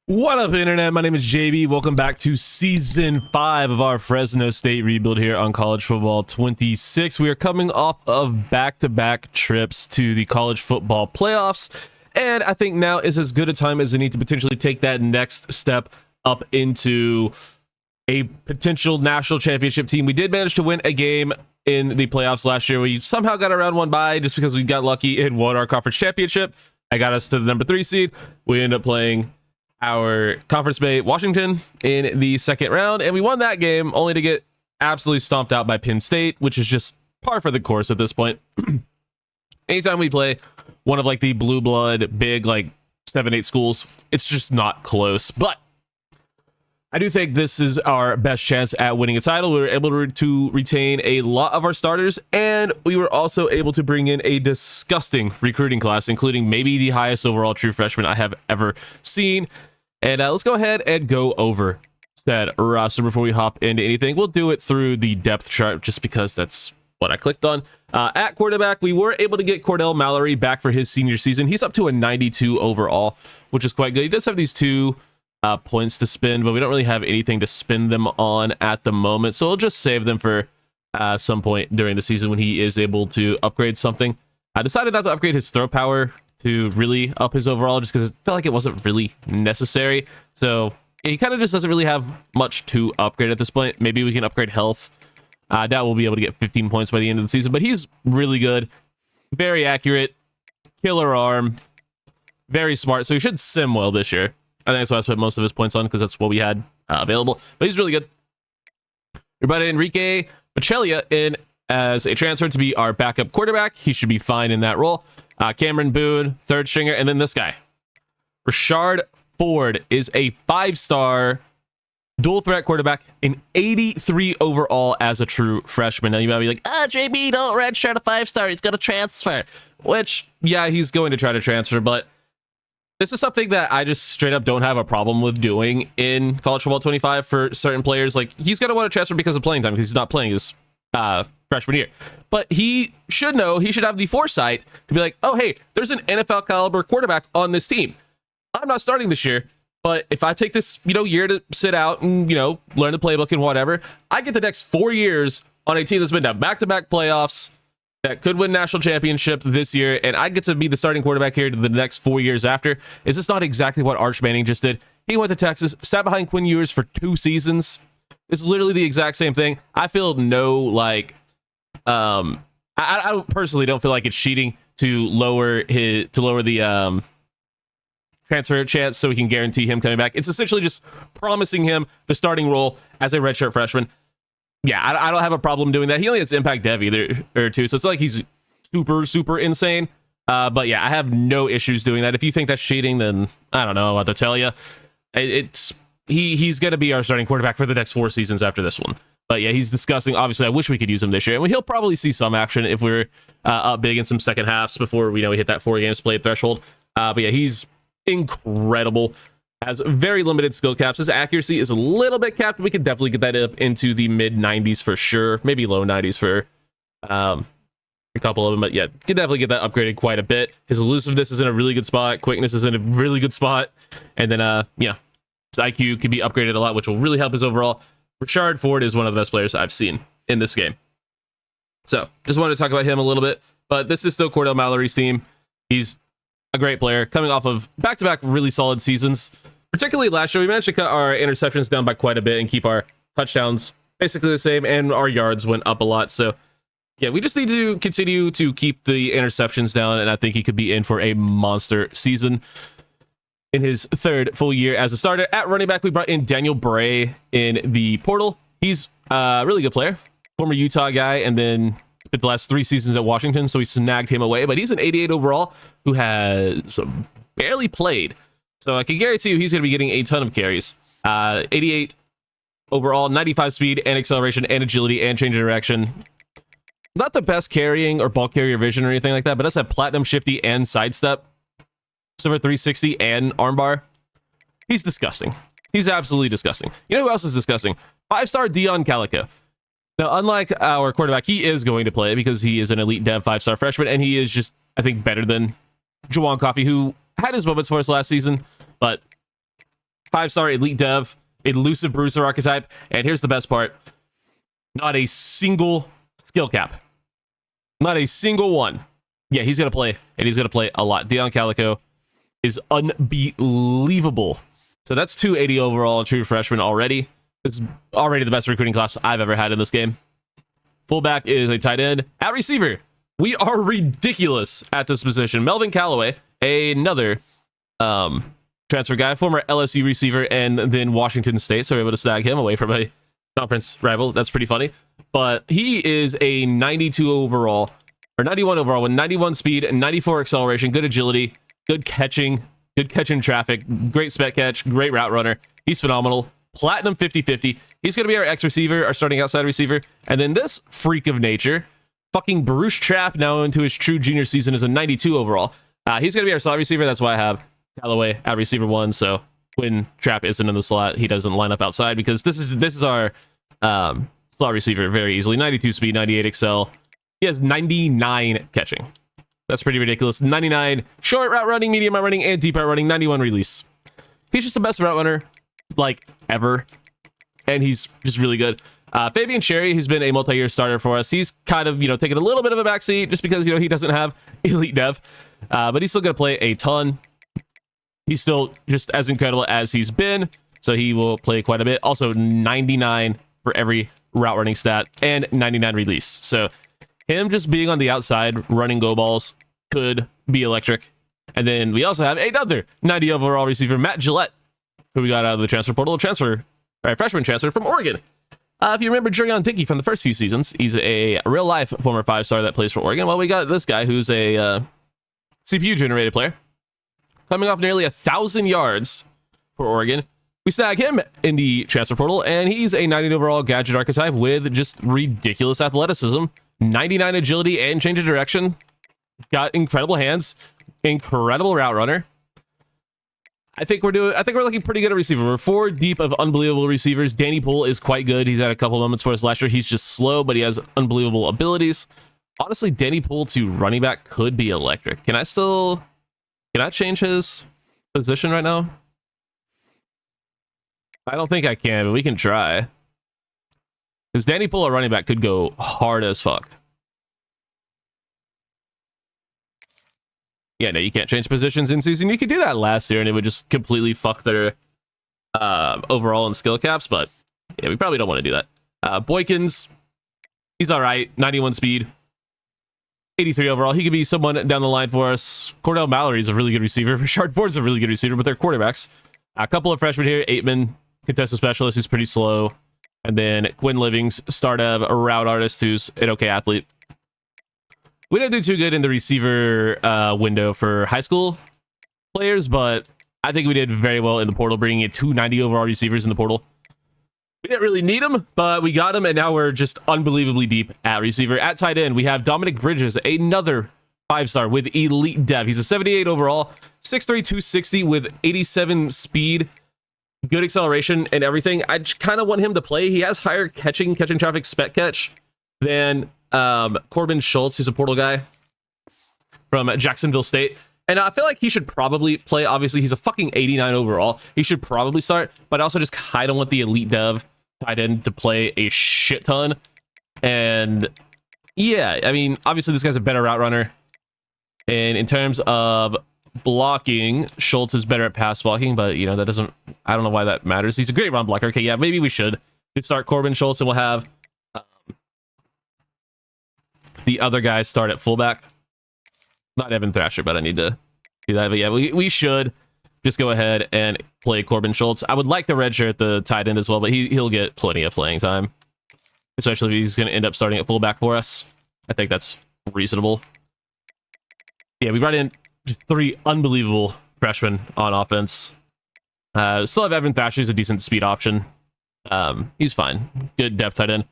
What up, internet? My name is JB. Welcome back to season 5 of our Fresno State rebuild here on College Football 26. We are coming off of back-to-back trips to the college football playoffs, and I think now is as good a time as any to potentially take that next step up into a potential national championship team. We did manage to win a game in the playoffs last year. We somehow got around one bye just because we got lucky and won our conference championship. I got us to the number 3 seed. We ended up playing our conference mate Washington in the second round, and we won that game only to get absolutely stomped out by Penn State, which is just par for the course at this point. Anytime we play one of like the blue blood big like 7-8 schools, it's just not close. But I do think this is our best chance at winning a title. We were able to retain a lot of our starters, and we were also able to bring in a disgusting recruiting class, including maybe the highest overall true freshman I have ever seen. And let's go ahead and go over that roster before we hop into anything. We'll do it through the depth chart just because that's what I clicked on. At quarterback, we were able to get Cordell Mallory back for his senior season. He's up to a 92 overall, which is quite good. He does have these 2 points to spend, but we don't really have anything to spend them on at the moment, so we'll just save them for some point during the season when he is able to upgrade something. I decided not to upgrade his throw power to really up his overall just because it felt like it wasn't really necessary, so he kind of just doesn't really have much to upgrade at this point. Maybe we can upgrade health. I doubt we'll be able to get 15 points by the end of the season, but he's really good, very accurate, killer arm, very smart, so he should sim well this year. I think that's why I spent most of his points on, because that's what we had available. But he's really good. Your buddy Enrique Machelia in as a transfer to be our backup quarterback. He should be fine in that role. Cameron Boone, third stringer. And then this guy. Rashard Ford is a 5-star dual threat quarterback, an 83 overall as a true freshman. Now you might be like, JB, don't redshirt a 5-star. He's going to transfer. Which, yeah, he's going to try to transfer, but this is something that I just straight up don't have a problem with doing in College Football 25 for certain players. Like, he's going to want to transfer because of playing time, because he's not playing his freshman year. But he should know, he should have the foresight to be like, oh, hey, there's an NFL caliber quarterback on this team. I'm not starting this year, but if I take this, year to sit out and, learn the playbook and whatever, I get the next 4 years on a team that's been to back-to-back playoffs, that could win national championships this year, and I get to be the starting quarterback here to the next 4 years after. Is this not exactly what Arch Manning just did? He went to Texas, sat behind Quinn Ewers for 2 seasons. It's literally the exact same thing. I feel I personally don't feel like it's cheating to lower the transfer chance so we can guarantee him coming back. It's essentially just promising him the starting role as a redshirt freshman. Yeah, I don't have a problem doing that. He only has impact dev either or 2, so it's like he's super insane. But yeah, I have no issues doing that. If you think that's cheating, then I don't know what to tell you. He's gonna be our starting quarterback for the next 4 seasons after this one. But yeah, he's disgusting. Obviously, I wish we could use him this year, and he'll probably see some action if we're up big in some second halves before we hit that 4 games played threshold. But yeah, he's incredible. Has very limited skill caps. His accuracy is a little bit capped. We could definitely get that up into the mid 90s for sure, maybe low 90s for a couple of them, but yeah, could definitely get that upgraded quite a bit. His elusiveness is in a really good spot, quickness is in a really good spot, and then his IQ could be upgraded a lot, which will really help his overall. Rashard Ford is one of the best players I've seen in this game, so just wanted to talk about him a little bit. But this is still Cordell Mallory's team. He's a great player coming off of back-to-back really solid seasons. Particularly last year, we managed to cut our interceptions down by quite a bit and keep our touchdowns basically the same, and our yards went up a lot. So yeah, we just need to continue to keep the interceptions down, and I think he could be in for a monster season in his 3rd full year as a starter. At running back, we brought in Daniel Bray in the portal. He's a really good player, former Utah guy, and then spent the last 3 seasons at Washington, so we snagged him away. But he's an 88 overall who has barely played. So I can guarantee you he's going to be getting a ton of carries. 88 overall, 95 speed and acceleration and agility and change of direction. Not the best carrying or ball carrier vision or anything like that, but does have platinum shifty and sidestep. Silver 360 and armbar. He's disgusting. He's absolutely disgusting. You know who else is disgusting? 5-star Dion Calico. Now, unlike our quarterback, he is going to play because he is an elite dev 5-star freshman, and he is just, I think, better than Juwan Coffey, who had his moments for us last season, but 5-star elite dev, elusive bruiser archetype, and here's the best part: not a single skill cap, not a single one. Yeah, he's gonna play, and he's gonna play a lot. Dion Calico is unbelievable. So that's 280 overall, true freshman already. This is already the best recruiting class I've ever had in this game. Fullback is a tight end. At receiver, we are ridiculous at this position. Melvin Callaway, another transfer guy, former LSU receiver, and then Washington State, so we're able to snag him away from a conference rival. That's pretty funny. But he is a 92 overall, or 91 overall, with 91 speed and 94 acceleration, good agility, good catching traffic, great spec catch, great route runner. He's phenomenal. Platinum 50-50. He's going to be our X receiver, our starting outside receiver. And then this freak of nature, fucking Baruch Trapp, now into his true junior season, is a 92 overall. He's going to be our slot receiver. That's why I have Callaway at receiver 1. So when Trapp isn't in the slot, he doesn't line up outside, because this is our slot receiver very easily. 92 speed, 98 excel. He has 99 catching. That's pretty ridiculous. 99 short route running, medium route running, and deep route running. 91 release. He's just the best route runner, like, ever, and he's just really good. Fabian Cherry, who's been a multi-year starter for us, he's kind of, taking a little bit of a backseat just because, he doesn't have elite dev, but he's still going to play a ton. He's still just as incredible as he's been, so he will play quite a bit. Also 99 for every route running stat and 99 release. So him just being on the outside running go balls could be electric. And then we also have another 90 overall receiver, Matt Gillette, who we got out of the transfer portal, freshman transfer from Oregon. If you remember Jurion Dickey from the first few seasons, he's a real-life former 5-star that plays for Oregon. Well, we got this guy who's a CPU-generated player, coming off nearly 1,000 yards for Oregon. We snag him in the transfer portal, and he's a 90 overall gadget archetype with just ridiculous athleticism, 99 agility, and change of direction. Got incredible hands, incredible route runner. I think we're looking pretty good at receiver. We're 4 deep of unbelievable receivers. Danny Poole is quite good. He's had a couple moments for us last year. He's just slow, but he has unbelievable abilities. Honestly, Danny Poole to running back could be electric. Can I change his position right now? I don't think I can, but we can try. Because Danny Poole at running back could go hard as fuck. Yeah, no, you can't change positions in season. You could do that last year, and it would just completely fuck their overall and skill caps, but yeah, we probably don't want to do that. Boykins, he's all right. 91 speed, 83 overall. He could be someone down the line for us. Cordell Mallory is a really good receiver. Rashard Ford's a really good receiver, but they're quarterbacks. A couple of freshmen here. Aitman, contested specialist, who's pretty slow. And then Quinn Livings, start of a route artist, who's an okay athlete. We didn't do too good in the receiver window for high school players, but I think we did very well in the portal, bringing in 290 overall receivers in the portal. We didn't really need them, but we got them, and now we're just unbelievably deep at receiver. At tight end, we have Dominic Bridges, another 5-star with elite dev. He's a 78 overall, 6'3", 260 with 87 speed, good acceleration and everything. I just kind of want him to play. He has higher catching traffic spec catch than Corbin Schultz, who's a portal guy from Jacksonville State. And I feel like he should probably play. Obviously, he's a fucking 89 overall. He should probably start, but I also just kind of want the elite dev tight end to play a shit ton. And yeah, I mean, obviously this guy's a better route runner. And in terms of blocking, Schultz is better at pass blocking, but I don't know why that matters. He's a great run blocker. Okay, yeah, maybe we should start Corbin Schultz, and we'll have the other guys start at fullback. Not Evan Thrasher, but I need to do that. But yeah, we should just go ahead and play Corbin Schultz. I would like the redshirt the tight end as well, but he'll get plenty of playing time, especially if he's going to end up starting at fullback for us. I think that's reasonable. Yeah, we brought in 3 unbelievable freshmen on offense. Still have Evan Thrasher, who's a decent speed option. He's fine. Good depth tight end.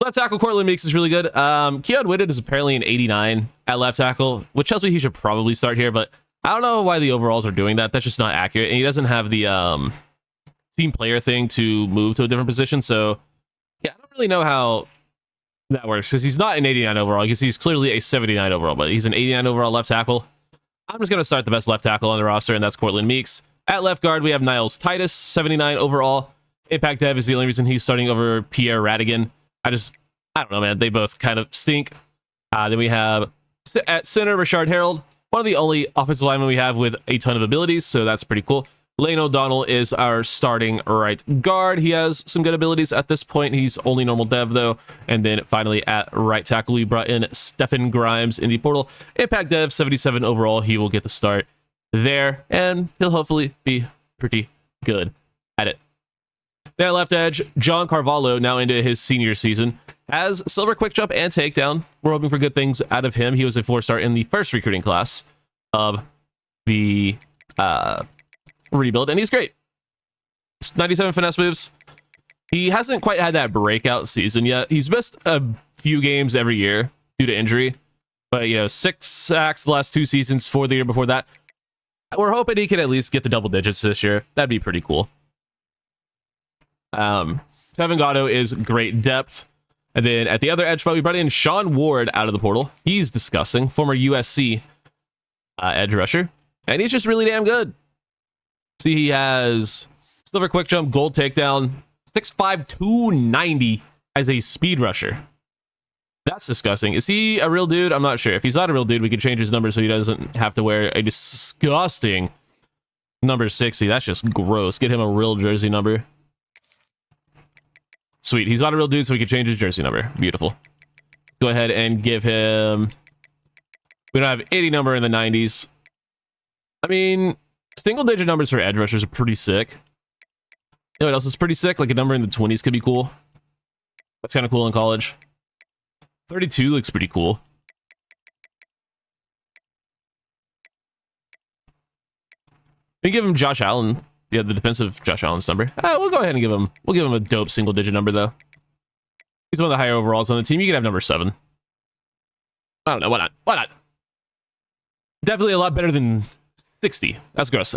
Left tackle, Cortland Meeks is really good. Keon Whitted is apparently an 89 at left tackle, which tells me he should probably start here, but I don't know why the overalls are doing that. That's just not accurate. And he doesn't have the team player thing to move to a different position. So, yeah, I don't really know how that works, because he's not an 89 overall. Because he's clearly a 79 overall, but he's an 89 overall left tackle. I'm just going to start the best left tackle on the roster, and that's Cortland Meeks. At left guard, we have Niles Titus, 79 overall. Impact Dev is the only reason he's starting over Pierre Radigan. I don't know, man. They both kind of stink. Then we have at center, Richard Harold, one of the only offensive linemen we have with a ton of abilities, so that's pretty cool. Lane O'Donnell is our starting right guard. He has some good abilities at this point. He's only normal dev, though. And then finally at right tackle, we brought in Stephen Grimes in the portal. Impact Dev, 77 overall. He will get the start there, and he'll hopefully be pretty good at it. There, left edge, John Carvalho, now into his senior season, has silver quick jump and takedown. We're hoping for good things out of him. He was a 4-star in the first recruiting class of the rebuild, and he's great. 97 finesse moves. He hasn't quite had that breakout season yet. He's missed a few games every year due to injury, but 6 sacks the last 2 seasons, 4 the year before that. We're hoping he can at least get to double digits this year. That'd be pretty cool. Tevin Gatto is great depth. And then at the other edge spot, we brought in Sean Ward out of the portal. He's disgusting. Former USC edge rusher. And he's just really damn good. See, he has silver quick jump, gold takedown, 6'5", 290 as a speed rusher. That's disgusting. Is he a real dude? I'm not sure. If he's not a real dude, we could change his number so he doesn't have to wear a disgusting number 60. That's just gross. Get him a real jersey number. Sweet. He's not a real dude, so we could change his jersey number. Beautiful. Go ahead and give him... We don't have any number in the 90s. I mean, single-digit numbers for edge rushers are pretty sick. You know what else is pretty sick? Like a number in the 20s could be cool. That's kind of cool in college. 32 looks pretty cool. We give him Josh Allen. Yeah, the defensive Josh Allen's number. We'll go ahead and give him... We'll give him a dope single-digit number, though. He's one of the higher overalls on the team. You can have number 7. I don't know. Why not? Why not? Definitely a lot better than 60. That's gross.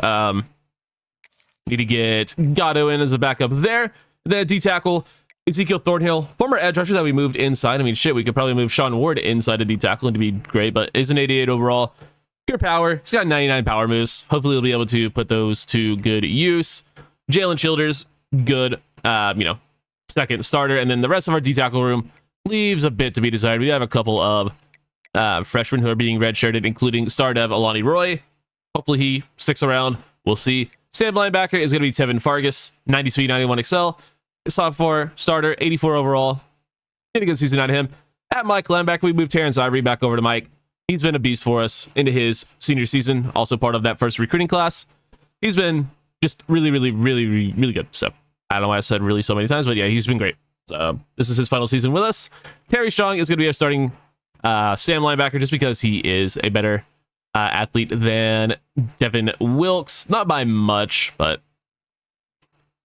Need to get Gatto in as a backup there. Then D-tackle, Ezekiel Thornhill, former edge rusher that we moved inside. I mean, shit, we could probably move Sean Ward inside a D-tackle and to be great, but is an 88 overall. Pure power. He's got 99 power moves. Hopefully he'll be able to put those to good use. Jalen Childers, good, second starter. And then the rest of our D-tackle room leaves a bit to be desired. We have a couple of freshmen who are being redshirted, including star dev Alani Roy. Hopefully he sticks around. We'll see. Sam linebacker is going to be Tevin Fargas, 90 speed, 91 excel. Sophomore starter, 84 overall. Get a good season out of him. At Mike linebacker, we moved Terrence Ivory back over to Mike. He's been a beast for us into his senior season, also part of that first recruiting class. He's been just really, really, really, really, really good. So I don't know why I said really so many times, but yeah, he's been great. So this is his final season with us. Terry Strong is going to be our starting Sam linebacker just because he is a better athlete than Devin Wilkes. Not by much, but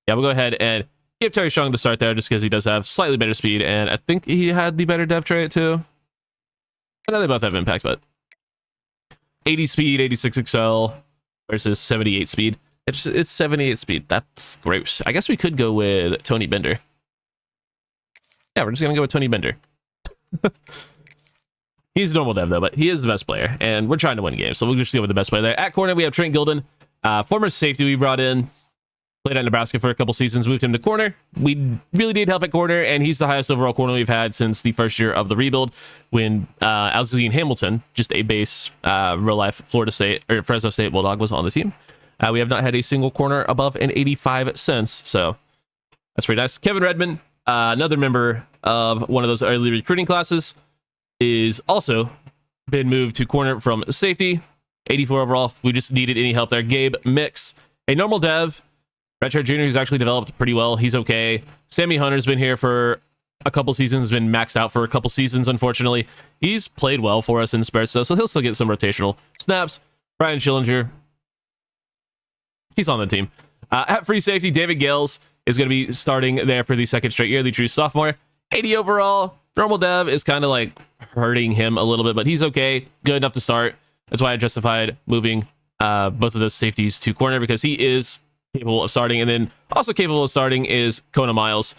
yeah, we'll go ahead and give Terry Strong to start there just because he does have slightly better speed, and I think he had the better dev trait too. I know they both have impact, but 80 speed, 86 excel versus 78 speed. It's 78 speed. That's gross. I guess we could go with Tony Bender. Yeah, we're just going to go with Tony Bender. He's normal dev, though, but he is the best player, and we're trying to win games, so we'll just go with the best player there. At corner, we have Trent Gilden, former safety we brought in. Played at Nebraska for a couple seasons, moved him to corner. We really need help at corner, and he's the highest overall corner we've had since the first year of the rebuild when Alzine Hamilton, just a base real-life Florida State or Fresno State Bulldog, was on the team. We have not had a single corner above an 85 since, so that's pretty nice. Kevin Redmond, another member of one of those early recruiting classes, is also been moved to corner from safety. 84 overall. We just needed any help there. Gabe Mix, a normal dev. Redshirt Jr., who's actually developed pretty well. He's okay. Sammy Hunter's been here for a couple seasons, been maxed out for a couple seasons, unfortunately. He's played well for us in spurts, so he'll still get some rotational snaps. Brian Schillinger, he's on the team. At free safety, David Gales is going to be starting there for the second straight year, the true sophomore. 80 overall. Normal dev is kind of like hurting him a little bit, but he's okay. Good enough to start. That's why I justified moving both of those safeties to corner, because he is capable of starting. And then also capable of starting is Kona Miles.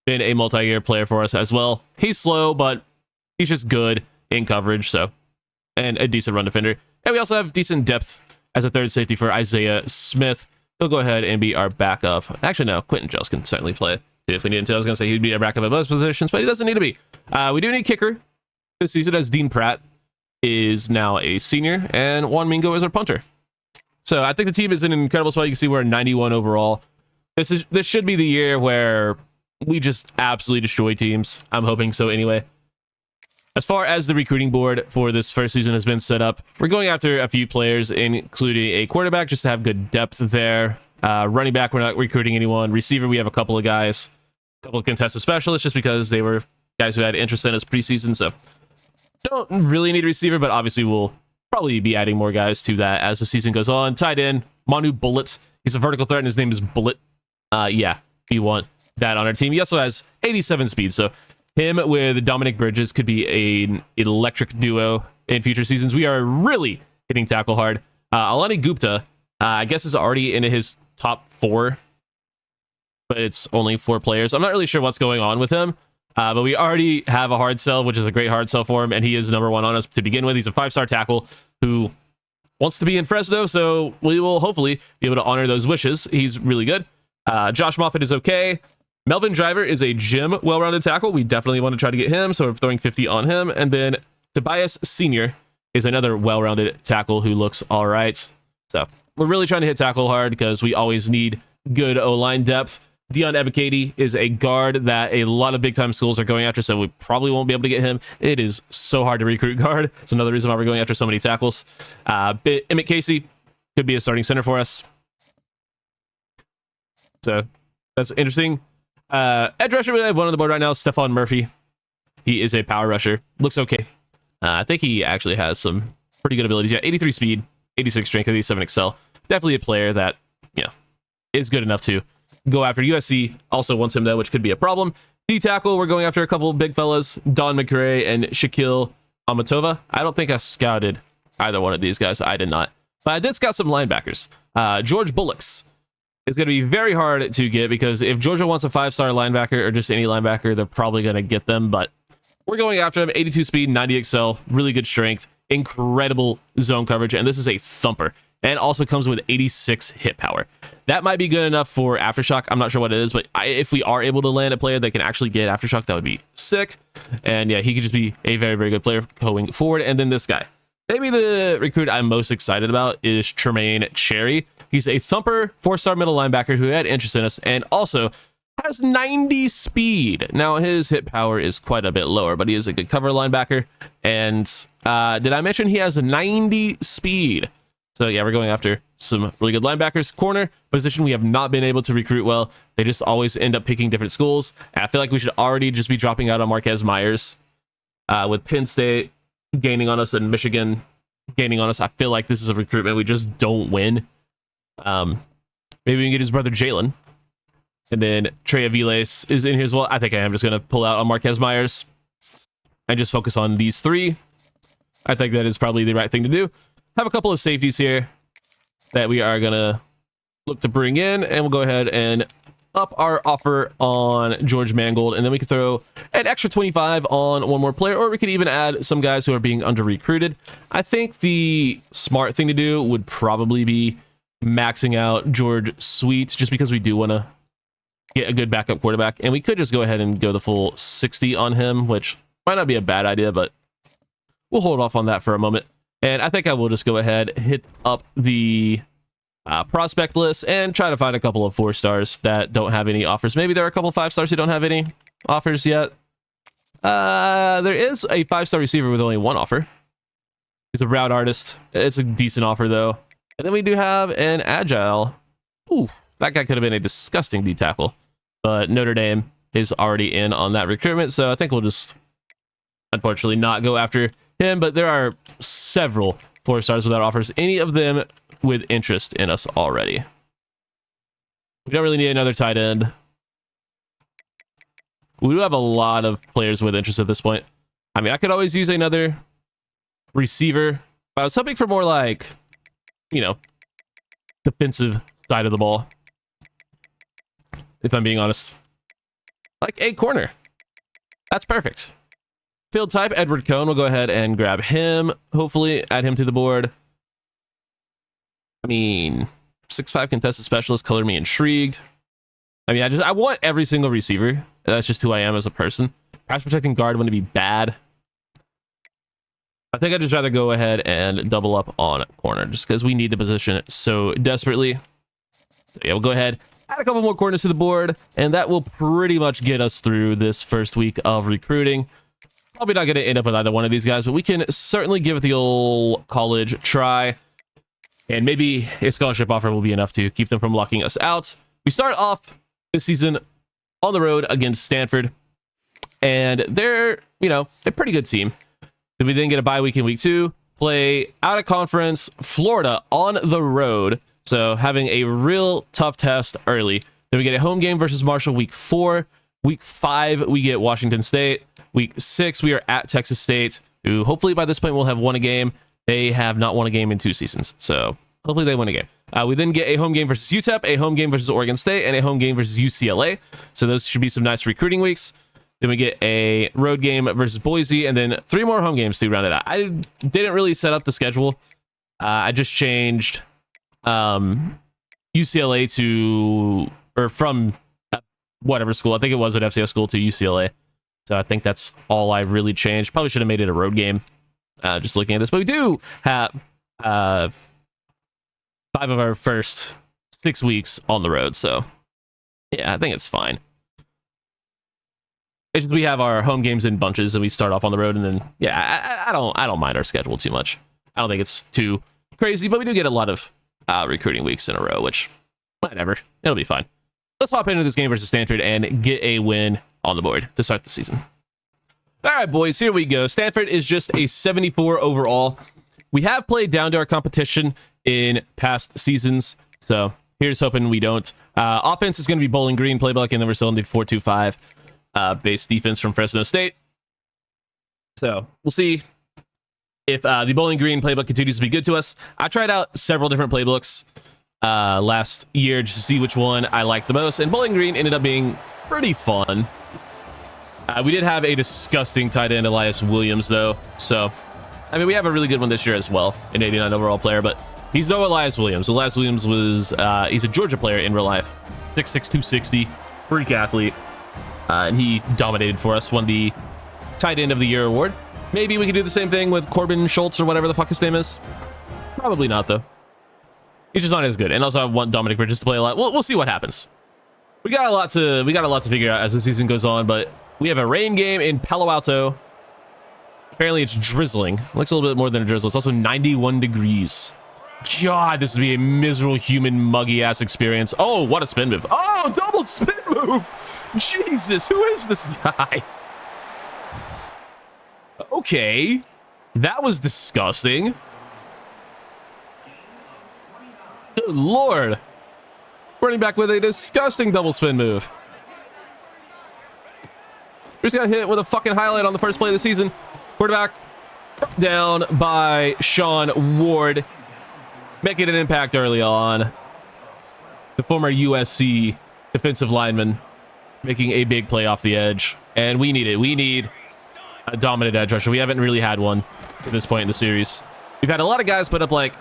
Been a multi-year player for us as well. He's slow, but he's just good in coverage, so, and a decent run defender. And we also have decent depth as a third safety for Isaiah Smith. he'll go ahead and be our backup. Actually, no, Quentin Jones can certainly play if we need to. I was going to say he'd be our backup at most positions, but he doesn't need to be. We do need kicker this season, as Dean Pratt is now a senior, and Juan Mingo is our punter. So I think the team is in an incredible spot. You can see we're at 91 overall. This should be the year where we just absolutely destroy teams. I'm hoping so anyway. As far as the recruiting board for this first season has been set up, we're going after a few players, including a quarterback, just to have good depth there. Running back, we're not recruiting anyone. Receiver, we have a couple of guys. A couple of contested specialists, just because they were guys who had interest in us preseason. So don't really need a receiver, but obviously we'll probably be adding more guys to that as the season goes on. Tight end, Manu Bullet. He's a vertical threat, and his name is Bullet. Yeah, we want that on our team. He also has 87 speed, so him with Dominic Bridges could be an electric duo in future seasons. We are really hitting tackle hard. Alani Gupta, I guess, is already in his top 4, but it's only 4 players. I'm not really sure what's going on with him, but we already have a hard sell, which is a great hard sell for him, and he is number 1 on us to begin with. He's a 5-star tackle who wants to be in Fresno, so we will hopefully be able to honor those wishes. He's really good. Josh Moffitt is okay. Melvin Driver is a gym well-rounded tackle. We definitely want to try to get him, so we're throwing 50 on him. And then Tobias Sr. is another well-rounded tackle who looks all right. So we're really trying to hit tackle hard because we always need good O-line depth. Dion Ebikadi is a guard that a lot of big-time schools are going after, so we probably won't be able to get him. It is so hard to recruit guard. It's another reason why we're going after so many tackles. Emmett Casey could be a starting center for us. So that's interesting. Edge rusher, we have one on the board right now, Stephon Murphy. He is a power rusher. Looks okay. I think he actually has some pretty good abilities. Yeah, 83 speed, 86 strength, 87 excel. Definitely a player that, is good enough to go after. USC also wants him, though, which could be a problem. D-tackle, we're going after a couple of big fellas, Don McRae and Shaquille Amatova. I don't think I scouted either one of these guys. I did not. But I did scout some linebackers. George Bullocks is going to be very hard to get because if Georgia wants a 5-star linebacker or just any linebacker, they're probably going to get them. But we're going after him. 82 speed, 90 excel, really good strength, incredible zone coverage, and this is a thumper. And also comes with 86 hit power. That might be good enough for Aftershock. I'm not sure what it is, but if we are able to land a player that can actually get Aftershock, that would be sick. And yeah, he could just be a very, very good player going forward. And then this guy. Maybe the recruit I'm most excited about is Tremaine Cherry. He's a thumper, 4-star middle linebacker who had interest in us and also has 90 speed. Now, his hit power is quite a bit lower, but he is a good cover linebacker. And did I mention he has 90 speed? So yeah, we're going after some really good linebackers. Corner position, we have not been able to recruit well. They just always end up picking different schools. And I feel like we should already just be dropping out on Marquez Myers. With Penn State gaining on us and Michigan gaining on us, I feel like this is a recruitment we just don't win. Maybe we can get his brother Jalen. And then Trey Aviles is in here as well. I think I am just going to pull out on Marquez Myers and just focus on these 3. I think that is probably the right thing to do. Have a couple of safeties here that we are going to look to bring in, and we'll go ahead and up our offer on George Mangold, and then we can throw an extra 25 on one more player, or we could even add some guys who are being under-recruited. I think the smart thing to do would probably be maxing out George Sweet, just because we do want to get a good backup quarterback, and we could just go ahead and go the full 60 on him, which might not be a bad idea, but we'll hold off on that for a moment. And I think I will just go ahead, hit up the prospect list and try to find a couple of 4-stars that don't have any offers. Maybe there are a couple of 5-stars who don't have any offers yet. There is a 5-star receiver with only 1 offer. He's a route artist. It's a decent offer, though. And then we do have an agile. Ooh, that guy could have been a disgusting D-tackle. But Notre Dame is already in on that recruitment, so I think we'll just, unfortunately, not go after him. But there are several 4-stars without offers, any of them with interest in us already. We don't really need another tight end. We do have a lot of players with interest at this point. I mean, I could always use another receiver, but I was hoping for more like, defensive side of the ball, if I'm being honest. Like a corner. That's perfect. Field type, Edward Cohn. We'll go ahead and grab him. Hopefully, add him to the board. I mean, 6'5" contested specialist, color me intrigued. I mean, I want every single receiver. That's just who I am as a person. Pass protecting guard wouldn't be bad. I think I'd just rather go ahead and double up on corner just because we need the position so desperately. So yeah, we'll go ahead, add a couple more corners to the board, and that will pretty much get us through this first week of recruiting. Probably not going to end up with either one of these guys, but we can certainly give it the old college try. And maybe a scholarship offer will be enough to keep them from locking us out. We start off this season on the road against Stanford, and they're a pretty good team. We then get a bye week in week 2, play out of conference Florida on the road, so having a real tough test early. Then we get a home game versus Marshall week 4. Week 5 we get Washington State. Week 6 we are at Texas State, who hopefully by this point will have won a game. They have not won a game in 2 seasons, so hopefully they win a game. We then get a home game versus UTEP, a home game versus Oregon State, and a home game versus UCLA. So those should be some nice recruiting weeks. Then we get a road game versus Boise, and then 3 more home games to round it out. I didn't really set up the schedule. I just changed UCLA from whatever school. I think it was an FCO school to UCLA. So I think that's all I really changed. Probably should have made it a road game, just looking at this. But we do have 5 of our first 6 weeks on the road. So yeah, I think it's fine. It's just we have our home games in bunches and we start off on the road, and then yeah, I don't mind our schedule too much. I don't think it's too crazy, but we do get a lot of recruiting weeks in a row, which whatever, it'll be fine. Let's hop into this game versus Stanford and get a win on the board to start the season. All right, boys, here we go. Stanford is just a 74 overall. We have played down to our competition in past seasons, so here's hoping we don't. Offense is going to be Bowling Green playbook, and then we're still in the 4-2-5 base defense from Fresno State. So we'll see if the Bowling Green playbook continues to be good to us. I tried out several different playbooks last year just to see which one I liked the most, and Bowling Green ended up being pretty fun. We did have a disgusting tight end, Elias Williams, though. So, I mean, we have a really good one this year as well, an 89 overall player, but he's no Elias Williams. Elias Williams was, he's a Georgia player in real life. 6'6", 260, freak athlete. And he dominated for us, won the tight end of the year award. Maybe we could do the same thing with Corbin Schultz or whatever the fuck his name is. Probably not, though. He's just not as good. And also I want Dominic Bridges to play a lot. We'll see what happens. We got a lot to figure out as the season goes on, but we have a rain game in Palo Alto. Apparently it's drizzling. Looks a little bit more than a drizzle. It's also 91 degrees. God, this would be a miserable, human, muggy-ass experience. Oh, what a spin move. Oh, double spin move. Jesus, who is this guy? Okay. That was disgusting. Good Lord. Running back with a disgusting double spin move. We just got hit with a fucking highlight on the first play of the season. Quarterback down by Sean Ward. Making an impact early on. The former USC defensive lineman making a big play off the edge. And we need it. We need a dominant edge rusher. We haven't really had one at this point in the series. We've had a lot of guys put up like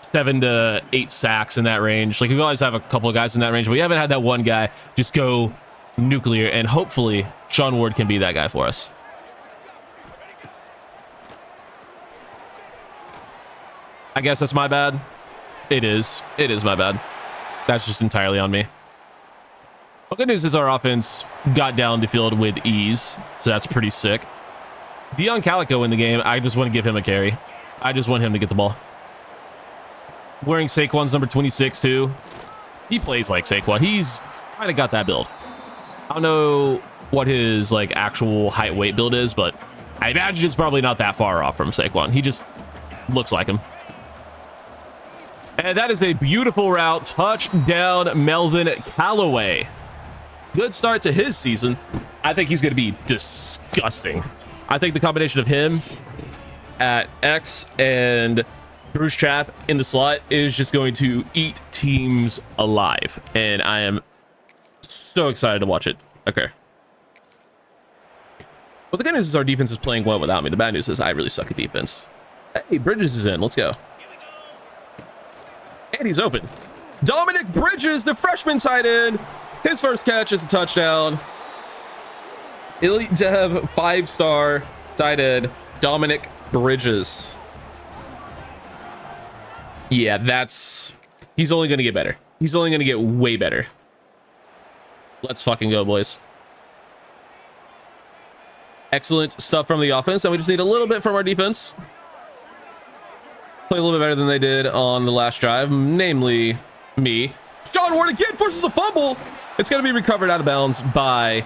7 to 8 sacks in that range. Like, we always have a couple of guys in that range, but we haven't had that one guy just go nuclear. And hopefully Sean Ward can be that guy for us. I guess that's my bad. It is my bad. That's just entirely on me. Well, good news is our offense got down the field with ease, so that's pretty sick. Deion Calico in the game, I just want to give him a carry. I just want him to get the ball. Wearing Saquon's number 26 too. He plays like Saquon. He's kind of got that build. I don't know what his like actual height weight build is, but I imagine it's probably not that far off from Saquon. He just looks like him. And that is a beautiful route. Touchdown, Melvin Callaway. Good start to his season. I think he's going to be disgusting. I think the combination of him at X and Bruce Trapp in the slot is just going to eat teams alive. And I am so excited to watch it occur. Well, the good news is our defense is playing well without me. The bad news is I really suck at defense. Hey, Bridges is in. Let's go. And he's open. Dominic Bridges, the freshman tight end. His first catch is a touchdown. Elite Dev 5-star tight end, Dominic Bridges. Yeah, he's only going to get better. He's only going to get way better. Let's fucking go, boys. Excellent stuff from the offense, and we just need a little bit from our defense. Play a little bit better than they did on the last drive, namely me. Sean Ward again forces a fumble. It's going to be recovered out of bounds by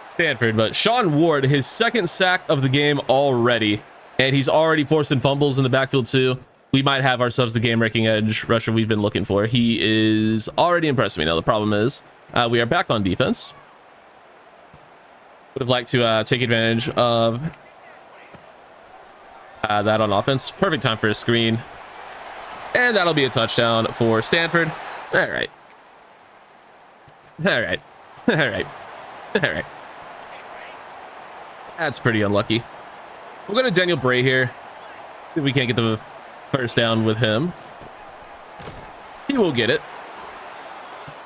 Stanford, but Sean Ward, his second sack of the game already, and he's already forcing fumbles in the backfield too. We might have ourselves the game-breaking edge rusher we've been looking for. He is already impressing me. Now, the problem is we are back on defense. Would have liked to take advantage of that on offense. Perfect time for a screen. And that'll be a touchdown for Stanford. All right. All right. All right. All right. That's pretty unlucky. We'll go to Daniel Bray here. See if we can't get the first down with him. He will get it.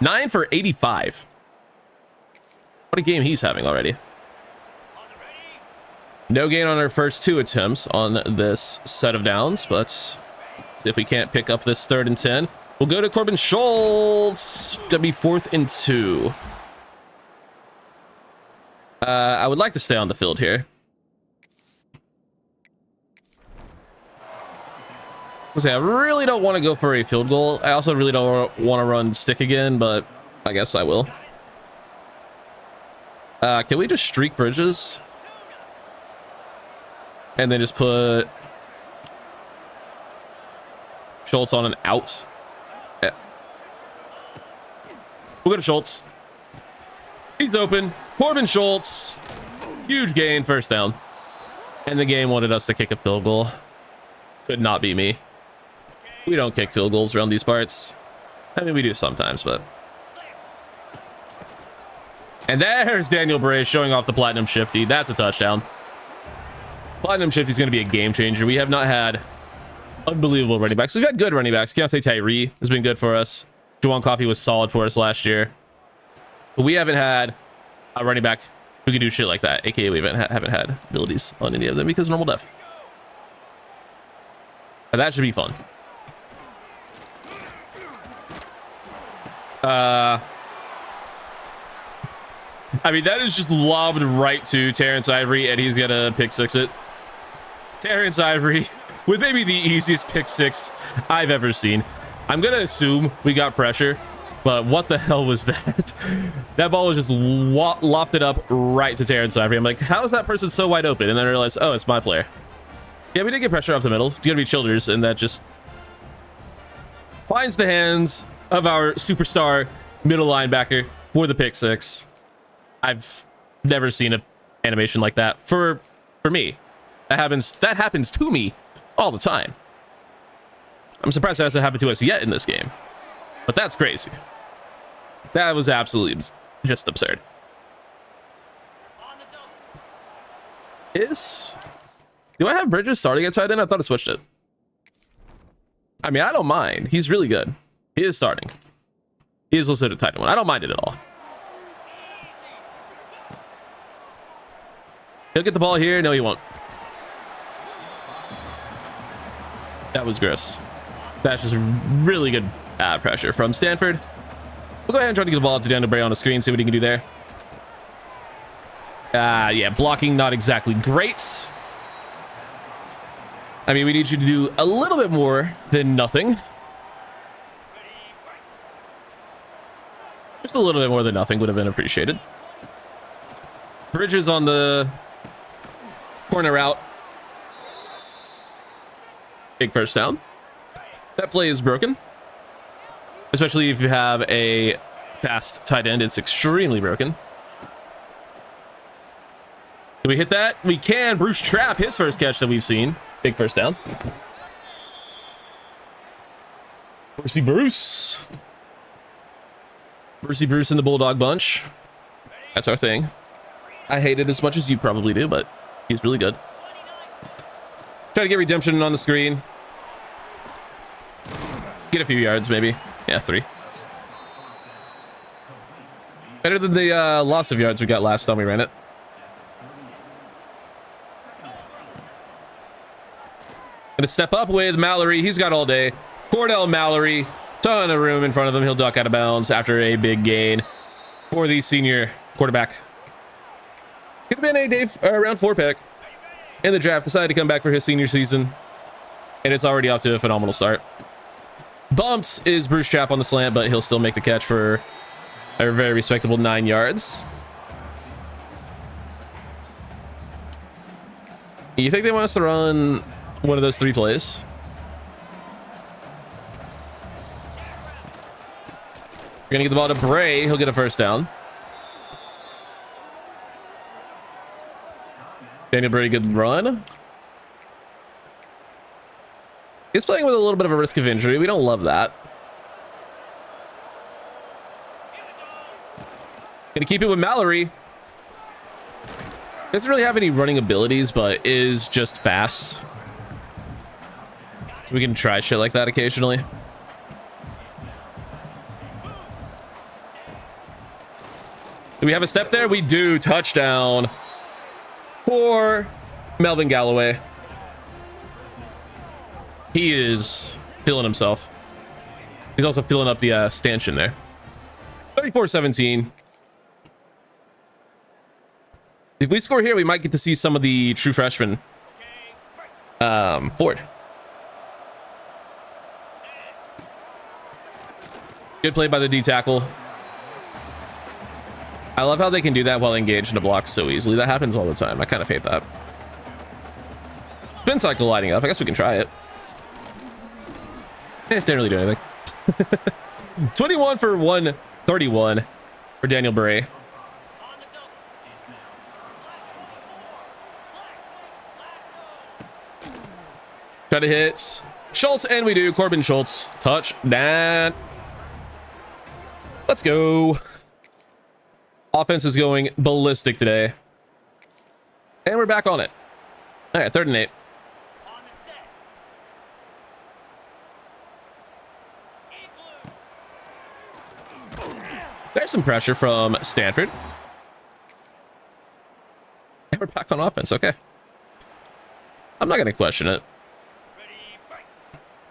9 for 85. What a game he's having already. No gain on our first 2 attempts on this set of downs, but see if we can't pick up this 3rd and 10. We'll go to Corbin Schultz. That'll be 4th and 2. I would like to stay on the field here. I really don't want to go for a field goal. I also really don't want to run stick again, but I guess I will. Can we just streak Bridges? And then just put Schultz on an out. Yeah. We'll go to Schultz. He's open. Corbin Schultz. Huge gain, first down. And the game wanted us to kick a field goal. Could not be me. We don't kick field goals around these parts. I mean, we do sometimes, but... And there's Daniel Bray showing off the Platinum Shifty. That's a touchdown. Platinum Shifty is going to be a game changer. We have not had unbelievable running backs. We've had good running backs. Keontae Tyree has been good for us. Juwan Coffey was solid for us last year. But we haven't had a running back who can do shit like that. AKA we haven't had abilities on any of them because normal dev. And that should be fun. I mean, that is just lobbed right to Terrence Ivory, and he's gonna pick six it. Terrence Ivory with maybe the easiest pick six I've ever seen. I'm gonna assume we got pressure, but what the hell was that? That ball was just lofted up right to Terrence Ivory. I'm like, how is that person so wide open? And then I realized, oh, it's my player. Yeah, we did get pressure off the middle. It's gonna be Childers, and that just finds the hands of our superstar middle linebacker for the pick six. I've never seen an animation like that for me. That happens to me all the time. I'm surprised it hasn't happened to us yet in this game, but that's crazy. That was absolutely just absurd. Do I have Bridges starting at tight end? I thought I switched it. I mean, I don't mind. He's really good. He is starting. He is listed at tight end one. I don't mind it at all. He'll get the ball here. No, he won't. That was gross. That's just really good pressure from Stanford. We'll go ahead and try to get the ball up to Daniel Bray on the screen, see what he can do there. Yeah, blocking not exactly great. I mean, we need you to do a little bit more than nothing. Just a little bit more than nothing would have been appreciated. Bridges on the corner route. Big first down. That play is broken. Especially if you have a fast tight end, it's extremely broken. Can we hit that? We can. Bruce Trapp, his first catch that we've seen. Big first down. Brucey Bruce. Brucey Bruce and the Bulldog Bunch. That's our thing. I hate it as much as you probably do, but he's really good. Try to get redemption on the screen. Get Get a few yards, maybe. Yeah, 3. Better than the loss of yards we got last time we ran it. Gonna step up with Mallory. He's got all day. Cordell Mallory. Ton of room in front of him. He'll duck out of bounds after a big gain for the senior quarterback. Could have been a day round 4 pick in the draft. Decided to come back for his senior season, and it's already off to a phenomenal start. Bumped is Bruce Trapp on the slant, but he'll still make the catch for a very respectable 9 yards. You think they want us to run one of those 3 plays? We're gonna get the ball to Bray. He'll get a first down. Daniel Bray, good run. He's playing with a little bit of a risk of injury. We don't love that. Gonna keep it with Mallory. Doesn't really have any running abilities, but is just fast. So we can try shit like that occasionally. Do we have a step there? We do. Touchdown for Melvin Galloway. He is feeling himself. He's also filling up the stanchion there. 34-17. If we score here, we might get to see some of the true freshmen. Ford. Good play by the D tackle. I love how they can do that while engaged in a block so easily. That happens all the time. I kind of hate that. Spin cycle lighting up. I guess we can try it. Didn't really do anything. 21 for 131 for Daniel Bray. Try to hit Schultz, and we do. Corbin Schultz. Touchdown. Let's go. Offense is going ballistic today. And we're back on it. All right, 3rd and 8. There's some pressure from Stanford. And we're back on offense. Okay. I'm not going to question it.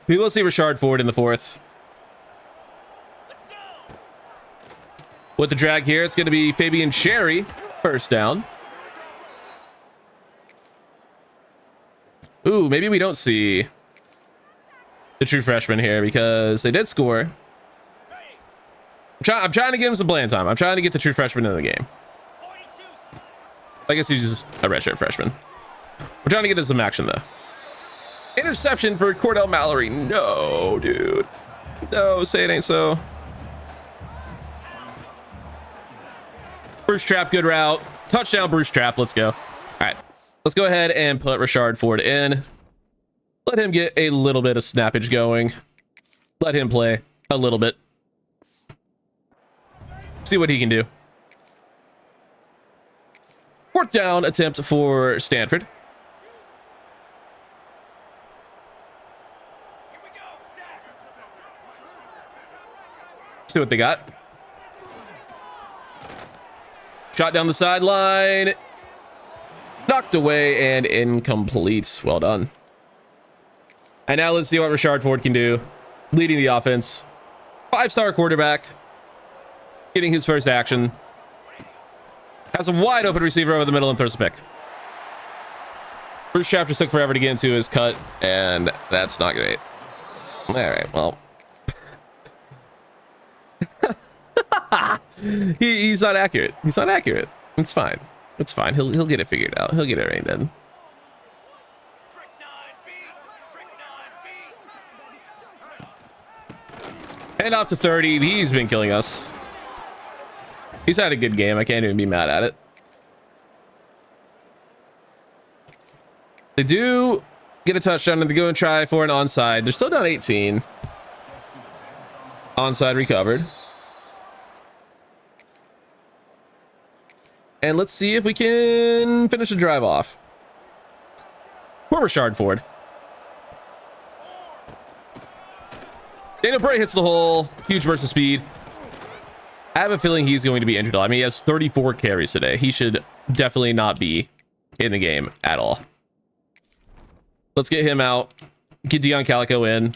We will see Rashard Ford in the 4th. With the drag here, it's going to be Fabian Cherry. First down. Ooh, maybe we don't see the true freshman here because they did score. I'm trying to give him some playing time. I'm trying to get the true freshman in the game. I guess he's just a redshirt freshman. We're trying to get him some action, though. Interception for Cordell Mallory. No, dude. No, say it ain't so. Bruce Trapp, good route. Touchdown, Bruce Trapp. Let's go. All right. Let's go ahead and put Rashard Ford in. Let him get a little bit of snappage going. Let him play a little bit. See what he can do. 4th down attempt for Stanford. Let's see what they got. Shot down the sideline. Knocked away and incomplete. Well done. And now let's see what Rashard Ford can do. Leading the offense. 5-star quarterback. Getting his first action. Has a wide open receiver over the middle and throws a pick. Bruce Trapp just took forever to get into his cut, and that's not great. All right, well. He's not accurate. He's not accurate. It's fine. It's fine. He'll get it figured out. He'll get it reined in. And off to 30. He's been killing us. He's had a good game. I can't even be mad at it. They do get a touchdown and they go and try for an onside. They're still down 18. Onside recovered. And let's see if we can finish the drive off. Poor Rashard Ford. Daniel Bray hits the hole. Huge burst of speed. I have a feeling he's going to be injured. I mean, he has 34 carries today. He should definitely not be in the game at all. Let's get him out. Get Dion Calico in.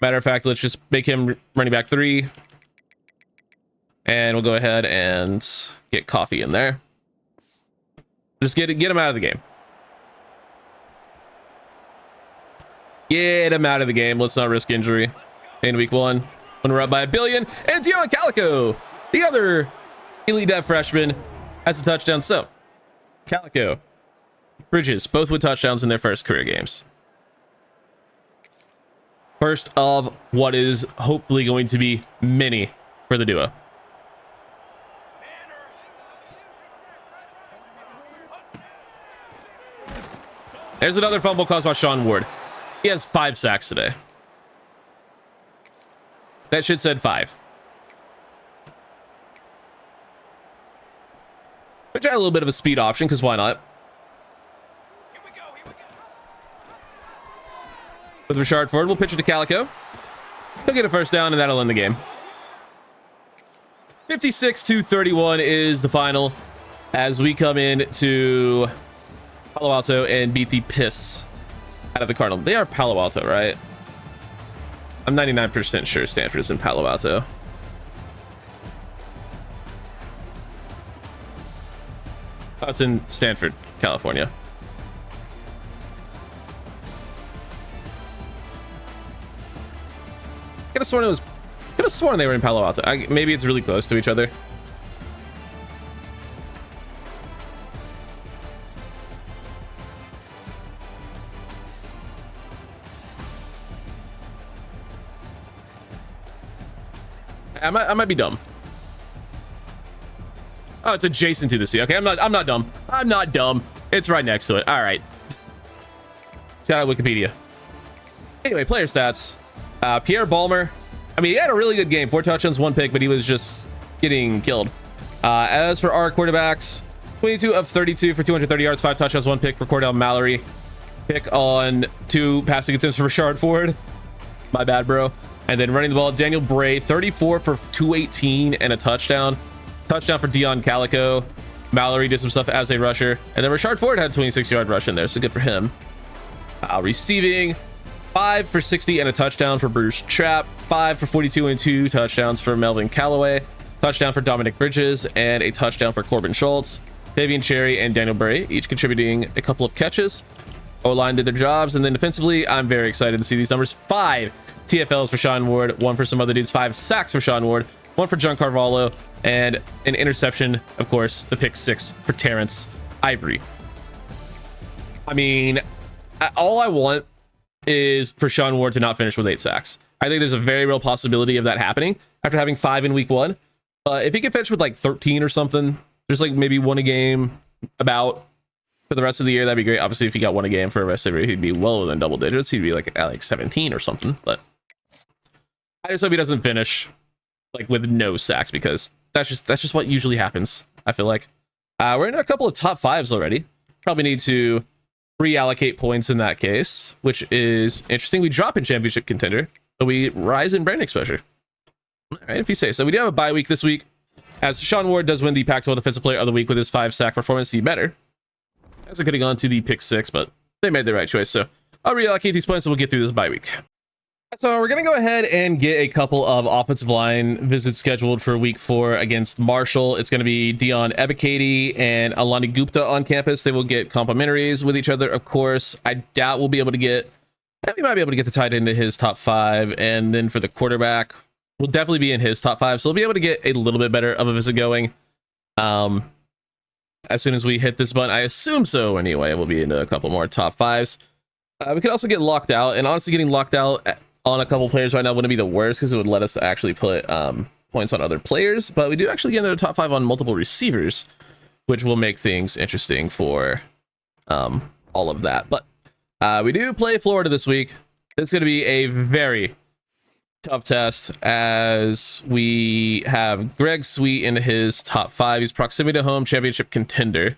Matter of fact, let's just make him running back 3. And we'll go ahead and get Coffee in there. Just get him out of the game. Get him out of the game. Let's not risk injury in week 1. When we're up by 1 billion. And Dion Calico, the other elite dev freshman, has a touchdown. So, Calico, Bridges, both with touchdowns in their first career games. First of what is hopefully going to be many for the duo. There's another fumble caused by Sean Ward. He has 5 sacks today. That shit said 5. We try a little bit of a speed option, because why not? Here we go. With Rashard Ford, we'll pitch it to Calico. He'll get a first down, and that'll end the game. 56-31 is the final, as we come in to Palo Alto and beat the piss out of the Cardinal. They are Palo Alto, right? I'm 99% sure Stanford is in Palo Alto. Oh, it's in Stanford, California. Could have sworn they were in Palo Alto. Maybe it's really close to each other. I might be dumb. Oh, it's adjacent to the sea. Okay, I'm not dumb. I'm not dumb. It's right next to it. All right. Shout out Wikipedia. Anyway, player stats. Pierre Ballmer. I mean, he had a really good game. 4 touchdowns, 1 pick, but he was just getting killed. As for our quarterbacks, 22 of 32 for 230 yards, 5 touchdowns, 1 pick for Cordell Mallory. Pick on 2 passing attempts for Rashard Ford. My bad, bro. And then running the ball, Daniel Bray, 34 for 218 and a touchdown. Touchdown for Dion Calico. Mallory did some stuff as a rusher. And then Rashard Ford had a 26-yard rush in there, so good for him. Receiving, 5 for 60 and a touchdown for Bruce Trapp. 5 for 42 and 2 touchdowns for Melvin Callaway. Touchdown for Dominic Bridges and a touchdown for Corbin Schultz. Fabian Cherry and Daniel Bray, each contributing a couple of catches. O-line did their jobs. And then defensively, I'm very excited to see these numbers. 5 TFLs for Sean Ward, 1 for some other dudes, 5 sacks for Sean Ward, 1 for John Carvalho, and an interception, of course, the pick 6 for Terrence Ivory. I mean, all I want is for Sean Ward to not finish with 8 sacks. I think there's a very real possibility of that happening after having 5 in week 1. But if he can finish with like 13 or something, just like maybe 1 a game about for the rest of the year, that'd be great. Obviously, if he got 1 a game for the rest of the year, he'd be well than double digits. He'd be like at like 17 or something. But I just hope he doesn't finish like with no sacks, because that's just what usually happens, I feel like. We're in a couple of top 5s already. Probably need to reallocate points in that case, which is interesting. We drop in championship contender, but we rise in brand exposure. All right, if you say so. We do have a bye week this week, as Sean Ward does win the Pac-12 Defensive Player of the Week with his 5 sack performance. He better. As getting on to the pick 6, but they made the right choice. So I'll reallocate these points and we'll get through this bye week. So we're going to go ahead and get a couple of offensive line visits scheduled for week 4 against Marshall. It's going to be Dion Ebikadi and Alani Gupta on campus. They will get complimentaries with each other, of course. I doubt we'll be able to get, we might be able to get the tight end into his top 5. And then for the quarterback, we'll definitely be in his top 5. So we'll be able to get a little bit better of a visit going. As soon as we hit this button, I assume so anyway, we'll be into a couple more top 5s. We could also get locked out, and honestly, getting locked out on a couple players right now wouldn't be the worst, because it would let us actually put points on other players. But we do actually get into the top 5 on multiple receivers, which will make things interesting for all of that. But we do play Florida this week. It's going to be a very tough test, as we have Greg Sweet in his top 5. He's proximity to home championship contender.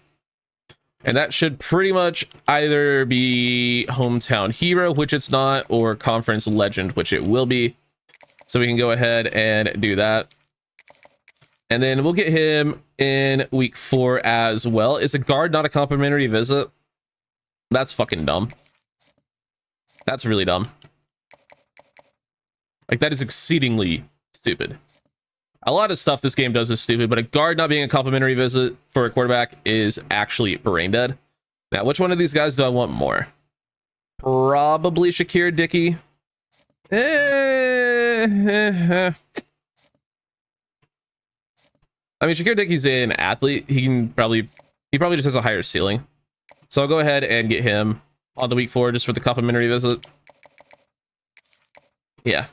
And that should pretty much either be hometown hero, which it's not, or conference legend, which it will be. So we can go ahead and do that. And then we'll get him in week 4 as well. Is a guard not a complimentary visit? That's fucking dumb. That's really dumb. Like, that is exceedingly stupid. A lot of stuff this game does is stupid, but a guard not being a complimentary visit for a quarterback is actually brain dead. Now, which one of these guys do I want more? Probably Shakir Dickey. I mean, Shakir Dickey's an athlete. He probably just has a higher ceiling. So I'll go ahead and get him on the week 4 just for the complimentary visit. Yeah,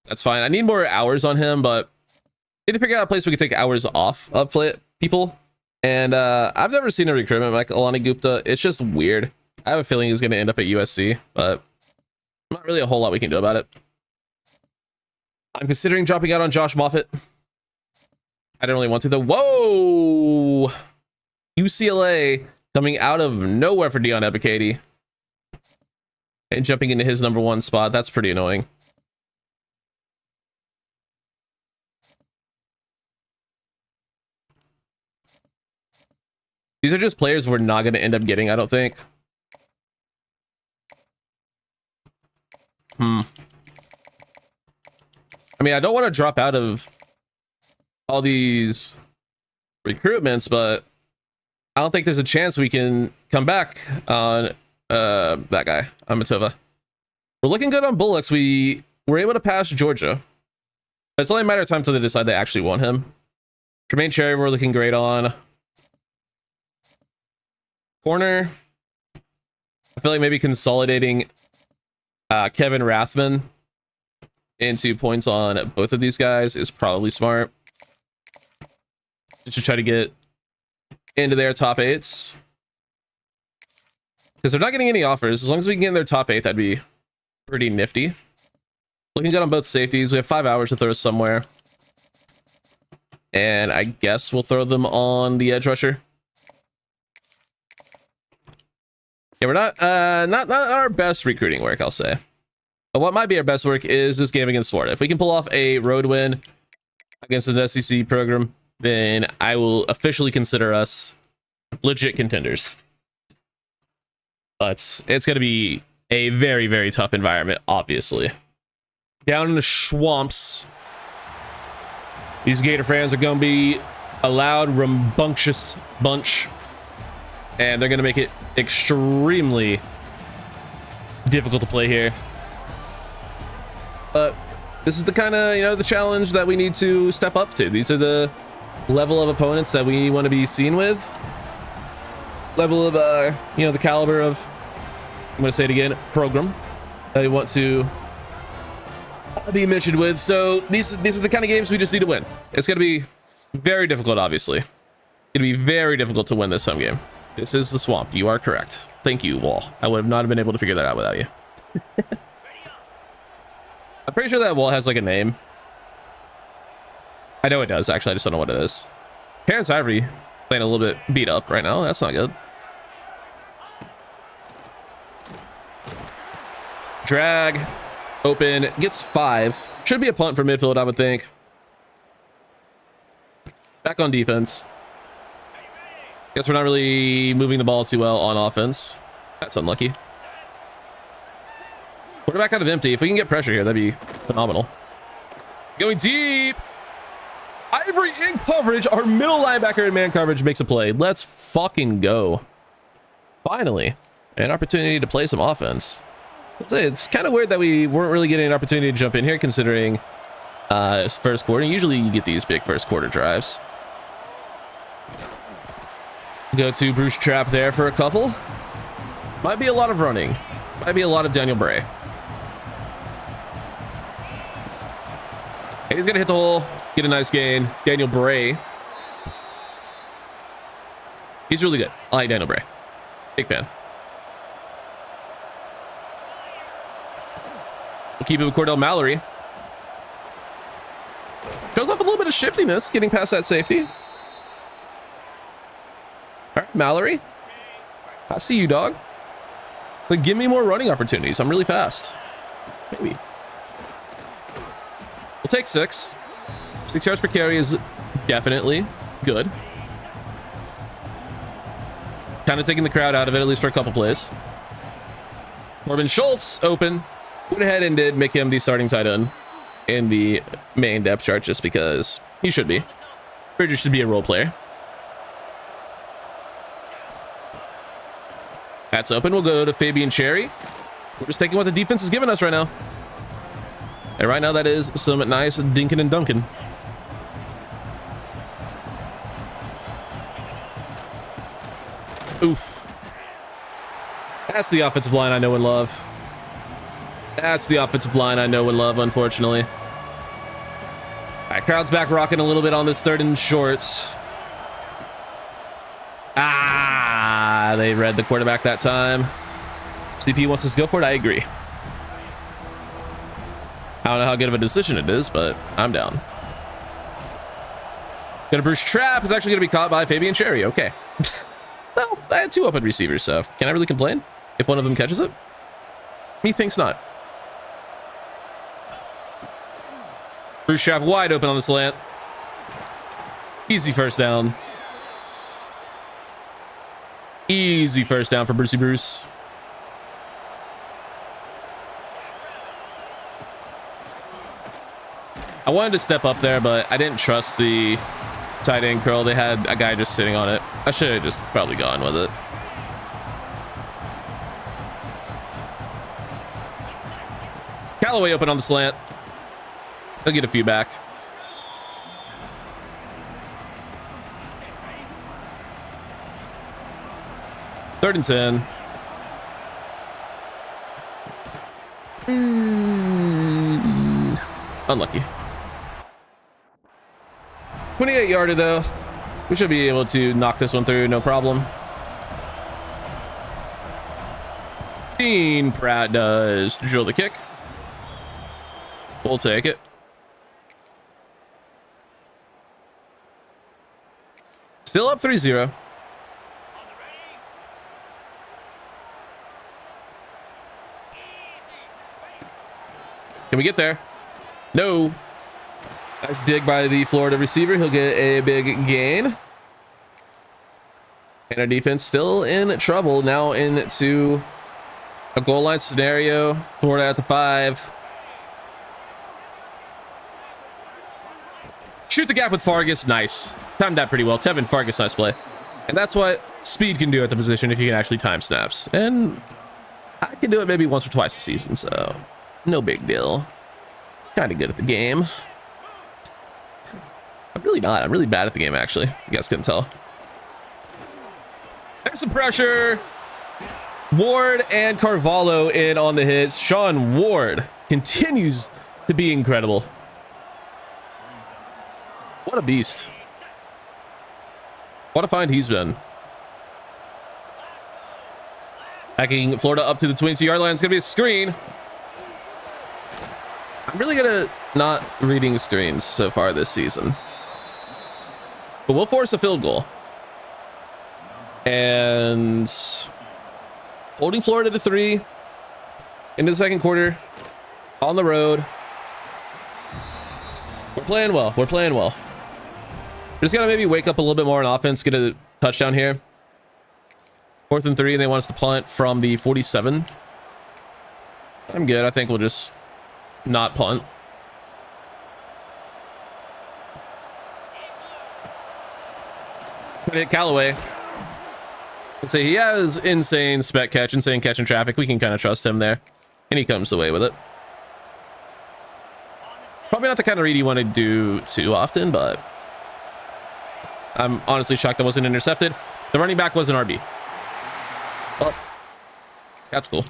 that's fine. I need more hours on him, but I need to figure out a place we can take hours off of people. And I've never seen a recruitment like Alani Gupta. It's just weird. I have a feeling he's going to end up at USC, but not really a whole lot we can do about it. I'm considering dropping out on Josh Moffitt. I don't really want to though. Whoa! UCLA coming out of nowhere for Dion Ebiketie and jumping into his number 1 spot. That's pretty annoying. These are just players we're not going to end up getting, I don't think. I mean, I don't want to drop out of all these recruitments, but I don't think there's a chance we can come back on that guy, on Matova. We're looking good on Bullocks. We were able to pass Georgia. It's only a matter of time till they decide they actually want him. Tremaine Cherry, we're looking great on. Corner, I feel like maybe consolidating Kevin Rathman into points on both of these guys is probably smart. Just to try to get into their top 8s. Because they're not getting any offers. As long as we can get in their top 8, that'd be pretty nifty. Looking good on both safeties. We have 5 hours to throw somewhere. And I guess we'll throw them on the edge rusher. Yeah, we're not our best recruiting work, I'll say. But what might be our best work is this game against Florida. If we can pull off a road win against an SEC program, then I will officially consider us legit contenders. But it's going to be a very, very tough environment, obviously. Down in the swamps, these Gator fans are going to be a loud, rambunctious bunch. And they're going to make it extremely difficult to play here. But this is the kind of, the challenge that we need to step up to. These are the level of opponents that we want to be seen with. Level of, the caliber of, I'm going to say it again, program that we want to be mentioned with. So these are the kind of games we just need to win. It's going to be very difficult, obviously. It's going to be very difficult to win this home game. This is the swamp. You are correct. Thank you, Wall. I would have not been able to figure that out without you. I'm pretty sure that wall has like a name. I know it does, actually. I just don't know what it is. Terrence Ivory playing a little bit beat up right now. That's not good. Drag. Open. Gets 5. Should be a punt for midfield, I would think. Back on defense. Guess we're not really moving the ball too well on offense. That's unlucky. Quarterback out of empty. If we can get pressure here, that'd be phenomenal. Going deep. Ivory in coverage. Our middle linebacker in man coverage makes a play. Let's fucking go. Finally, an opportunity to play some offense. It's kind of weird that we weren't really getting an opportunity to jump in here, considering it's first quarter. Usually you get these big first quarter drives. Go to Bruce Trap there for a couple. Might be a lot of running. Might be a lot of Daniel Bray. And he's gonna hit the hole, get a nice gain. Daniel Bray. He's really good. I like Daniel Bray. Big fan. We'll keep it with Cordell Mallory. Shows off a little bit of shiftiness getting past that safety. All right, Mallory. I see you, dog. But give me more running opportunities. I'm really fast. Maybe. We'll take 6. 6 yards per carry is definitely good. Kind of taking the crowd out of it, at least for a couple plays. Corbin Schultz open. Went ahead and did make him the starting tight end in the main depth chart just because he should be. Bridger should be a role player. That's open. We'll go to Fabian Cherry. We're just taking what the defense is giving us right now. And right now that is some nice dinking and dunking. Oof. That's the offensive line I know and love. That's the offensive line I know and love, unfortunately. All right, crowd's back rocking a little bit on this 3rd and shorts. Ah, they read the quarterback that time. CP wants us to go for it. I agree. I don't know how good of a decision it is, but I'm down. Gonna Bruce trap is actually gonna be caught by Fabian Cherry. Okay. Well, I had 2 open receivers, so can I really complain if one of them catches it? Methinks not. Bruce trap wide open on the slant. Easy first down. Easy first down for Brucey Bruce. I wanted to step up there, but I didn't trust the tight end curl. They had a guy just sitting on it. I should have just probably gone with it. Callaway open on the slant. He'll get a few back. Third and 10. Unlucky. 28-yarder though. We should be able to knock this one through, no problem. Dean Pratt does drill the kick. We'll take it. Still up 3-0. Can we get there? No. Nice dig by the Florida receiver. He'll get a big gain. And our defense still in trouble. Now into a goal line scenario. Florida at the 5. Shoot the gap with Fargus. Nice. Timed that pretty well. Tevin Fargus, nice play. And that's what speed can do at the position if you can actually time snaps. And I can do it maybe once or twice a season, so no big deal. Kind of good at the game. I'm really not. I'm really bad at the game, actually. You guys couldn't tell. There's some pressure. Ward and Carvalho in on the hits. Sean Ward continues to be incredible. What a beast. What a find he's been. Backing Florida up to the 22-yard line. It's going to be a screen. I'm really good at not reading screens so far this season. But we'll force a field goal. And holding Florida to 3 into the second quarter on the road. We're playing well. We're playing well. We're just got to maybe wake up a little bit more on offense, get a touchdown here. 4th and 3, and they want us to punt from the 47. I'm good. I think we'll just not punt. Put it Callaway. Let's say he has insane spec catch, insane catch in traffic. We can kind of trust him there. And he comes away with it. Probably not the kind of read you want to do too often, but I'm honestly shocked that wasn't intercepted. The running back was an RB. Well, that's cool.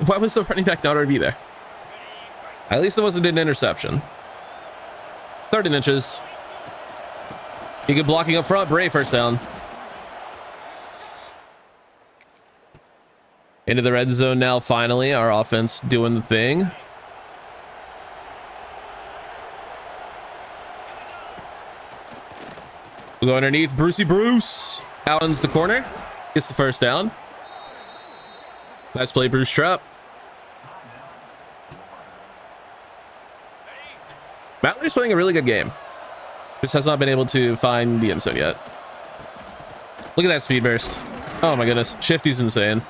Why was the running back not RB there? At least it wasn't an interception. 3rd and inches. You get blocking up front. Bray first down. Into the red zone now, finally. Our offense doing the thing. We'll go underneath. Brucey Bruce. Allen's the corner. Gets the first down. Nice play, Bruce Trapp. Mallory's playing a really good game. Just has not been able to find the end zone yet. Look at that speed burst. Oh my goodness. Shifty's insane.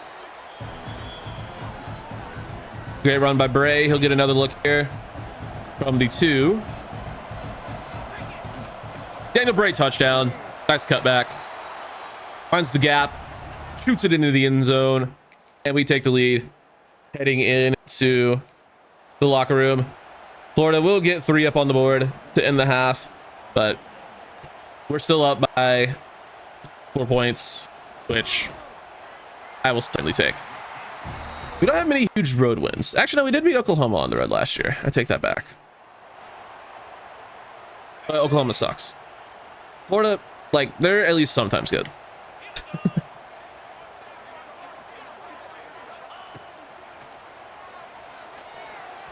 Great run by Bray. He'll get another look here from the 2. Daniel Bray touchdown. Nice cutback. Finds the gap. Shoots it into the end zone. And we take the lead. Heading into the locker room. Florida will get 3 up on the board to end the half. But we're still up by 4 points, which I will certainly take. We don't have many huge road wins. Actually, no, we did beat Oklahoma on the road last year. I take that back. But Oklahoma sucks. Florida, like, they're at least sometimes good.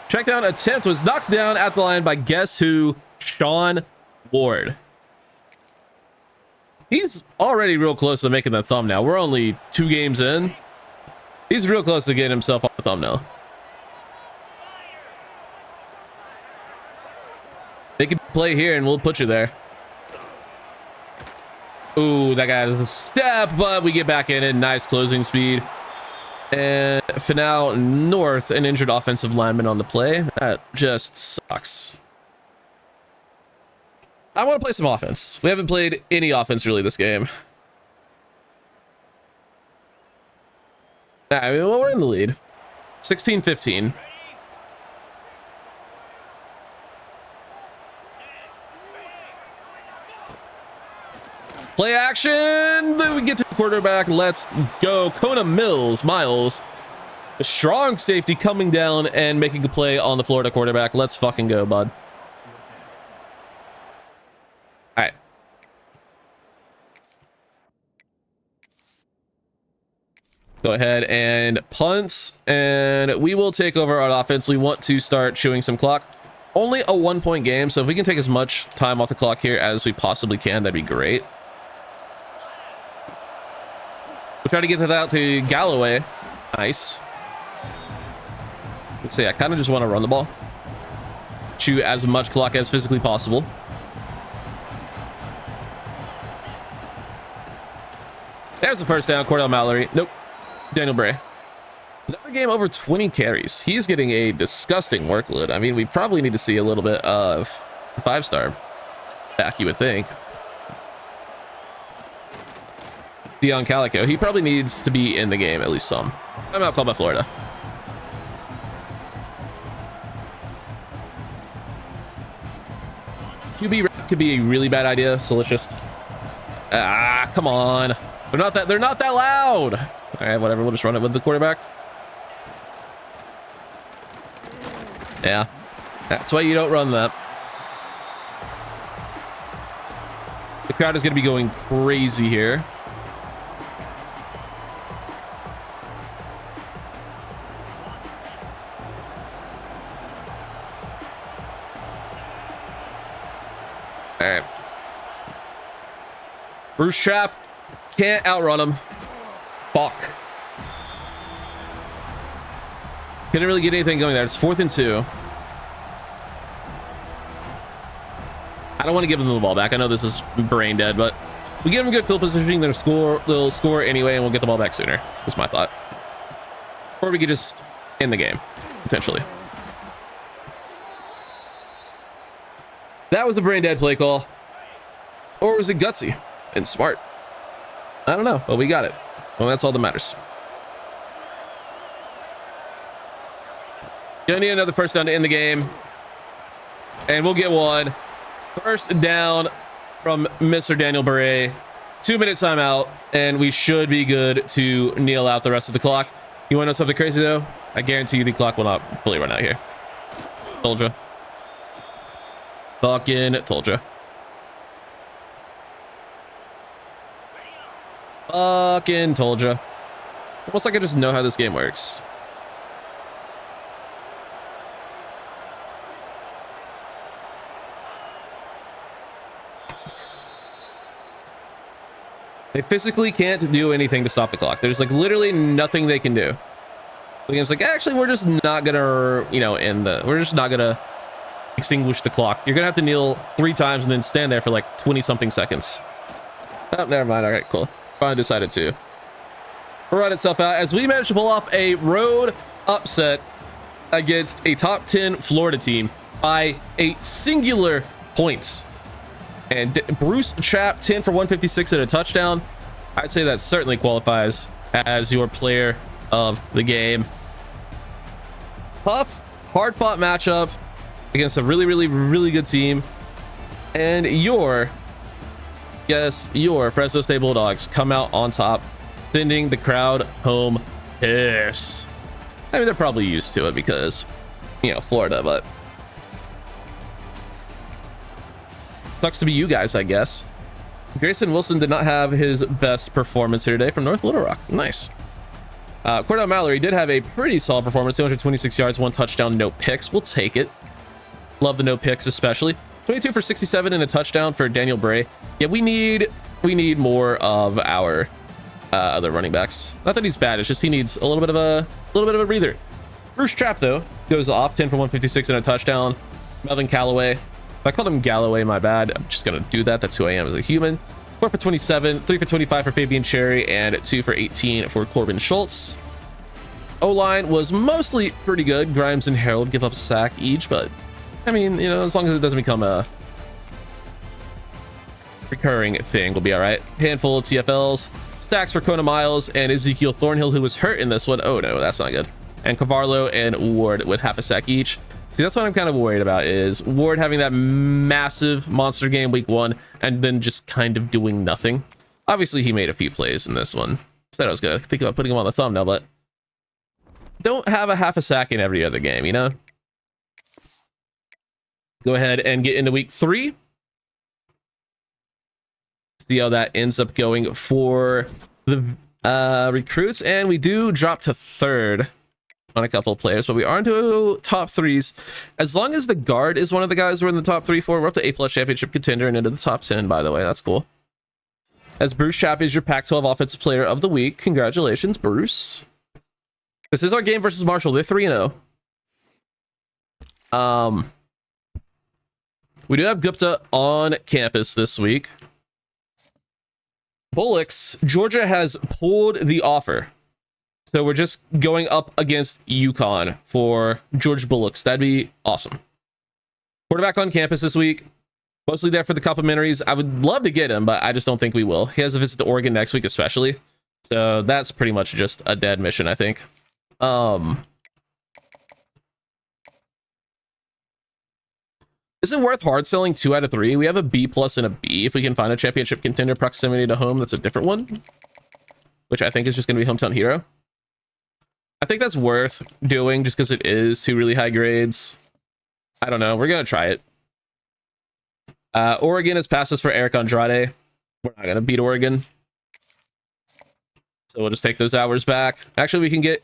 Check down attempt was knocked down at the line by guess who? Sean Ward. He's already real close to making the thumbnail. We're only 2 games in. He's real close to getting himself on the thumbnail. They can play here and we'll put you there. Ooh, that guy has a step, but we get back in it. Nice closing speed. And Finau North, an injured offensive lineman on the play. That just sucks. I want to play some offense. We haven't played any offense really this game. I mean, well, we're in the lead. 16-15. Play action. Then we get to the quarterback. Let's go. Kona Miles. A strong safety coming down and making a play on the Florida quarterback. Let's fucking go, bud. All right. Go ahead and punt, and we will take over on offense. We want to start chewing some clock. Only a 1-point game, so if we can take as much time off the clock here as we possibly can, that'd be great. We'll try to get that out to Galloway. Nice. Let's see, I kind of just want to run the ball. Chew as much clock as physically possible. There's the first down. Cordell Mallory. Nope. Daniel Bray. Another game over 20 carries. He's getting a disgusting workload. I mean, we probably need to see a little bit of 5-star back, you would think. Deion Calico. He probably needs to be in the game, at least some. Timeout called by Florida. QB rep could be a really bad idea, so let's just... come on. They're not that loud. All right, whatever. We'll just run it with the quarterback. Yeah, that's why you don't run that. The crowd is going to be going crazy here. All right. Bruce Trapp can't outrun him. Fuck. Couldn't really get anything going there. It's 4th and 2. I don't want to give them the ball back. I know this is brain dead, but we give them good field positioning. They'll score anyway, and we'll get the ball back sooner. That's my thought. Or we could just end the game, potentially. That was a brain dead play call. Or was it gutsy and smart? I don't know, but we got it. Well, that's all that matters. Gonna need another first down to end the game. And we'll get one. First down from Mr. Daniel Beret. 2-minute timeout, and we should be good to kneel out the rest of the clock. You want to know something crazy, though? I guarantee you the clock will not fully run out here. Told ya. Fucking told ya. Fucking told ya. Almost like I just know how this game works. They physically can't do anything to stop the clock. There's like literally nothing they can do. The game's like, actually, we're just not gonna, we're just not gonna extinguish the clock. You're gonna have to kneel 3 times and then stand there for like 20 something seconds. Oh, never mind. All right, cool. Finally decided to run itself out as we managed to pull off a road upset against a top 10 Florida team by a singular point. And Bruce Trapp, 10 for 156 and a touchdown. I'd say that certainly qualifies as your player of the game. Tough, hard-fought matchup against a really, really, really good team. And your Fresno State Bulldogs come out on top, sending the crowd home pissed. I mean, they're probably used to it because, Florida, but sucks to be you guys, I guess. Grayson Wilson did not have his best performance here today from North Little Rock. Nice. Cordell Mallory did have a pretty solid performance, 226 yards, 1 touchdown, no picks. We'll take it. Love the no picks, especially. 22 for 67 and a touchdown for Daniel Bray. Yeah, we need more of our other running backs. Not that he's bad, it's just he needs a little bit of a breather. Bruce Trapp though goes off, 10 for 156 and a touchdown. Melvin Callaway. If I called him Galloway, my bad. I'm just gonna do that. That's who I am as a human. 4 for 27, 3 for 25 for Fabian Cherry, and 2 for 18 for Corbin Schultz. O-line was mostly pretty good. Grimes and Harold give up a sack each, but I mean, as long as it doesn't become a recurring thing, we'll be all right. Handful of TFLs. Stacks for Kona Miles and Ezekiel Thornhill, who was hurt in this one. Oh no, that's not good. And Cavarlo and Ward with half a sack each. See, that's what I'm kind of worried about, is Ward having that massive monster game week 1 and then just kind of doing nothing. Obviously, he made a few plays in this one. Said I was gonna think about putting him on the thumbnail, but don't have a half a sack in every other game, Go ahead and get into week 3. See how that ends up going for the recruits. And we do drop to 3rd on a couple of players, but we are into top 3s. As long as the guard is one of the guys we're in the top 3 for, we're up to A+ championship contender and into the top 10, by the way. That's cool. As Bruce Trapp is your Pac-12 Offensive Player of the Week. Congratulations, Bruce. This is our game versus Marshall. They're 3-0. We do have Gupta on campus this week. Bullocks, Georgia has pulled the offer. So we're just going up against UConn for George Bullocks. That'd be awesome. Quarterback on campus this week. Mostly there for the complimentaries. I would love to get him, but I just don't think we will. He has a visit to Oregon next week, especially. So that's pretty much just a dead mission, I think. Is it worth hard selling 2 out of 3? We have a B+ and a B. If we can find a championship contender proximity to home, that's a different one, which I think is just going to be Hometown Hero. I think that's worth doing just because it is 2 really high grades. I don't know. We're going to try it. Oregon has passed us for Eric Andrade. We're not going to beat Oregon. So we'll just take those hours back. Actually, we can get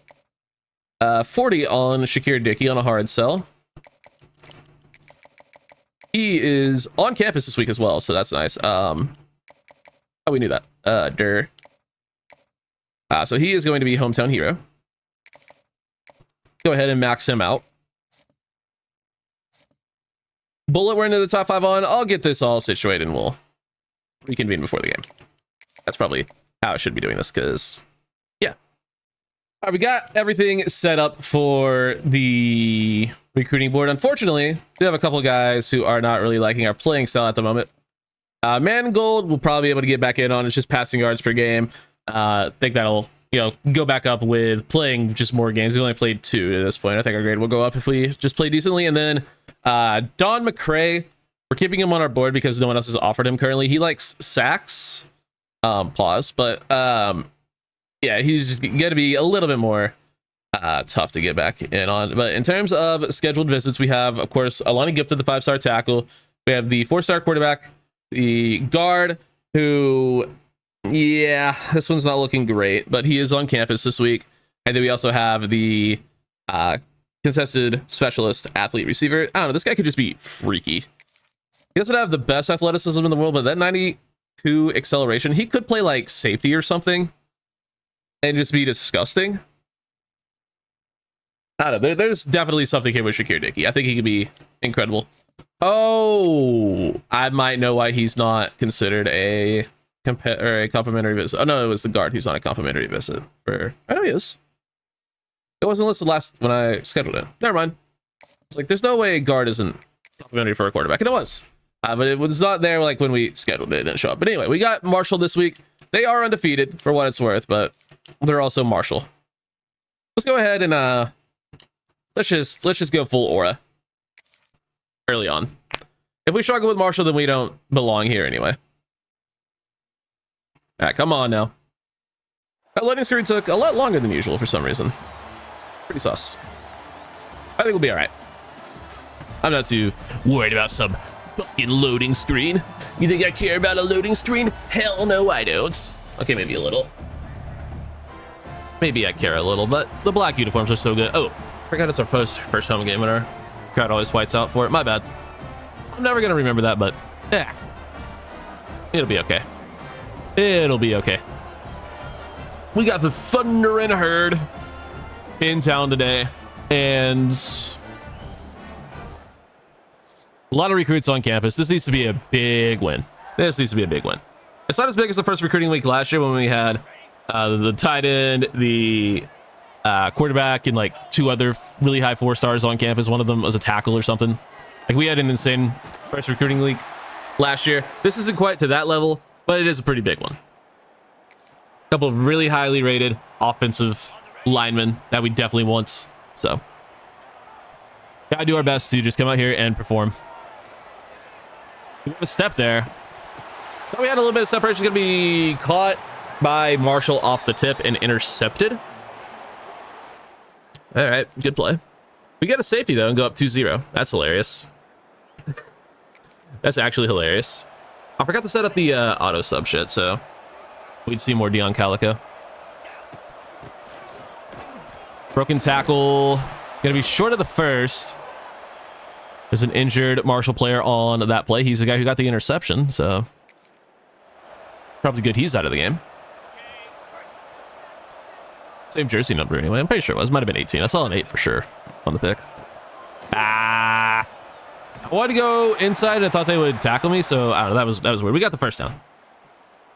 40 on Shakir Dickey on a hard sell. He is on campus this week as well, so that's nice. Oh, we knew that. So he is going to be Hometown Hero. Go ahead and max him out. Bullet, we're into the top 5 on. I'll get this all situated and we'll reconvene before the game. That's probably how I should be doing this, because, yeah. All right, we got everything set up for the recruiting board. Unfortunately, we have a couple of guys who are not really liking our playing style at the moment. Mangold will probably be able to get back in on. It's just passing yards per game. I think that'll, go back up with playing just more games. We only played 2 at this point. I think our grade will go up if we just play decently. And then Don McCray, we're keeping him on our board because no one else has offered him currently. He likes sacks. Pause. But yeah, he's just gonna be a little bit more tough to get back in on. But in terms of scheduled visits, we have, of course, Alani Gupta, the 5-star tackle. We have the 4-star quarterback, the guard, who, yeah, this one's not looking great, but he is on campus this week. And then we also have the contested specialist athlete receiver. I don't know, this guy could just be freaky. He doesn't have the best athleticism in the world, but that 92 2 acceleration. He could play like safety or something and just be disgusting. I don't know. There's definitely something here with Shakir Dickey. I think he could be incredible. Oh, I might know why he's not considered a complimentary visit. Oh no, it was the guard. He's not a complimentary visit. I know he is. It wasn't listed last when I scheduled it. Never mind. It's like there's no way guard isn't complimentary for a quarterback, and it was. But it was not there like when we scheduled it. It didn't show up. But anyway, we got Marshall this week. They are undefeated for what it's worth, but they're also Marshall. Let's go ahead and let's just go full aura early on. If we struggle with Marshall, then we don't belong here anyway. All right, come on now. That loading screen took a lot longer than usual for some reason. Pretty sus. I think we'll be all right. I'm not too worried about some fucking loading screen. You think I care about a loading screen? Hell no, I don't. Okay, maybe a little. Maybe I care a little, but the black uniforms are so good. Oh, forgot it's our first home game and our crowd always whites out for it. My bad. I'm never gonna remember that, but yeah, it'll be okay. It'll be okay. We got the Thundering Herd in town today, and a lot of recruits on campus. This needs to be a big win. This needs to be a big win. It's not as big as the first recruiting week last year when we had the tight end, the quarterback, and like 2 other really high 4 stars on campus. One of them was a tackle or something. Like we had an insane first recruiting week last year. This isn't quite to that level, but it is a pretty big one. A couple of really highly rated offensive linemen that we definitely want. So gotta do our best to just come out here and perform. We have a step there. Thought we had a little bit of separation. Gonna be caught by Marshall off the tip and intercepted. All right, good play. We get a safety though and go up 2-0. That's hilarious. That's actually hilarious. I forgot to set up the auto sub shit, so we'd see more Dion Calico. Broken tackle. Gonna be short of the first. There's an injured Marshall player on that play. He's the guy who got the interception, so probably good he's out of the game. Same jersey number anyway. I'm pretty sure it was. Might have been 18. I saw an 8 for sure on the pick. I wanted to go inside and I thought they would tackle me, so I don't know. That was weird. We got the first down.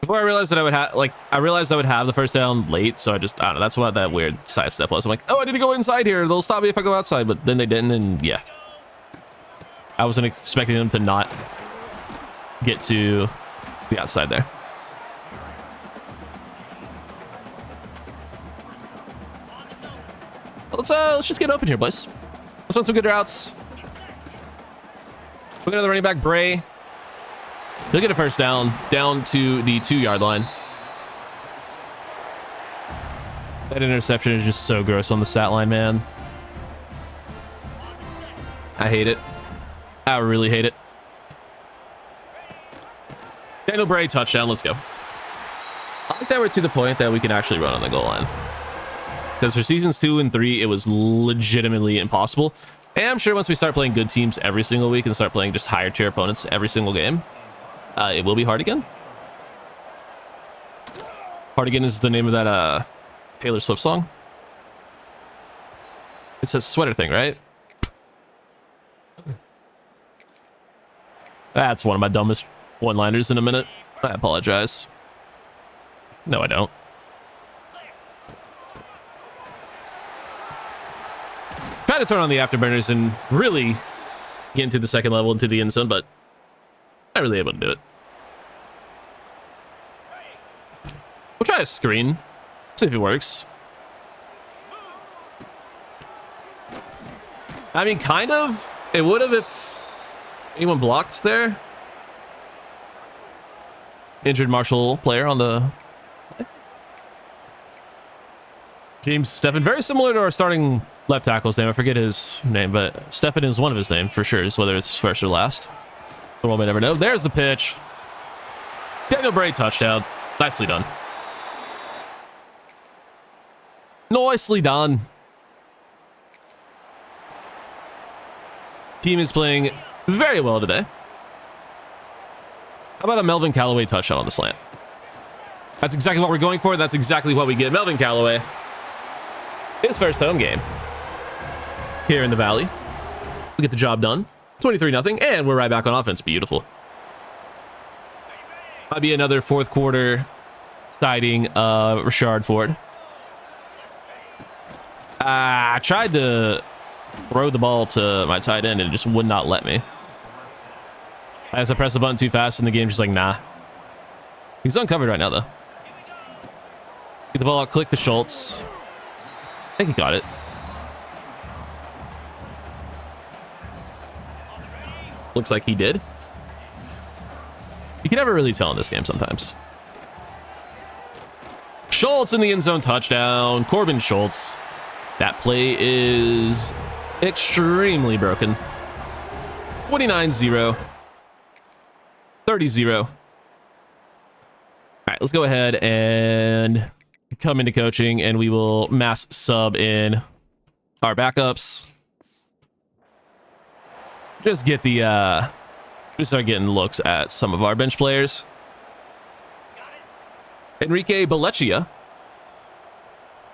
Before I realized that I would have, I realized I would have the first down late, so I don't know. That's what that weird side step was. I'm like, oh, I need to go inside here. They'll stop me if I go outside, but then they didn't, and yeah. I wasn't expecting them to not get to the outside there. Let's just get open here, boys. Let's run some good routes. Look at the running back, Bray. He'll get a first down to the 2-yard line. That interception is just so gross on the stat line, man. I hate it. I really hate it. Daniel Bray touchdown. Let's go. I think that we're to the point that we can actually run on the goal line. Because for seasons 2 and 3, it was legitimately impossible. And I'm sure once we start playing good teams every single week and start playing just higher tier opponents every single game, it will be hard again. Hard Again is the name of that Taylor Swift song. It's a sweater thing, right? That's one of my dumbest one-liners in a minute. I apologize. No, I don't. Try to turn on the afterburners and really get into the second level, into the end zone, but not really able to do it. We'll try a screen, see if it works. I mean, kind of. It would have if anyone blocked there. Injured Marshall player on the play. James Steffen, very similar to our starting left tackle's name. I forget his name, but Steffen is one of his names for sure, whether it's first or last. The world may never know. There's the pitch. Daniel Bray touchdown. Nicely done. Nicely done. Team is playing very well today. How about a Melvin Callaway touchdown on the slant? That's exactly what we're going for. That's exactly what we get. Melvin Callaway, his first home game here in the Valley. We get the job done. 23-0, and we're right back on offense. Beautiful. Might be another fourth quarter sighting of Rashard Ford. I tried to throw the ball to my tight end, and it just would not let me. As I press the button too fast, and the game's just like, nah. He's uncovered right now, though. Get the ball out, click to Schultz. I think he got it. Looks like he did. You can never really tell in this game sometimes. Schultz in the end zone, touchdown. Corbin Schultz. That play is extremely broken. 29-0. 30-0. All right, let's go ahead and come into coaching, and we will mass sub in our backups. Just get the just start getting looks at some of our bench players. Enrique Belleccia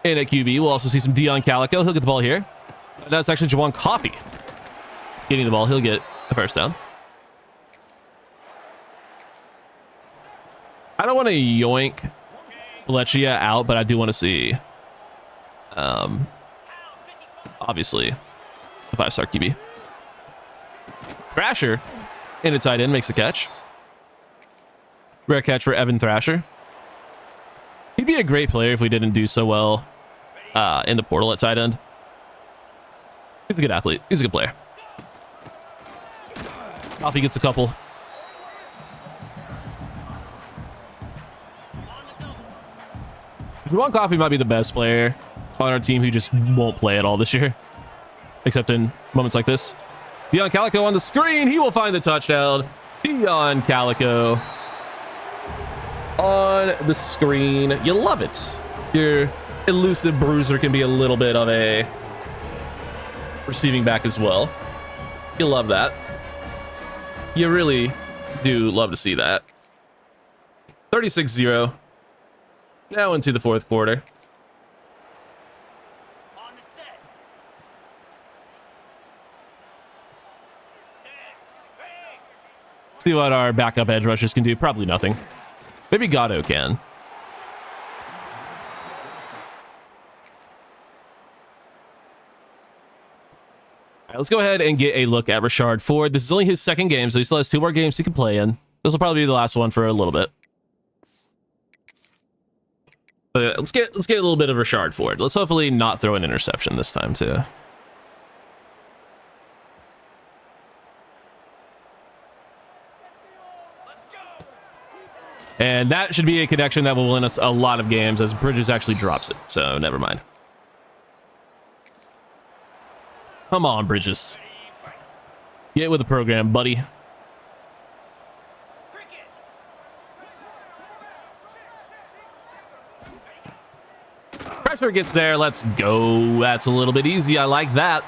in at QB. We'll also see some Dion Calico. He'll get the ball here. That's actually Jawan Coffey getting the ball. He'll get a first down. I don't want to yoink Belleccia out, but I do want to see, obviously, a 5-star QB. Thrasher in its tight end makes the catch. Rare catch for Evan Thrasher. He'd be a great player if we didn't do so well in the portal at tight end. He's a good athlete. He's a good player. Coffee gets a couple. Juwan Coffey might be the best player on our team who just won't play at all this year, except in moments like this. Dion Calico on the screen. He will find the touchdown. Dion Calico on the screen. You love it. Your elusive bruiser can be a little bit of a receiving back as well. You love that. You really do love to see that. 36-0. Now into the fourth quarter. On the set. See what our backup edge rushers can do. Probably nothing. Maybe Gatto can. All right, let's go ahead and get a look at Rashard Ford. This is only his second game, so he still has 2 more games he can play in. This will probably be the last one for a little bit. But let's get a little bit of Rashard Ford. Let's hopefully not throw an interception this time too. And that should be a connection that will win us a lot of games, as Bridges actually drops it. So never mind. Come on, Bridges. Get with the program, buddy. Pressure gets there. Let's go. That's a little bit easy. I like that.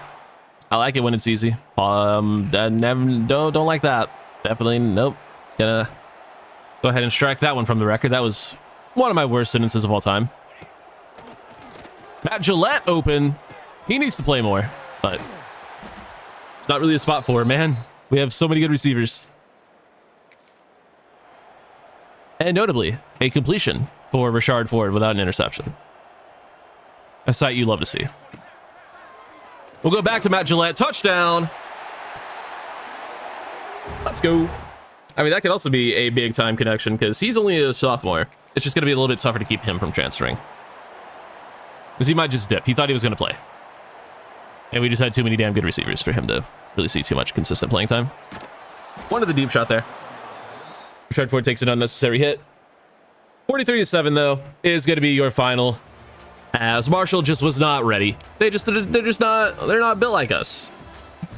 I like it when it's easy. Don't like that. Definitely nope. Gonna go ahead and strike that one from the record. That was one of my worst sentences of all time. Matt Gillette open. He needs to play more, but it's not really a spot for him, man. We have so many good receivers. And notably, a completion for Rashard Ford without an interception. A sight you love to see. We'll go back to Matt Gillette. Touchdown. Let's go. I mean, that could also be a big time connection because he's only a sophomore. It's just going to be a little bit tougher to keep him from transferring. Because he might just dip. He thought he was going to play. And we just had too many damn good receivers for him to really see too much consistent playing time. One of the deep shot there. Rashard Ford takes an unnecessary hit. 43-7 though is going to be your final, as Marshall just was not ready. They're not built like us.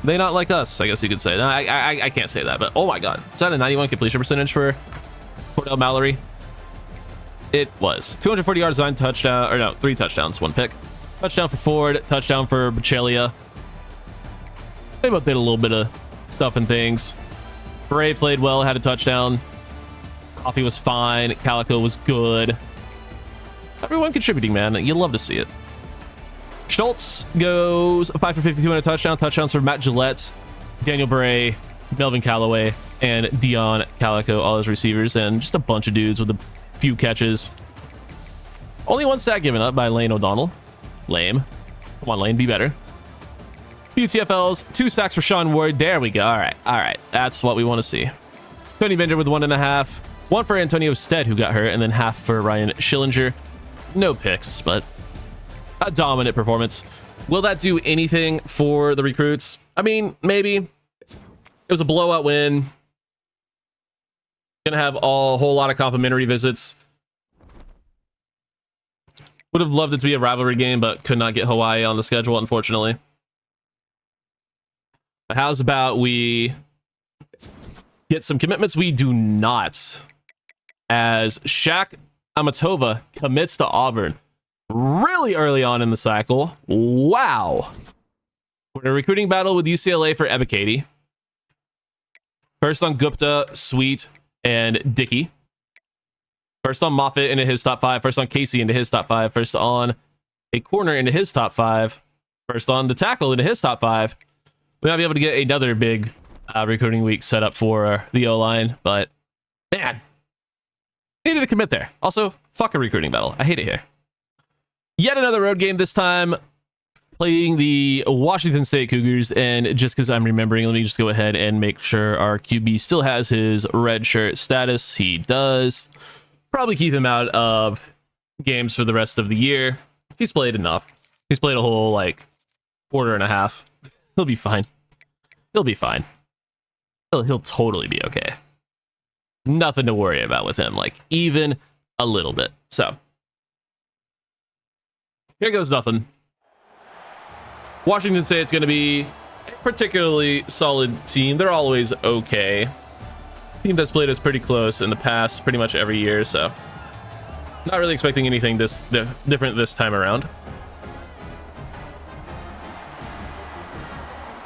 They're not like us, I guess you could say. No, I can't say that, but oh my god. Is that a 91 completion percentage for Cordell Mallory? It was. 240 yards, 9 touchdown, or no, 3 touchdowns, 1 pick. Touchdown for Ford, touchdown for Bachelia. They both did a little bit of stuff and things. Bray played well, had a touchdown. Coffee was fine. Calico was good. Everyone contributing, man. You love to see it. Schultz goes 5 for 52 and a touchdown. Touchdowns for Matt Gillette, Daniel Bray, Melvin Callaway, and Dion Calico, all his receivers, and just a bunch of dudes with a few catches. Only one sack given up by Lane O'Donnell. Lame. Come on, Lane, be better. Few TFLs, 2 sacks for Sean Ward. There we go. All right. That's what we want to see. Tony Bender with 1.5. 1 for Antonio Stead, who got hurt, and then half for Ryan Schillinger. No picks, but a dominant performance. Will that do anything for the recruits? I mean, maybe. It was a blowout win. Gonna have a whole lot of complimentary visits. Would have loved it to be a rivalry game, but could not get Hawaii on the schedule, unfortunately. But how's about we get some commitments? We do not. As Shaq Amatova commits to Auburn really early on in the cycle. Wow. We're in a recruiting battle with UCLA for Ebikadi. First on Gupta, Sweet, and Dickey. First on Moffitt into his top 5. First on Casey into his top 5. First on a corner into his top 5. First on the tackle into his top 5. We might be able to get another big recruiting week set up for the O-line, but man, needed to commit there. Also, fuck a recruiting battle. I hate it here. Yet another road game, this time playing the Washington State Cougars, and just because I'm remembering, let me just go ahead and make sure our QB still has his red shirt status. He does. Probably keep him out of games for the rest of the year. He's played enough. He's played a whole, quarter and a half. He'll be fine. He'll be fine. He'll totally be okay. Nothing to worry about with him, even a little bit. So, here goes nothing. Washington State's going to be a particularly solid team. They're always okay. Team that's played us pretty close in the past, pretty much every year, so not really expecting anything different this time around.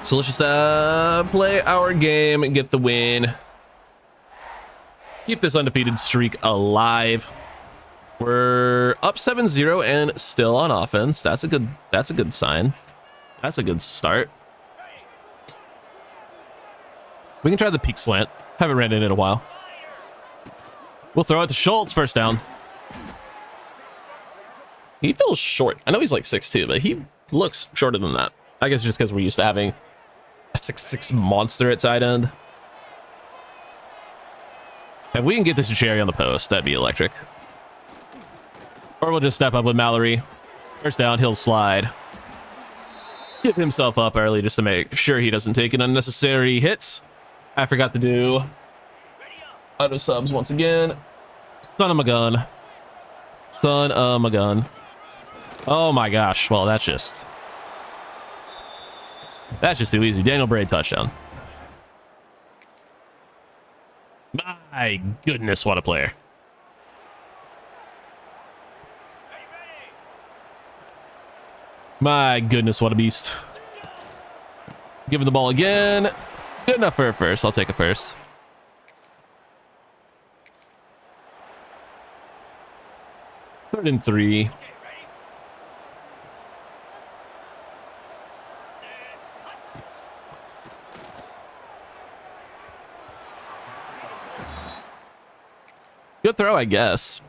So let's just play our game and get the win. Keep this undefeated streak alive. We're up 7-0 and still on offense. That's a good sign. That's a good start. We can try the peak slant. Haven't ran it in a while. We'll throw it to Schultz, first down. He feels short. I know he's 6'2", but he looks shorter than that. I guess just because we're used to having a 6'6" monster at tight end. If we can get this to Cherry on the post, that'd be electric. Or we'll just step up with Mallory. First down, he'll slide. Get himself up early just to make sure he doesn't take an unnecessary hit. I forgot to do auto subs once again. Son of a gun. Son of a gun. Oh my gosh. Well, that's just too easy. Daniel Bray touchdown. My goodness, what a player. My goodness, what a beast. Give him the ball again. Good enough for a first. I'll take a first. Third and 3. Good throw, I guess.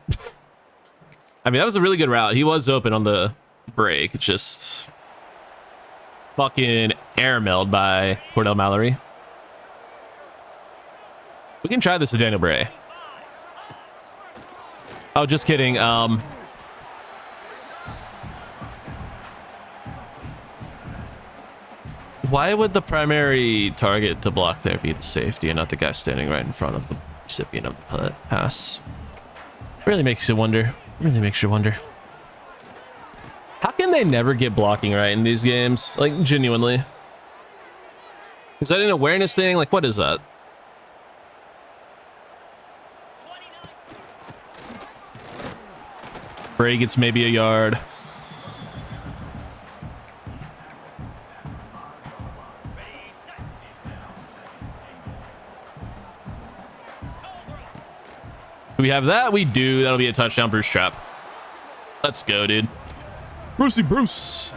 I mean, that was a really good route. He was open on the break. Just fucking airmailed by Cordell Mallory. We can try this to Daniel Bray. Oh, just kidding. Why would the primary target to block there be the safety and not the guy standing right in front of the recipient of the pass? Really makes you wonder. Really makes you wonder. How can they never get blocking right in these games? Genuinely. Is that an awareness thing? What is that? Bray gets maybe a yard. we have that? We do. That'll be a touchdown, Bruce Trap. Let's go, dude. Brucey Bruce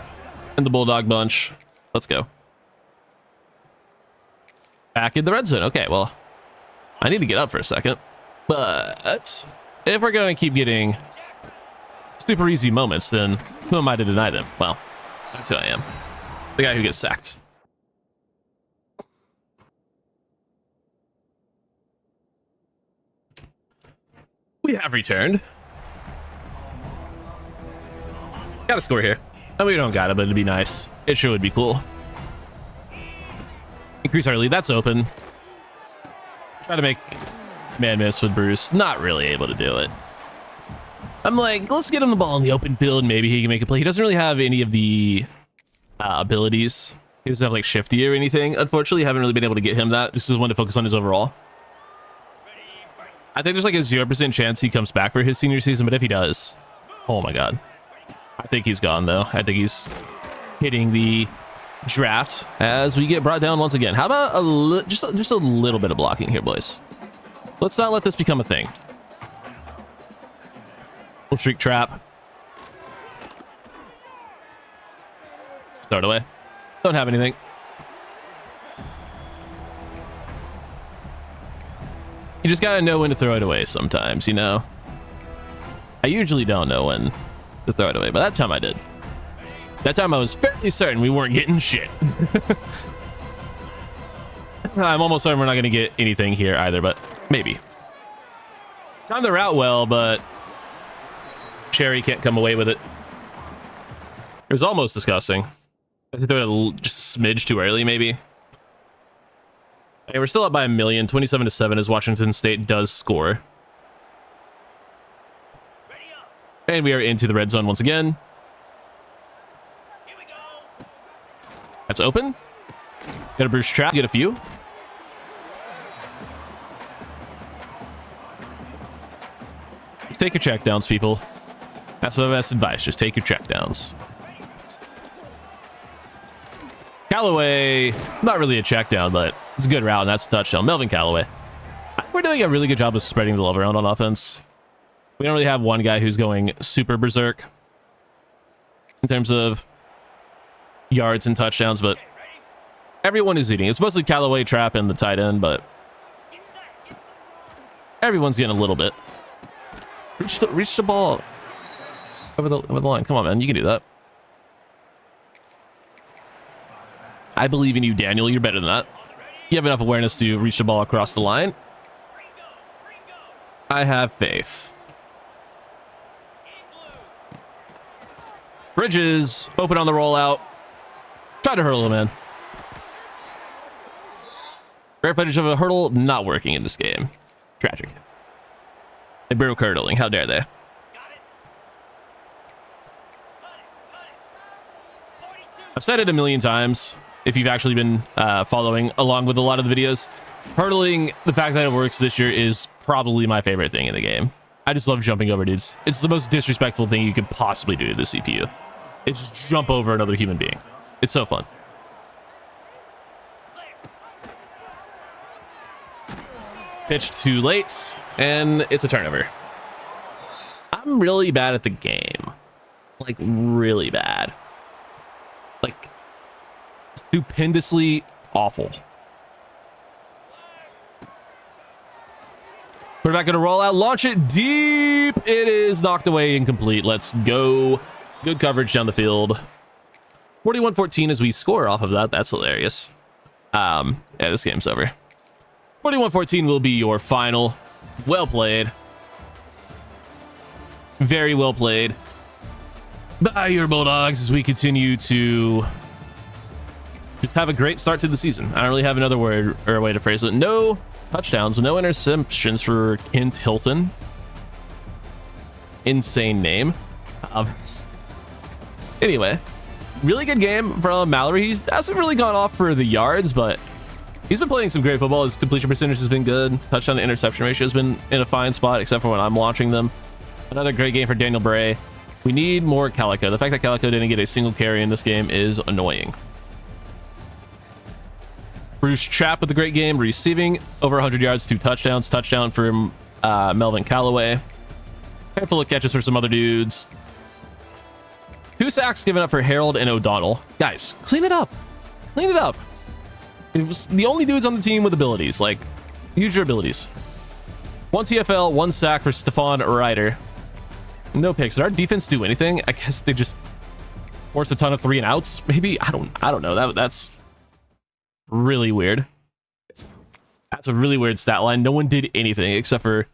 and the Bulldog Bunch. Let's go. Back in the red zone. Okay, well, I need to get up for a second. But if we're going to keep getting super easy moments, then who am I to deny them? Well, that's who I am. The guy who gets sacked. We have returned. Got a score here. And we don't got it, but it'd be nice. It sure would be cool. Increase our lead. That's open. Try to make man miss with Bruce. Not really able to do it. I'm like, let's get him the ball in the open field. Maybe he can make a play. He doesn't really have any of the abilities. He doesn't have like shifty or anything. Unfortunately, haven't really been able to get him that. Just one to focus on his overall. I think there's like a 0% chance he comes back for his senior season, but if he does, oh my god. I think he's gone though. I think he's hitting the draft as we get brought down once again. How about just a little bit of blocking here, boys? Let's not let this become a thing. Full streak trap. Start away. Don't have anything. You just gotta know when to throw it away sometimes, you know? I usually don't know when to throw it away, but that time I did. That time I was fairly certain we weren't getting shit. I'm almost certain we're not gonna get anything here either, but maybe. Timed the route well, but Cherry can't come away with it. It was almost disgusting. I threw it just a smidge too early, maybe. Okay, we're still up by 1,000,000, 27-7 as Washington State does score. And we are into the red zone once again. That's open. Got a Bruce trap, get a few. Just take your checkdowns, people. That's my best advice. Just take your checkdowns. Callaway, not really a check down, but it's a good route, and that's a touchdown. Melvin Callaway. We're doing a really good job of spreading the love around on offense. We don't really have one guy who's going super berserk in terms of yards and touchdowns, but everyone is eating. It's mostly Callaway, Trap, and the tight end, but everyone's getting a little bit. Reach the ball over the line. Come on, man. You can do that. I believe in you, Daniel. You're better than that. You have enough awareness to reach the ball across the line. I have faith. Bridges, open on the rollout. Try to hurdle him, man. Rare footage of a hurdle not working in this game. Tragic. They broke hurdling. How dare they? I've said it a million times. If you've actually been following along with a lot of the videos, hurdling, the fact that it works this year is probably my favorite thing in the game. I just love jumping over dudes. It's the most disrespectful thing you could possibly do to the CPU. It's just jump over another human being. It's so fun. Pitched too late, and it's a turnover. I'm really bad at the game. Like, really bad. Like, stupendously awful. Quarterback gonna roll out, launch it deep. It is knocked away, incomplete. Let's go. Good coverage down the field. 41-14 as we score off of that. That's hilarious. Yeah, this game's over. 41-14 will be your final. Well played. Very well played by your Bulldogs as we continue to just have a great start to the season. I don't really have another word or a way to phrase it. No touchdowns, no interceptions for Kent Hilton. Insane name. Anyway, really good game from Mallory. He hasn't really gone off for the yards, but he's been playing some great football. His completion percentage has been good. Touchdown to interception ratio has been in a fine spot, except for when I'm watching them. Another great game for Daniel Bray. We need more Calico. The fact that Calico didn't get a single carry in this game is annoying. Bruce Trapp with a great game, receiving over 100 yards, 2 touchdowns. Touchdown from Melvin Callaway. Handful of catches for some other dudes. 2 sacks given up for Harold and O'Donnell. Guys, clean it up. Clean it up. It was the only dudes on the team with abilities. Like, use your abilities. 1 TFL, 1 sack for Stephon Ryder. No picks. Did our defense do anything? I guess they just forced a ton of 3 and outs. Maybe I don't know. That's really weird. That's a really weird stat line. No one did anything except for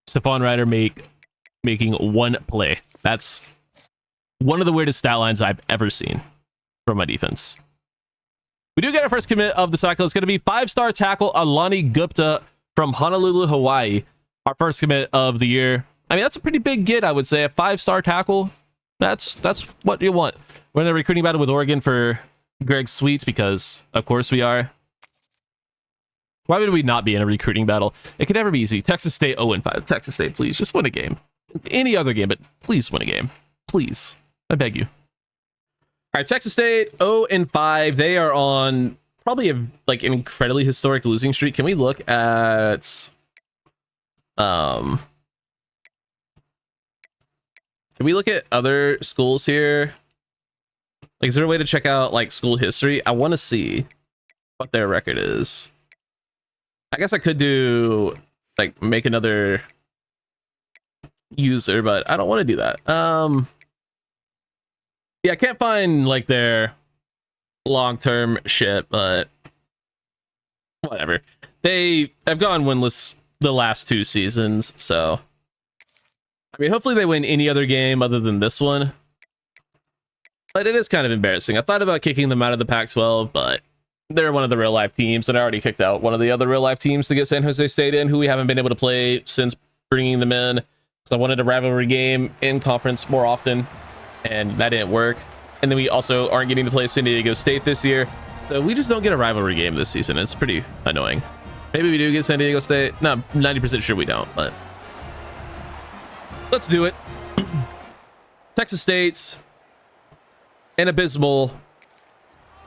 Stephon Ryder making 1 play. That's one of the weirdest stat lines I've ever seen from my defense. We do get our first commit of the cycle. It's going to be 5-star tackle Alani Gupta from Honolulu, Hawaii. Our first commit of the year. I mean, that's a pretty big get, I would say. A 5-star tackle. That's what you want. We're in a recruiting battle with Oregon for Greg Sweets because, of course, we are. Why would we not be in a recruiting battle? It could never be easy. Texas State 0-5. Texas State, please, just win a game. Any other game, but please win a game. Please. I beg you. All right, Texas State 0-5. They are on probably an incredibly historic losing streak. Can we look at can we look at other schools here? Like, is there a way to check out like school history? I want to see what their record is. I guess I could do like make another user, but I don't want to do that. Yeah, I can't find like their long-term shit, but whatever. They have gone winless the last 2 seasons, so I mean, hopefully they win any other game other than this one. But it is kind of embarrassing. I thought about kicking them out of the Pac-12, but they're one of the real-life teams, and I already kicked out one of the other real-life teams to get San Jose State in, who we haven't been able to play since bringing them in. So I wanted a rivalry game in conference more often, and that didn't work. And then we also aren't getting to play San Diego State this year, so we just don't get a rivalry game this season. It's pretty annoying. Maybe we do get San Diego State. No, I'm 90% sure we don't, but let's do it. Texas State's an abysmal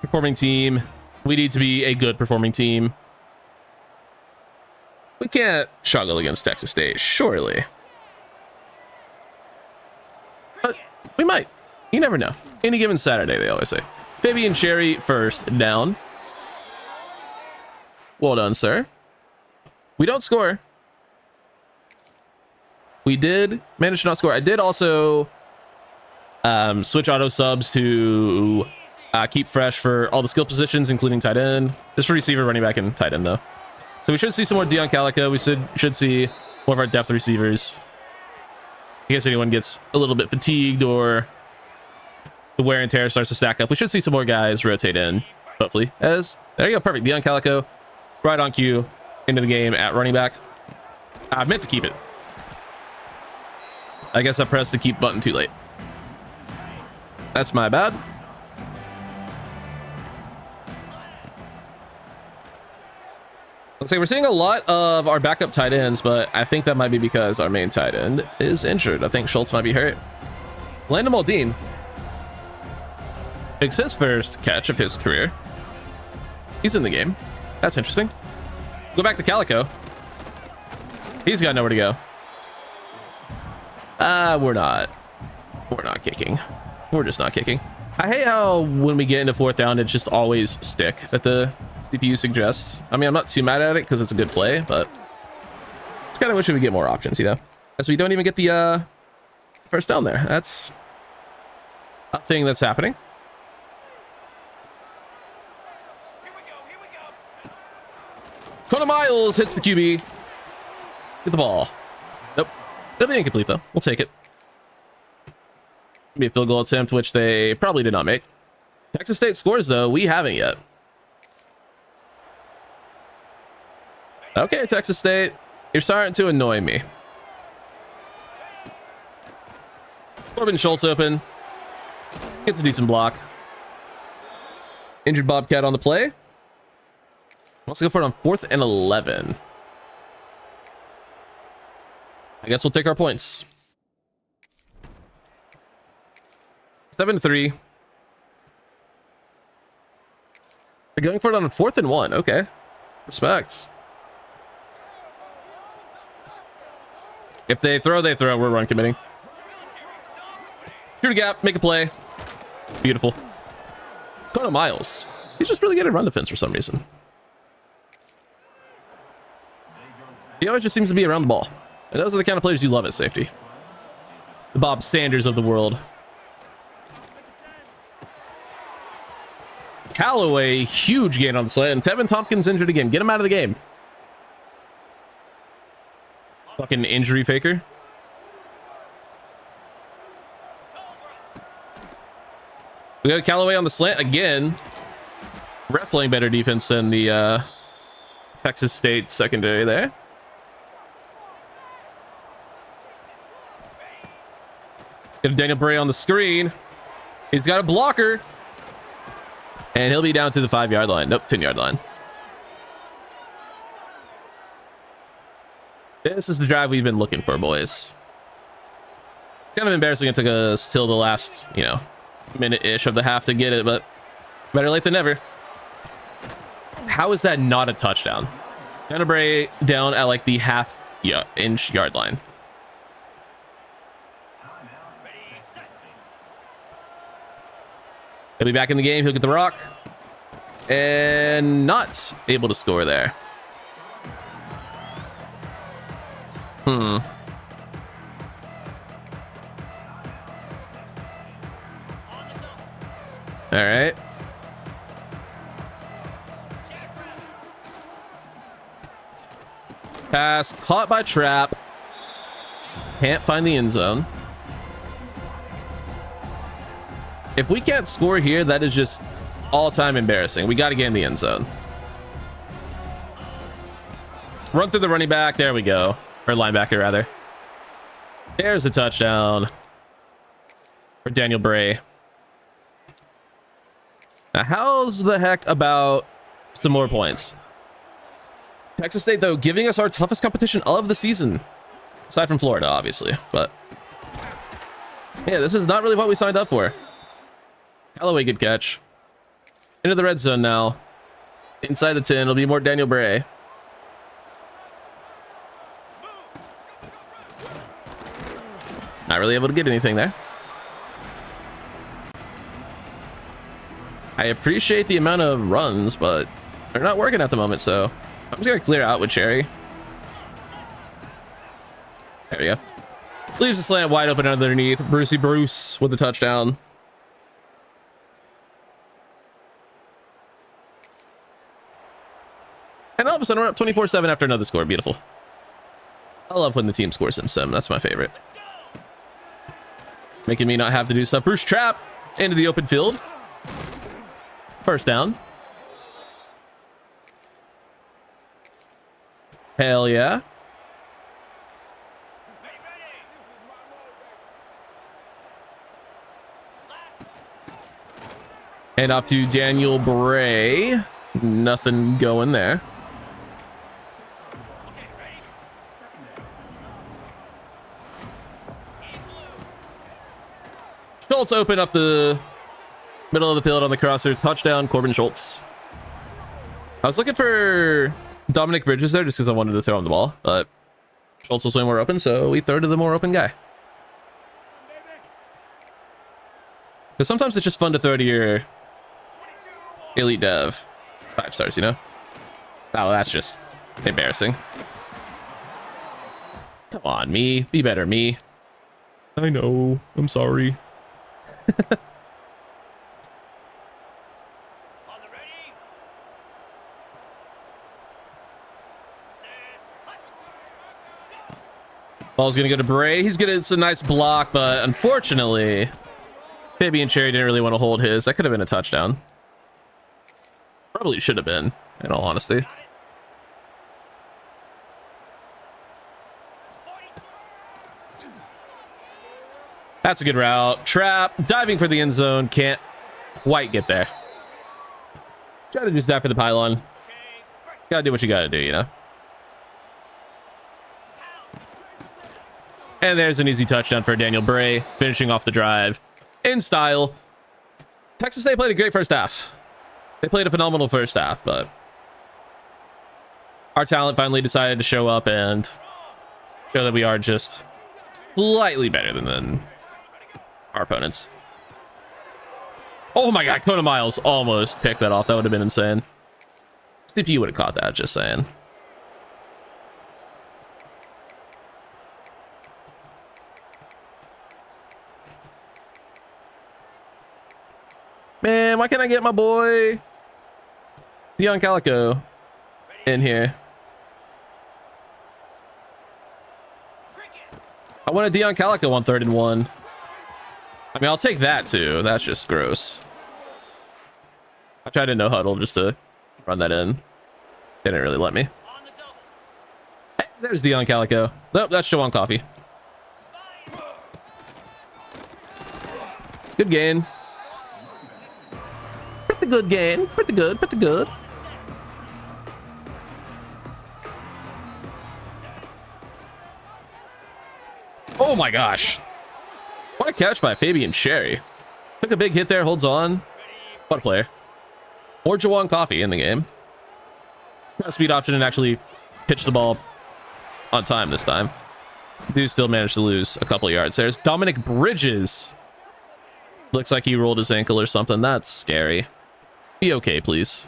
performing team. We need to be a good performing team. We can't struggle against Texas State, surely. But we might. You never know. Any given Saturday, they always say. Fabian Cherry first down. Well done, sir. We don't score. We did manage to not score. I did also switch auto subs to keep fresh for all the skill positions, including tight end. Just for receiver, running back, and tight end, though. So we should see some more Dion Calico. We should see more of our depth receivers. In case anyone gets a little bit fatigued or the wear and tear starts to stack up, we should see some more guys rotate in, hopefully. There you go, perfect. Dion Calico, right on cue, into the game at running back. I meant to keep it. I guess I pressed the keep button too late. That's my bad. Let's say we're seeing a lot of our backup tight ends, but I think that might be because our main tight end is injured. I think Schultz might be hurt. Landon Muldean makes his first catch of his career. He's in the game. That's interesting. Go back to Calico. He's got nowhere to go. We're not kicking. We're just not kicking. I hate how when we get into 4th down, it's just always stick that the CPU suggests. I mean, I'm not too mad at it because it's a good play, but it's kind of wish we would get more options, you know? As we don't even get the first down there. That's a thing that's happening. Connor Miles hits the QB. Get the ball. Nope. It'll be incomplete, though. We'll take it. Be a field goal attempt, which they probably did not make. Texas State scores, though. We haven't yet. Okay, Texas State. You're starting to annoy me. Corbin Schultz open. Gets a decent block. Injured Bobcat on the play. Let's go for it on 4th and 11. I guess we'll take our points. 7-3. They're going for it on 4th and 1. Okay. Respect. If they throw, they throw. We're run committing. Shoot a gap, make a play. Beautiful. Connor Miles. He's just really good at run defense for some reason. He always just seems to be around the ball. And those are the kind of players you love at safety. The Bob Sanders of the world. Callaway, huge gain on the slant. And Tevin Tompkins injured again. Get him out of the game. Fucking injury faker. We got Callaway on the slant again. Ref playing better defense than the Texas State secondary there. Got Daniel Bray on the screen. He's got a blocker. And he'll be down to the 5-yard line. Nope, 10-yard line. This is the drive we've been looking for, boys. Kind of embarrassing it took us till the last, you know, minute-ish of the half to get it, but better late than never. How is that not a touchdown? Daniel Bray down at like the half-inch yard line. He'll be back in the game. He'll get the rock. And not able to score there. All right. Pass caught by trap. Can't find the end zone. If we can't score here, that is just all-time embarrassing. We got to get in the end zone. Run through the running back. There we go. Or linebacker, rather. There's a touchdown for Daniel Bray. Now, how's the heck about some more points? Texas State, though, giving us our toughest competition of the season. Aside from Florida, obviously. But, yeah, this is not really what we signed up for. Callaway, good catch. Into the red zone now. Inside the 10, it'll be more Daniel Bray. Not really able to get anything there. I appreciate the amount of runs, but they're not working at the moment, so I'm just gonna clear out with Cherry. There we go. Leaves the slant wide open underneath. Brucey Bruce with the touchdown. And all of a sudden, we're up 24-7 after another score. Beautiful. I love when the team scores in sim. That's my favorite. Making me not have to do stuff. Bruce trap into the open field. First down. Hell yeah. Hand off to Daniel Bray. Nothing going there. Schultz open up the middle of the field on the crosser. Touchdown, Corbin Schultz. I was looking for Dominic Bridges there just because I wanted to throw him the ball, but Schultz was way more open, so we throw to the more open guy. Because sometimes it's just fun to throw to your elite dev 5 stars, you know? Oh, that's just embarrassing. Come on, me. Be better, me. I know. I'm sorry. Ball's gonna go to Bray. He's gonna, it's a nice block, but unfortunately, Fabian Cherry didn't really want to hold his. That could have been a touchdown. Probably should have been, in all honesty. That's a good route. Trap, diving for the end zone. Can't quite get there. Try to do that for the pylon. Gotta do what you gotta do, you know? And there's an easy touchdown for Daniel Bray, finishing off the drive in style. Texas State played a great first half. They played a phenomenal first half, but our talent finally decided to show up and show that we are just slightly better than our opponents. Oh my god, Kona Miles almost picked that off. That would have been insane. See if you would have caught that, just saying. Man, why can't I get my boy Deion Calico in here? I want a Deion Calico on 3rd and 1. I mean, I'll take that too. That's just gross. I tried to no huddle just to run that in. They didn't really let me. Hey, there's Deion Calico. Nope, that's Jawan Coffee. Good gain. Pretty good gain. Pretty good. Pretty good. Oh my gosh. What a catch by Fabian Cherry. Took a big hit there, holds on. What a player. Or Jawan Coffee in the game. Got a speed option and actually pitched the ball on time this time. Dude still managed to lose a couple of yards. There's Dominic Bridges. Looks like he rolled his ankle or something. That's scary. Be okay, please.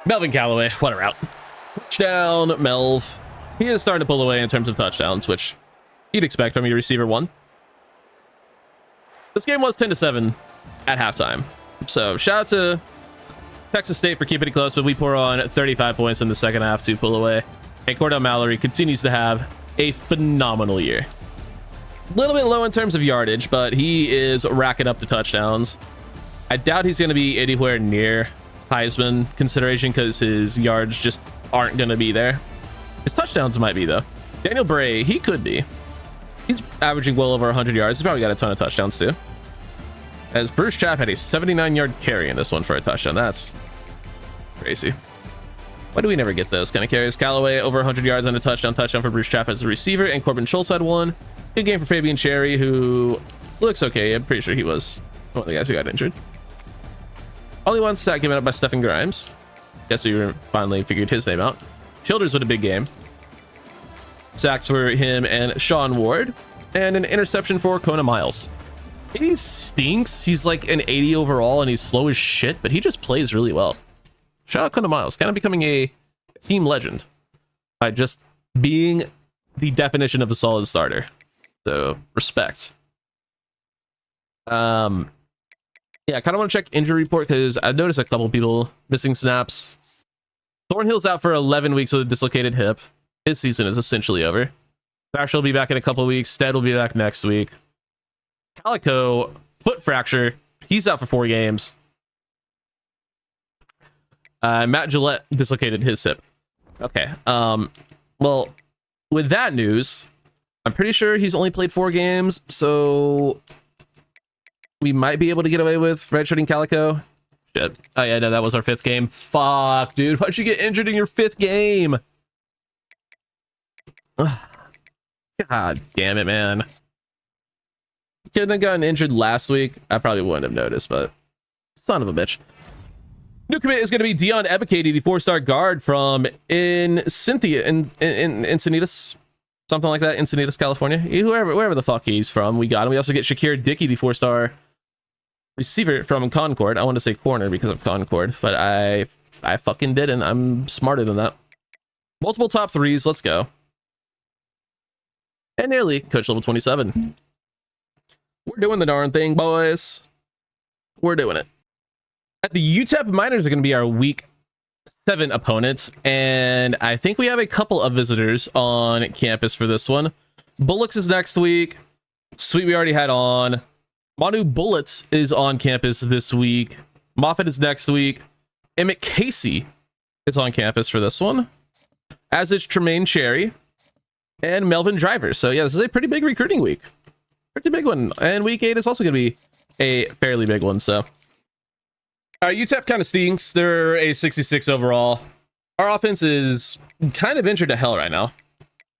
Melvin Callaway, what a route. Touchdown, Melv. He is starting to pull away in terms of touchdowns, which you'd expect from your receiver one. This game was 10-7 at halftime. So shout out to Texas State for keeping it close, but we pour on 35 points in the second half to pull away. And Cordell Mallory continues to have a phenomenal year. A little bit low in terms of yardage, but he is racking up the touchdowns. I doubt he's going to be anywhere near Heisman consideration because his yards just aren't going to be there. His touchdowns might be, though. Daniel Bray, he could be. He's averaging well over 100 yards. He's probably got a ton of touchdowns, too. As Bruce Chapp had a 79-yard carry in this one for a touchdown. That's crazy. Why do we never get those kind of carries? Callaway over 100 yards on a touchdown. Touchdown for Bruce Chapp as a receiver. And Corbin Schultz had one. Good game for Fabian Cherry, who looks okay. I'm pretty sure he was one of the guys who got injured. Only one sack given up by Stephen Grimes. Guess we finally figured his name out. Childers with a big game. Sacks for him and Sean Ward. And an interception for Kona Miles. He stinks. He's like an 80 overall and he's slow as shit, but he just plays really well. Shout out Kona Miles. Kind of becoming a team legend by just being the definition of a solid starter. So respect. Yeah, I kind of want to check injury report because I've noticed a couple people missing snaps. Thornhill's out for 11 weeks with a dislocated hip. His season is essentially over. Thrasher will be back in a couple of weeks. Stead will be back next week. Calico, foot fracture. He's out for 4 games. Matt Gillette dislocated his hip. Okay. Well, with that news, I'm pretty sure he's only played 4 games, so we might be able to get away with redshirting Calico. Shit. Oh yeah, no, that was our 5th game. Fuck, dude. Why'd you get injured in your 5th game? Ugh. God damn it, man. Couldn't have gotten injured last week. I probably wouldn't have noticed, but son of a bitch. New commit is going to be Dion Ebikadi, the 4-star guard from Encinitas, something like that, Encinitas, California. Wherever the fuck he's from, we got him. We also get Shakir Dickey, the 4-star receiver from Concord. I want to say corner because of Concord, but I fucking didn't. I'm smarter than that. Multiple top 3s. Let's go. And nearly coach level 27. We're doing the darn thing, boys. We're doing it. At the UTEP Miners are going to be our week 7 opponents, and I think we have a couple of visitors on campus for this one. Bullocks is next week. Sweet we already had on. Manu Bullets is on campus this week. Moffitt is next week. Emmett Casey is on campus for this one, as is Tremaine Cherry and Melvin Driver. So yeah, this is a pretty big recruiting week. Pretty big one. And week 8 is also going to be a fairly big one, so UTEP kind of stinks. They're a 66 overall. Our offense is kind of injured to hell right now.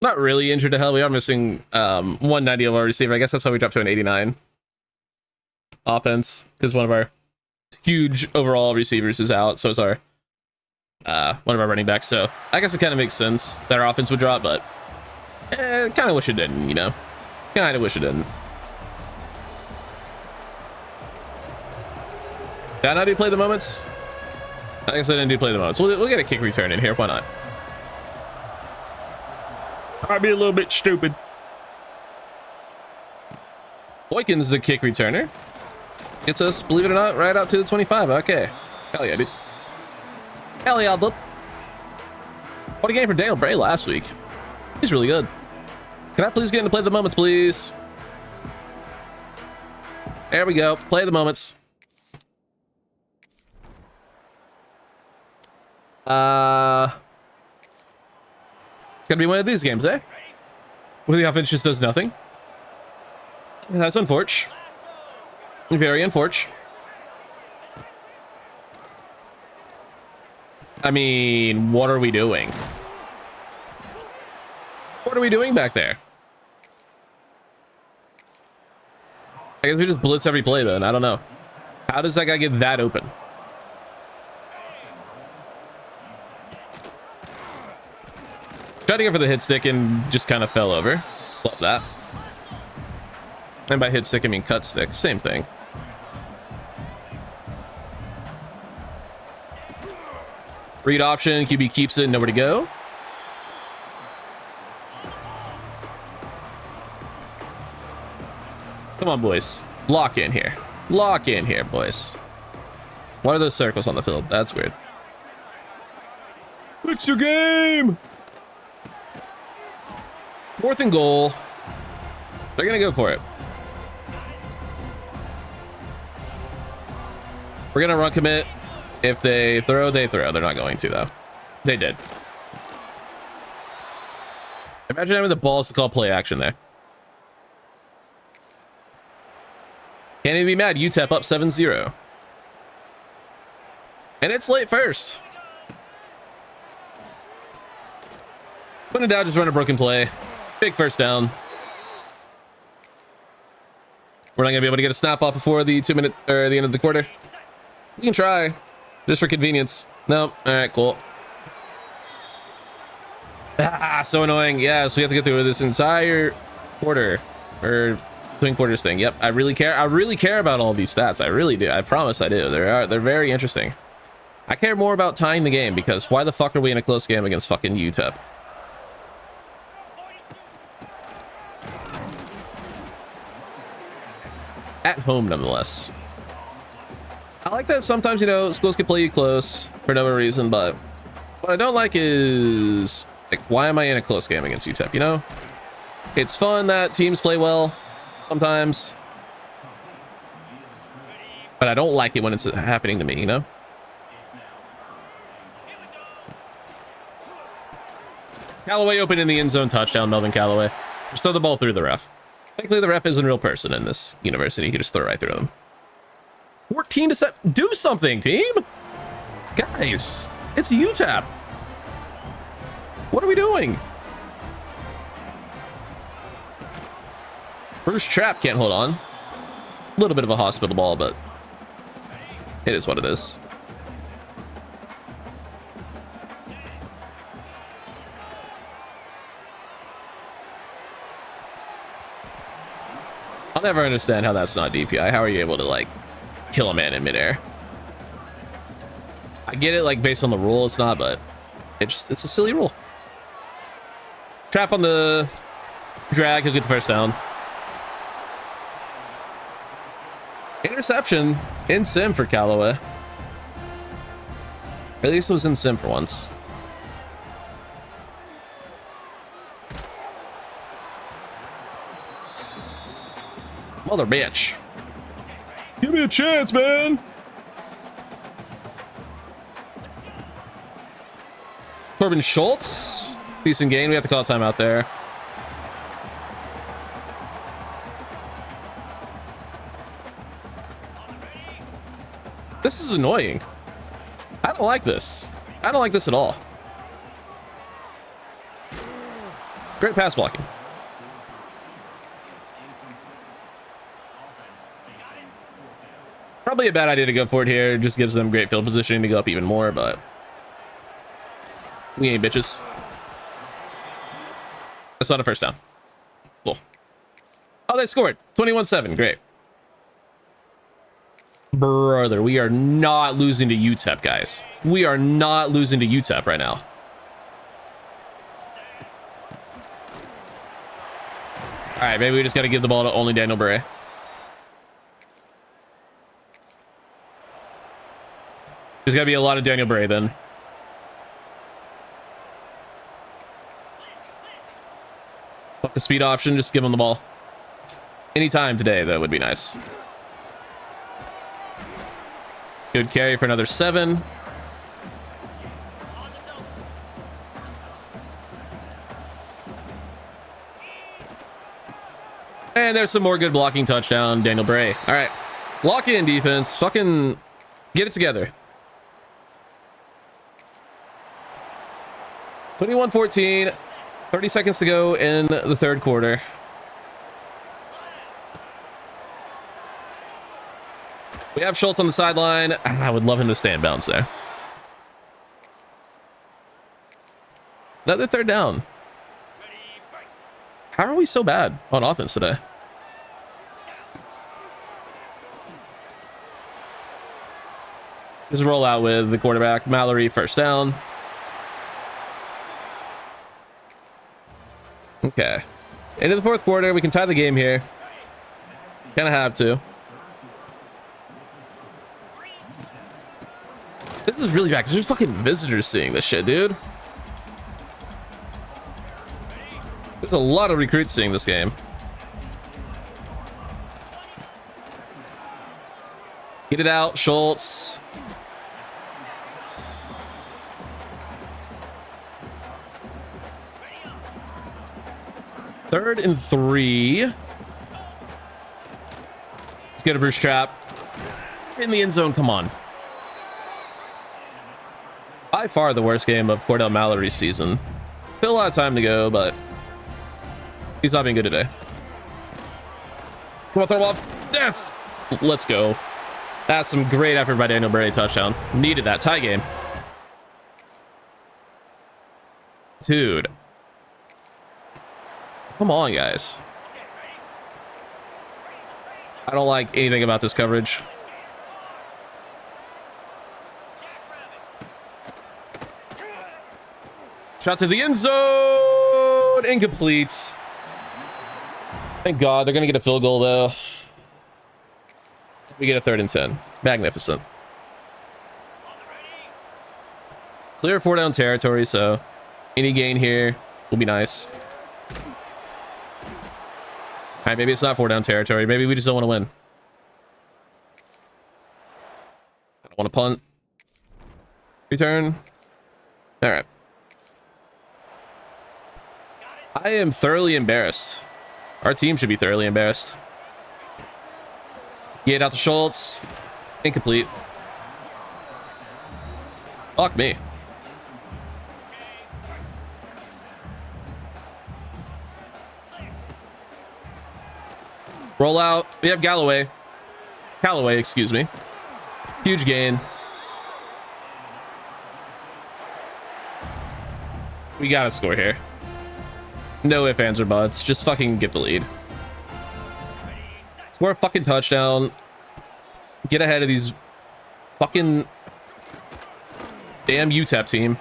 Not really injured to hell. We are missing 190 of our receiver. I guess that's how we dropped to an 89. offense because one of our huge overall receivers is out. So is our one of our running backs. So I guess it kind of makes sense that our offense would drop, but kind of wish it didn't, you know? Kind of wish it didn't. Did I not do play the moments? I guess I didn't do play the moments. We'll get a kick return in here. Why not? I'd be a little bit stupid. Boykins, the kick returner. Gets us, believe it or not, right out to the 25. Okay. Hell yeah, dude. Hell yeah, dude. What a game for Daniel Bray last week. He's really good. Can I please get into play the moments, please? There we go. Play the moments. It's gonna be one of these games, eh? Where the offense just does nothing. That's unfortunate. Very unfortunate. I mean, what are we doing? What are we doing back there? I guess we just blitz every play then. I don't know. How does that guy get that open? Tried to go for the hit stick and just kind of fell over. Love that. And by hit stick, I mean cut stick. Same thing. Read option. QB keeps it. Nowhere to go. Come on, boys. Lock in here. Lock in here, boys. What are those circles on the field? That's weird. Fix your game. 4th and goal. They're gonna go for it. We're gonna run commit. If they throw, they throw. They're not going to, though. They did. Imagine having the balls to call play action there. Can't even be mad. UTEP up 7-0. And it's late first. When in doubt, just run a broken play. Big first down. We're not gonna be able to get a snap off before the 2-minute or the end of the quarter. We can try, just for convenience. No, all right, cool. Ah, so annoying. Yeah, so we have to get through this entire quarter or between quarters thing. Yep, I really care. I really care about all these stats. I really do. I promise I do. They're very interesting. I care more about tying the game because why the fuck are we in a close game against fucking UTEP? At home, nonetheless. I like that sometimes, you know, schools can play you close for no reason, but what I don't like is, like, why am I in a close game against UTEP, you know? It's fun that teams play well sometimes, but I don't like it when it's happening to me, you know? Callaway open in the end zone, touchdown, Melvin Callaway. Just throw the ball through the ref. Thankfully, the ref isn't a real person in this university. He can just throw right through them. 14 to 7. Do something, team! Guys, it's UTEP. What are we doing? Bruce Trapp can't hold on. A little bit of a hospital ball, but it is what it is. I'll never understand how that's not DPI. How are you able to, like, kill a man in midair? I get it, like, based on the rule, it's not, but it's a silly rule. Trap on the drag, he'll get the first down. Interception in sim for Callaway. At least it was in sim for once. Mother bitch. Give me a chance, man. Corbin Schultz. Decent gain. We have to call a timeout there. This is annoying. I don't like this. I don't like this at all. Great pass blocking. Probably a bad idea to go for it here. It just gives them great field positioning to go up even more, but we ain't bitches. That's not a first down. Cool. Oh, they scored. 21-7. Great. Brother, we are not losing to UTEP, guys. We are not losing to UTEP right now. All right, maybe we just got to give the ball to only Daniel Bray. There's got to be a lot of Daniel Bray then. Fuck the speed option, just give him the ball. Anytime today, that would be nice. Good carry for another 7. And there's some more good blocking touchdown, Daniel Bray. All right, lock in defense. Fucking get it together. 21-14, 30 seconds to go in the third quarter. We have Schultz on the sideline. I would love him to stay in bounds there. Another third down. How are we so bad on offense today? Just roll out with the quarterback. Mallory, first down. Okay. Into the fourth quarter. We can tie the game here. Kind of have to. This is really bad because there's fucking visitors seeing this shit, dude. There's a lot of recruits seeing this game. Get it out, Schultz. Third and 3. Let's get a Bruce trap. In the end zone, come on. By far the worst game of Cordell Mallory's season. Still a lot of time to go, but he's not being good today. Come on, throw him off. Let's go. That's some great effort by Daniel Bray. Touchdown. Needed that. Tie game. Dude. Come on, guys. I don't like anything about this coverage. Shot to the end zone. Incomplete. Thank God. They're going to get a field goal, though. We get a 3rd and 10. Magnificent. Clear 4-down territory, so any gain here will be nice. All right, maybe it's not 4-down territory. Maybe we just don't want to win. I don't want to punt. Return. All right. I am thoroughly embarrassed. Our team should be thoroughly embarrassed. Get out to Schultz. Incomplete. Fuck me. Roll out. We have Callaway, excuse me. Huge gain. We gotta score here. No ifs, ands, or buts. Just fucking get the lead. Score a fucking touchdown. Get ahead of these fucking damn UTEP team.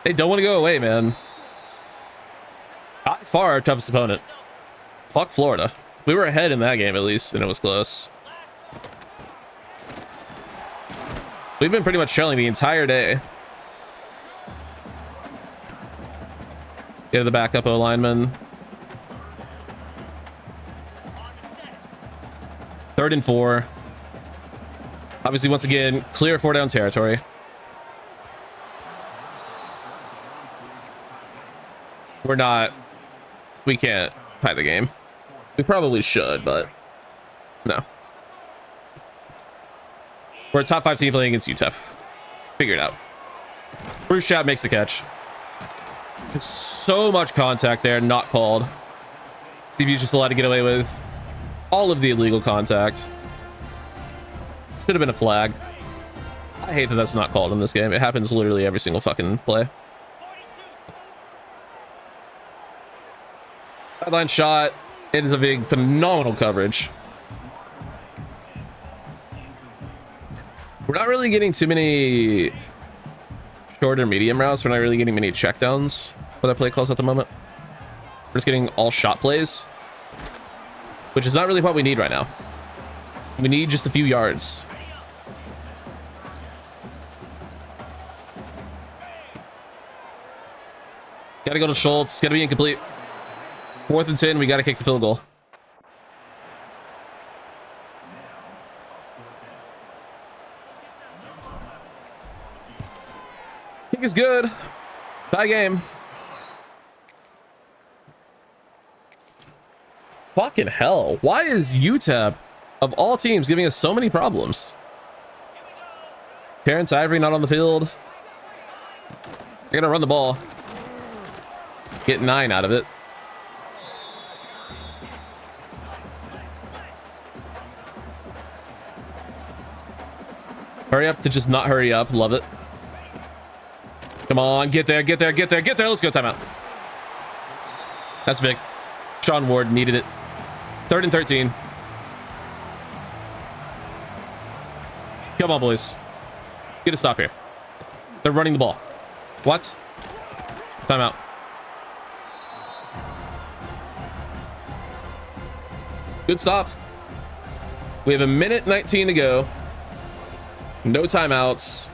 They don't want to go away, man. By far our toughest opponent. Fuck Florida. We were ahead in that game at least, and it was close. We've been pretty much trailing the entire day. Get to the backup O lineman. 3rd and 4. Obviously, once again, clear 4-down territory. We're not. We can't tie the game. We probably should, but no. We're a top 5 team playing against UTEP. Figure it out. Bruce Chap makes the catch. Just so much contact there, not called. CB's just allowed to get away with all of the illegal contact. Should have been a flag. I hate that that's not called in this game. It happens literally every single fucking play. Sideline shot. It is a big, phenomenal coverage. We're not really getting too many short or medium routes. We're not really getting many checkdowns for that play calls at the moment. We're just getting all shot plays, which is not really what we need right now. We need just a few yards. Gotta go to Schultz. It's gotta be incomplete. 4th and 10. We gotta kick the field goal. Kick is good. Tie game. Fucking hell. Why is UTEP, of all teams, giving us so many problems? Terrence Ivory not on the field. They're gonna run the ball. Get 9 out of it. Hurry up to just not hurry up. Love it. Come on, get there, get there, get there, get there. Let's go, timeout. That's big. Sean Ward needed it. 3rd and 13. Come on, boys. Get a stop here. They're running the ball. What? Timeout. Good stop. We have 1:19 to go. No timeouts.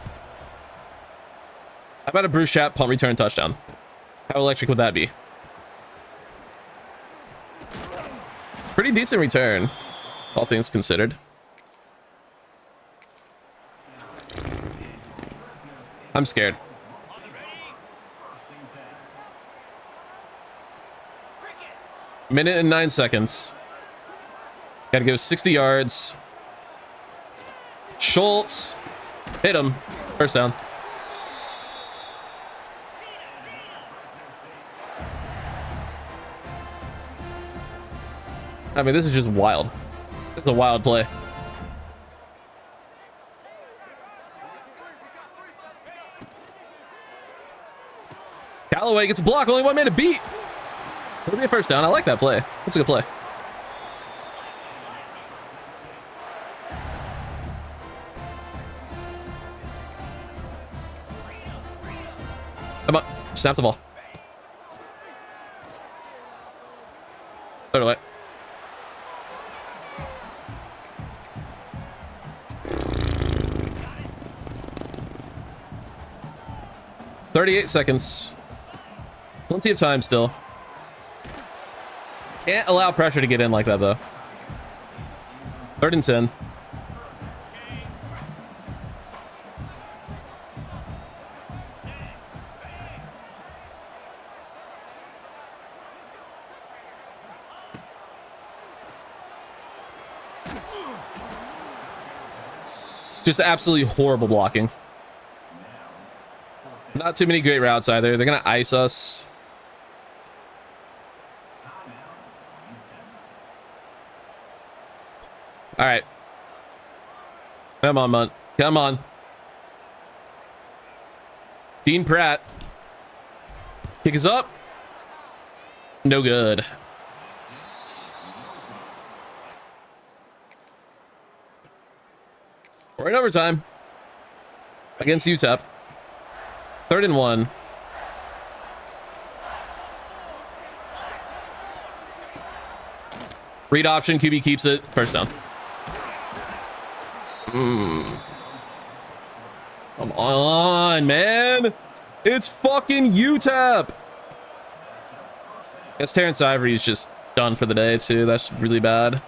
How about a Bruce Chat punt return touchdown? How electric would that be? Pretty decent return, all things considered. I'm scared. Minute and 9 seconds. Gotta go 60 yards. Schultz. Hit him. First down. I mean, this is just wild. It's a wild play. Callaway gets a block. Only 1 minute beat. It'll be a first down. I like that play. That's a good play. Come on. Snap the ball. Throw it away. "38 seconds. Plenty of time still. Can't allow pressure to get in like that, though. 3rd and 10. Just absolutely horrible blocking. Not too many great routes either. They're going to ice us. All right. Come on, Munt. Come on. Dean Pratt. Kick is up. No good. We're in overtime against UTEP. 3rd and 1. Read option. QB keeps it. First down. Come on, man. It's fucking UTEP. Guess Terrence Ivory is just done for the day, too. That's really bad.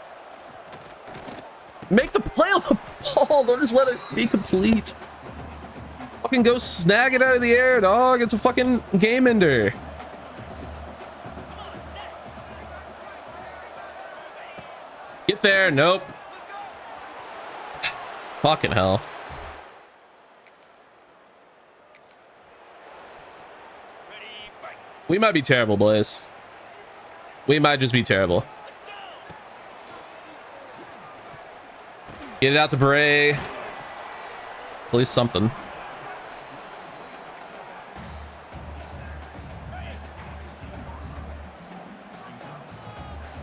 Make the play on the ball. Don't just let it be complete. Fucking go snag it out of the air, dog. It's a fucking game ender. Get there. Nope. Fucking hell. We might be terrible, boys. We might just be terrible. Get it out to Bray. at least something.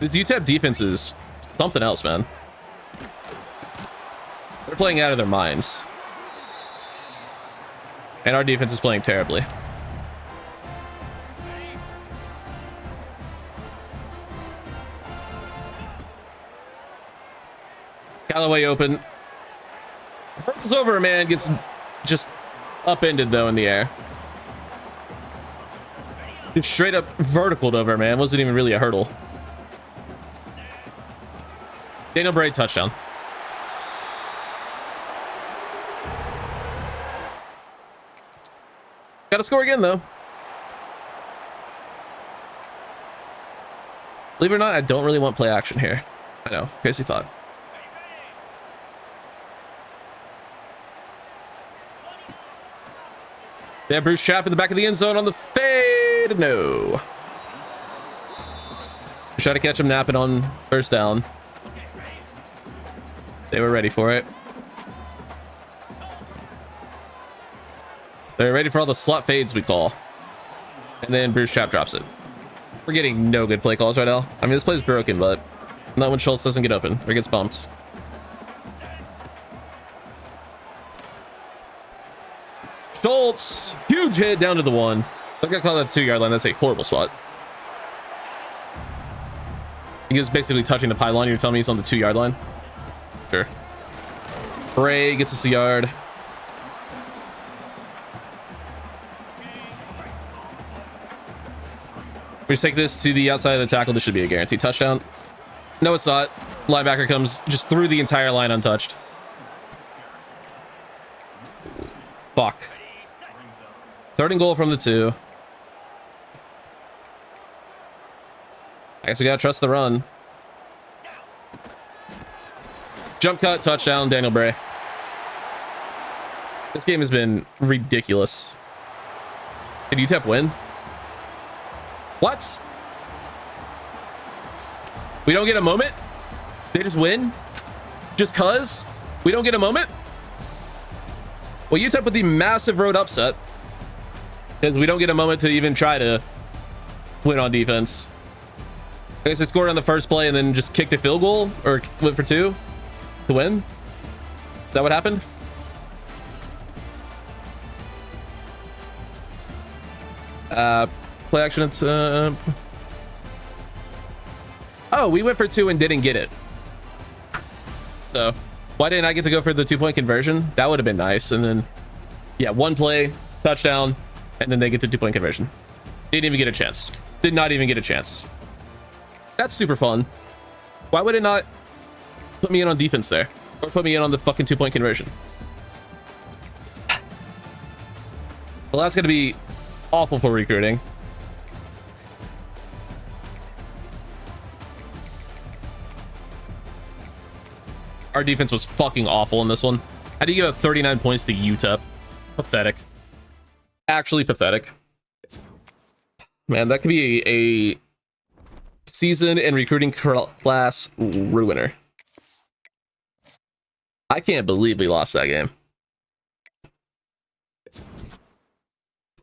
This UTEP defense is something else, man. They're playing out of their minds. And our defense is playing terribly. Callaway open. Hurdles over a man, gets just upended though in the air. Just straight up verticaled over, man. Wasn't even really a hurdle. Daniel Bray touchdown. Gotta score again though. Believe it or not, I don't really want play action here. I know, crazy thought. Yeah, Bruce Chap in the back of the end zone on the fade. No. Try to catch him napping on first down. They were ready for it. They're ready for all the slot fades we call. And then Bruce Chap drops it. We're getting no good play calls right now. I mean, this play's broken, but not when Schultz doesn't get open or gets bumped. Schultz, huge hit down to the 1. I got called that 2-yard line. That's a horrible spot. He was basically touching the pylon. You're telling me he's on the 2-yard line? Sure. Bray gets us a yard. We just take this to the outside of the tackle. This should be a guaranteed touchdown. No, it's not. Linebacker comes just through the entire line untouched. Fuck. 3rd and goal from the 2. I guess we gotta trust the run. Jump cut, touchdown, Daniel Bray. This game has been ridiculous. Did UTEP win? What? We don't get a moment? They just win? Just cuz? We don't get a moment? Well, UTEP with the massive road upset. Because we don't get a moment to even try to win on defense. I guess they scored on the first play and then just kicked a field goal? Or went for 2 to win? Is that what happened? Play action. It's oh, we went for 2 and didn't get it. So why didn't I get to go for the 2-point conversion? That would have been nice. And then yeah, 1 play, touchdown, and then they get the 2-point conversion. Didn't even get a chance. Did not even get a chance. That's super fun. Why would it not put me in on defense there? Or put me in on the fucking 2-point conversion? Well, that's gonna be awful for recruiting. Our defense was fucking awful in this one. How do you give up 39 points to UTEP? Pathetic. Actually pathetic. Man, that could be a season and recruiting class ruiner. I can't believe we lost that game.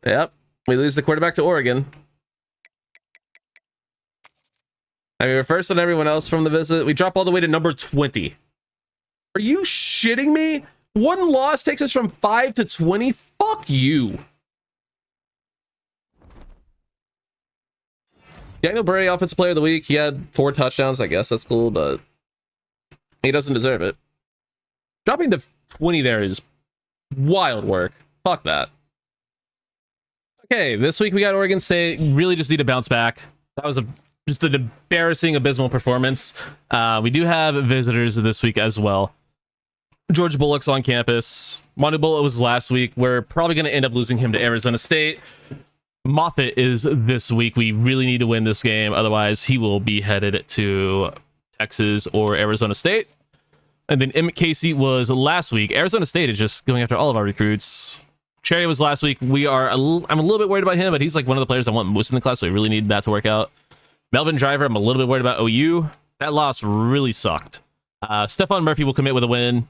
Yep. We lose the quarterback to Oregon. I mean, we're first on everyone else from the visit. We drop all the way to number 20. Are you shitting me? 1 loss takes us from 5 to 20? Fuck you. Daniel Bray, Offensive Player of the Week. He had 4 touchdowns. I guess that's cool, but he doesn't deserve it. Dropping to 20 there is wild work. Fuck that. Okay, this week we got Oregon State. Really just need to bounce back. That was just an embarrassing, abysmal performance. We do have visitors this week as well. George Bullock's on campus. Manu Bullock was last week. We're probably going to end up losing him to Arizona State. Moffitt is this week. We really need to win this game. Otherwise, he will be headed to Texas or Arizona State. And then Emmett Casey was last week. Arizona State is just going after all of our recruits. Cherry was last week. I'm a little bit worried about him, but he's like one of the players I want most in the class, so we really need that to work out. Melvin Driver, I'm a little bit worried about OU. That loss really sucked. Stephon Murphy will commit with a win.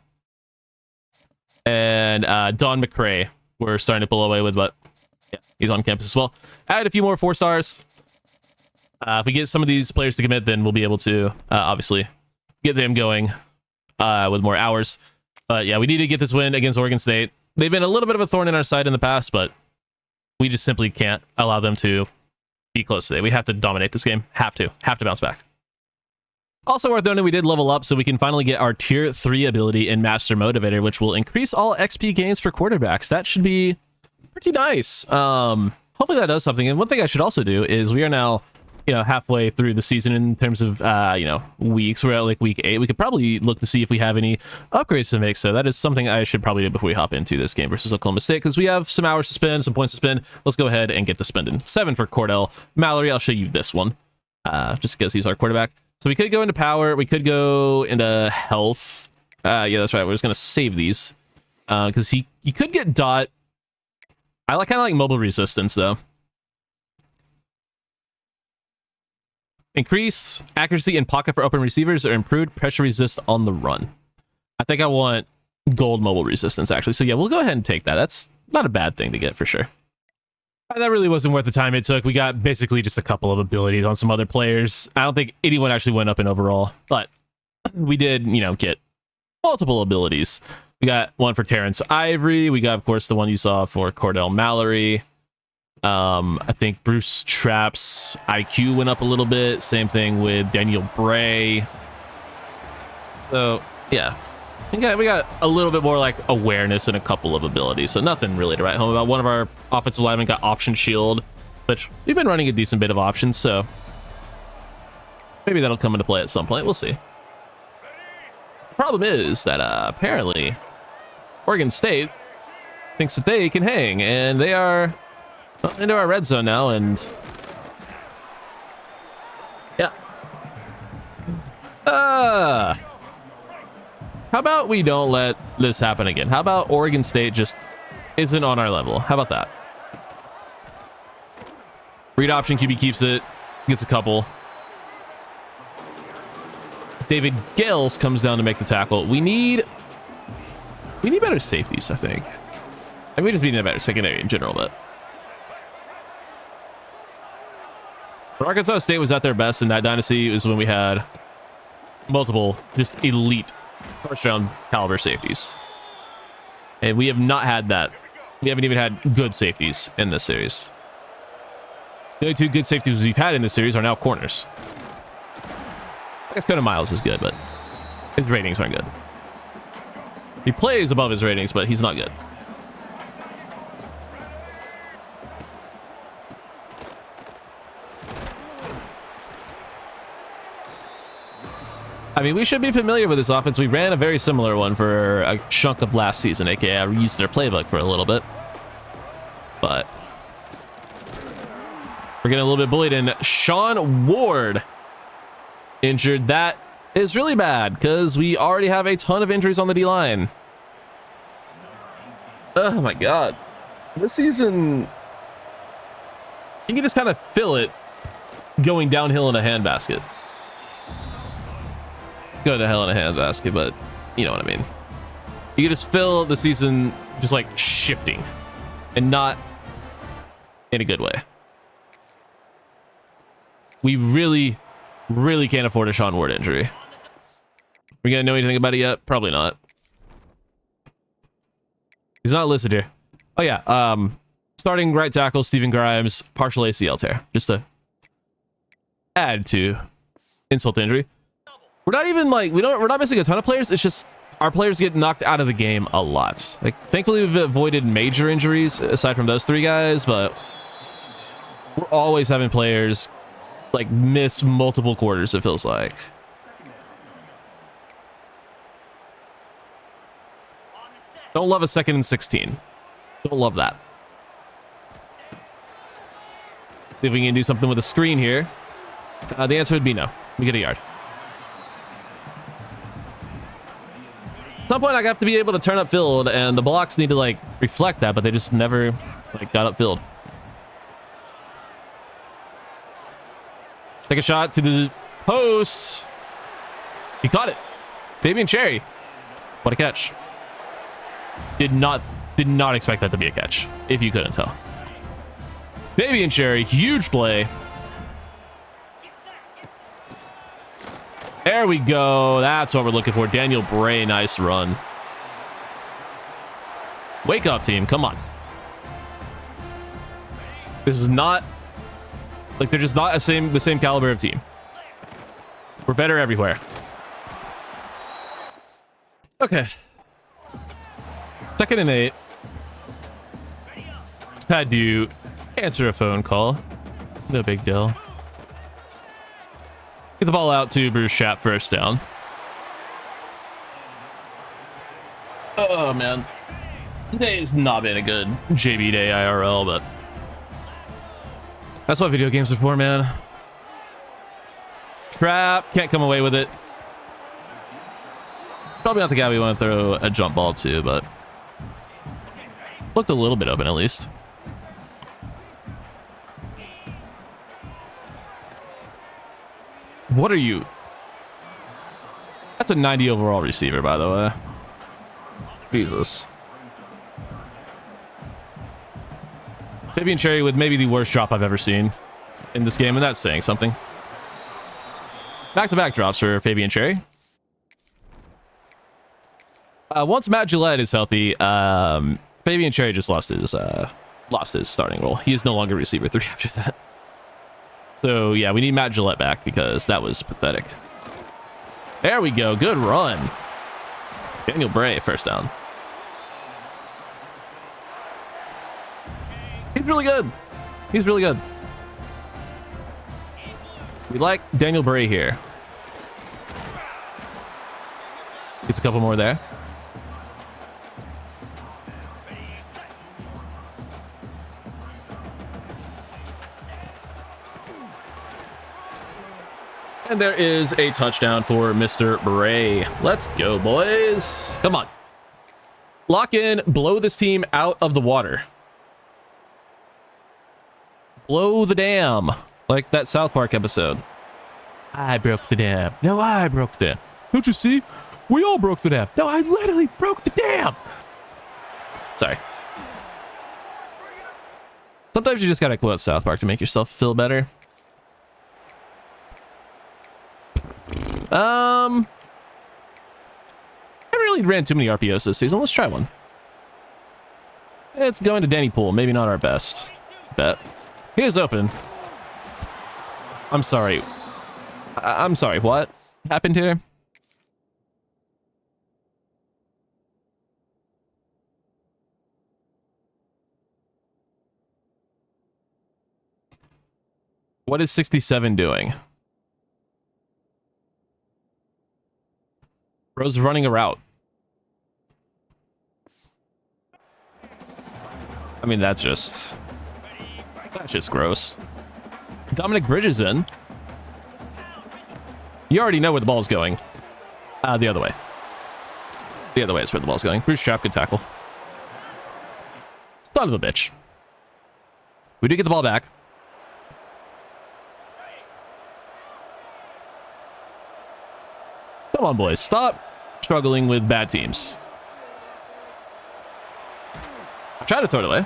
And Don McCrae, we're starting to pull away with, but yeah, he's on campus as well. Add a few more 4-stars. If we get some of these players to commit, then we'll be able to obviously get them going with more hours. But yeah, we need to get this win against Oregon State. They've been a little bit of a thorn in our side in the past, but we just simply can't allow them to be close today. We have to dominate this game. Have to bounce back. Also worth noting, we did level up so we can finally get our tier 3 ability in Master Motivator, which will increase all XP gains for quarterbacks. That should be pretty nice. Hopefully that does something. And one thing I should also do is we are now, halfway through the season in terms of, weeks. We're at like week 8. We could probably look to see if we have any upgrades to make. So that is something I should probably do before we hop into this game versus Oklahoma State, because we have some hours to spend, some points to spend. Let's go ahead and get to spending. 7 for Cordell Mallory. I'll show you this one, just because he's our quarterback. So we could go into power. We could go into health. Yeah, that's right. We're just going to save these because he could get dot. I kind of like mobile resistance, though. Increase accuracy in pocket for open receivers or improved pressure resist on the run. I think I want gold mobile resistance, actually. So yeah, we'll go ahead and take that. That's not a bad thing to get for sure. That really wasn't worth the time it took. We got basically just a couple of abilities on some other players. I don't think anyone actually went up in overall, but we did, get multiple abilities. We got one for Terrence Ivory. We got, of course, the one you saw for Cordell Mallory. I think Bruce Trapp's IQ went up a little bit. Same thing with Daniel Bray. So, yeah. We got a little bit more like awareness and a couple of abilities, so nothing really to write home about. One of our offensive linemen got option shield, which we've been running a decent bit of options, so maybe that'll come into play at some point. We'll see. The problem is that apparently Oregon State thinks that they can hang, and they are into our red zone now, and yeah. How about we don't let this happen again? How about Oregon State just isn't on our level? How about that? Read option, QB keeps it, gets a couple. David Gales comes down to make the tackle. We need better safeties, I think. And we just need a better secondary in general, but when Arkansas State was at their best in that dynasty, was when we had multiple just elite first-round caliber safeties. And we have not had that. We haven't even had good safeties in this series. The only 2 good safeties we've had in this series are now corners. I guess Coda Miles is good, but his ratings aren't good. He plays above his ratings, but he's not good. I mean, we should be familiar with this offense. We ran a very similar one for a chunk of last season, aka I used their playbook for a little bit. But we're getting a little bit bullied, and Sean Ward injured. That is really bad because we already have a ton of injuries on the D-line. Oh my god. This season, you can just kind of feel it going downhill in a handbasket. It's going to hell in a handbasket, but you know what I mean. You can just feel the season just like shifting and not in a good way. We really can't afford a Sean Ward injury. We gonna know anything about it yet? Probably not. He's not listed here. Oh yeah, starting right tackle Stephen Grimes, partial ACL tear. Just to add to insult to injury. We're not even like we're not missing a ton of players. It's just our players get knocked out of the game a lot. Like thankfully we've avoided major injuries aside from those 3 guys, but we're always having players like miss multiple quarters, it feels like. Don't love a 2nd and 16. Don't love that. See if we can do something with a screen here. The answer would be no. We get a yard. At some point I have to be able to turn upfield, and the blocks need to like reflect that, but they just never like got upfield. Take a shot to the post. He caught it. Fabian Cherry. What a catch. Did not expect that to be a catch, if you couldn't tell. Baby and Cherry, huge play. There we go. That's what we're looking for. Daniel Bray, nice run. Wake up, team. Come on. This is not like they're just not the same caliber of team. We're better everywhere. Okay. 2nd and 8. Just had to answer a phone call. No big deal. Get the ball out to Bruce Schapp, first down. Oh, man. Today has not been a good JB day IRL, but that's what video games are for, man. Trap, can't come away with it. Probably not the guy we want to throw a jump ball to, but looked a little bit open at least. What are you? That's a 90 overall receiver, by the way. Jesus. Baby and Cherry with maybe the worst drop I've ever seen in this game, and that's saying something. Back-to-back drops for Fabian Cherry. Once Matt Gillette is healthy, Fabian Cherry just lost his starting role. He is no longer receiver 3 after that. So yeah, we need Matt Gillette back because that was pathetic. There we go. Good run. Daniel Bray, first down. He's really good. He's really good. We like Daniel Bray here. Gets a couple more there. And there is a touchdown for Mr. Bray. Let's go, boys. Come on. Lock in, blow this team out of the water. Blow the dam. Like that South Park episode. I broke the dam. No, I broke the dam. Don't you see? We all broke the dam. No, I literally broke the dam. Sorry. Sometimes you just gotta quote South Park to make yourself feel better. I haven't really ran too many RPOs this season. Let's try one. It's going to Danny Poole. Maybe not our best bet. He is open. I'm sorry. I'm sorry. What happened here? What is 67 doing? Bro's running a route. I mean, that's just gross. Dominic Bridges in. You already know where the ball's going. The other way. The other way is where the ball's going. Bruce Trapp, good tackle. Son of a bitch. We do get the ball back. Come on, boys. Stop struggling with bad teams. I tried to throw it away.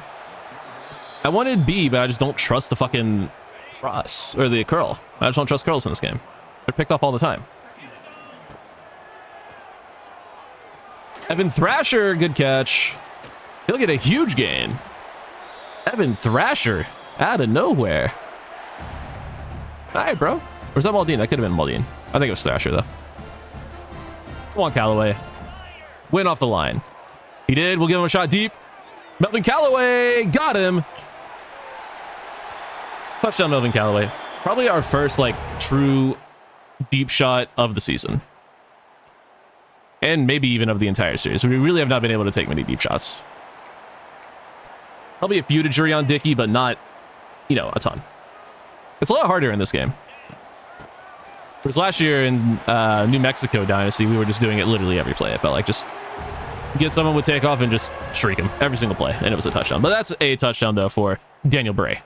I wanted B, but I just don't trust the fucking cross or the curl. I just don't trust curls in this game. They're picked off all the time. Evan Thrasher, good catch. He'll get a huge gain. Evan Thrasher out of nowhere. All right, bro. Or was that Maldine? That could have been Maldine. I think it was Thrasher, though. Come on, Callaway. Win off the line. He did. We'll give him a shot deep. Melvin Callaway got him. Touchdown, Melvin Callaway. Probably our first, like, true deep shot of the season. And maybe even of the entire series. We really have not been able to take many deep shots. Probably a few to Jurion Dickey, but not, you know, a ton. It's a lot harder in this game. Whereas last year in New Mexico Dynasty, we were just doing it literally every play. I felt like just get someone would take off and just streak him every single play, and it was a touchdown. But that's a touchdown, though, for Daniel Bray.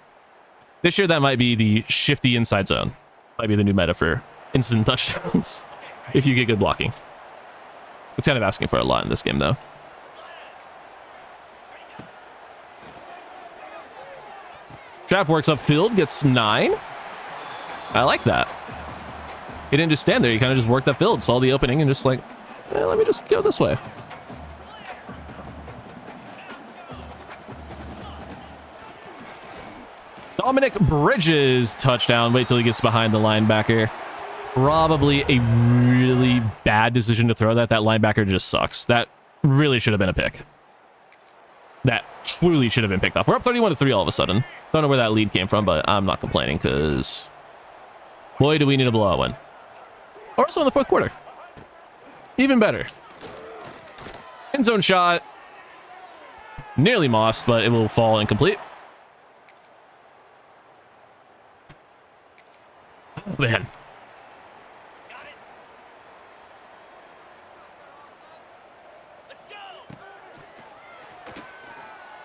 This year, that might be the shifty inside zone. Might be the new meta for instant touchdowns if you get good blocking. It's kind of asking for a lot in this game, though. Bootstrap works upfield, gets 9. I like that. He didn't just stand there. He kind of just worked upfield, saw the opening, and just like, let me just go this way. Dominic Bridges touchdown. Wait till he gets behind the linebacker. Probably a really bad decision to throw that. That linebacker just sucks. That really should have been a pick. That truly should have been picked off. We're up 31-3 all of a sudden. Don't know where that lead came from, but I'm not complaining because boy, do we need a blowout win. Or also in the fourth quarter. Even better. End zone shot. Nearly mossed, but it will fall incomplete. Oh, man.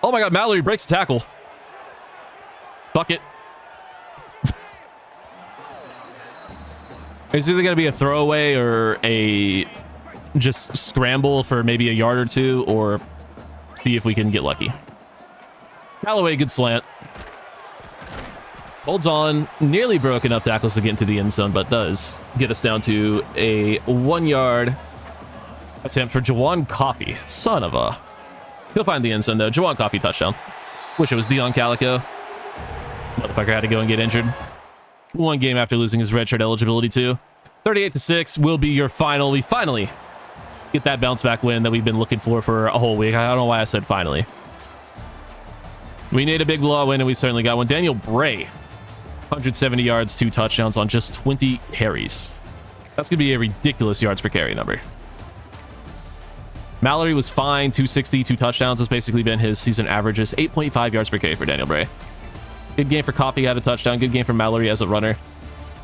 Oh my god, Mallory breaks the tackle. Fuck it. It's either going to be a throwaway or a just scramble for maybe a yard or two, or see if we can get lucky. Callaway, good slant. Holds on, nearly broke enough tackles to get into the end zone, but does get us down to a 1-yard attempt for Jawan Coffey. Son of a... He'll find the end zone, though. Jawan Coffey touchdown. Wish it was Dion Calico. Motherfucker had to go and get injured. 1 game after losing his redshirt eligibility, too. 38-6 will be your final. We finally get that bounce back win that we've been looking for a whole week. I don't know why I said finally. We need a big blowout win, and we certainly got one. Daniel Bray, 170 yards, 2 touchdowns on just 20 carries. That's going to be a ridiculous yards per carry number. Mallory was fine, 260, 2 touchdowns has basically been his season averages. 8.5 yards per carry for Daniel Bray. Good game for Coffey, had a touchdown. Good game for Mallory as a runner.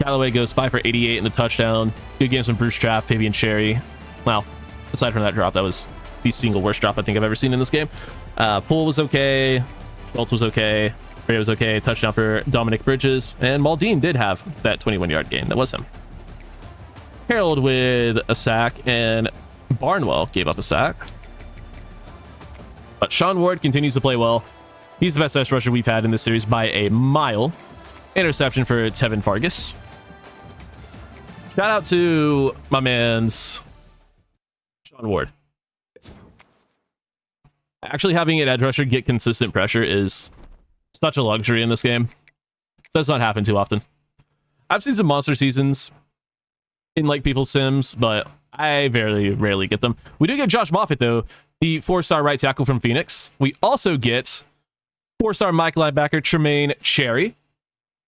Callaway goes 5 for 88 in the touchdown. Good games from Bruce Trapp, Fabian Cherry. Well, aside from that drop, that was the single worst drop I think I've ever seen in this game. Poole was okay. Schultz was okay. Bray was okay. Touchdown for Dominic Bridges. And Maldine did have that 21-yard gain. That was him. Harold with a sack, and Barnwell gave up a sack. But Sean Ward continues to play well. He's the best edge rusher we've had in this series by a mile. Interception for Tevin Fargas. Shout out to my man's Sean Ward. Actually having an edge rusher get consistent pressure is such a luxury in this game. Does not happen too often. I've seen some monster seasons in like people's sims, but I very rarely get them. We do get Josh Moffitt, though, the 4-star right tackle from Phoenix. We also get 4-star Mike linebacker Tremaine Cherry.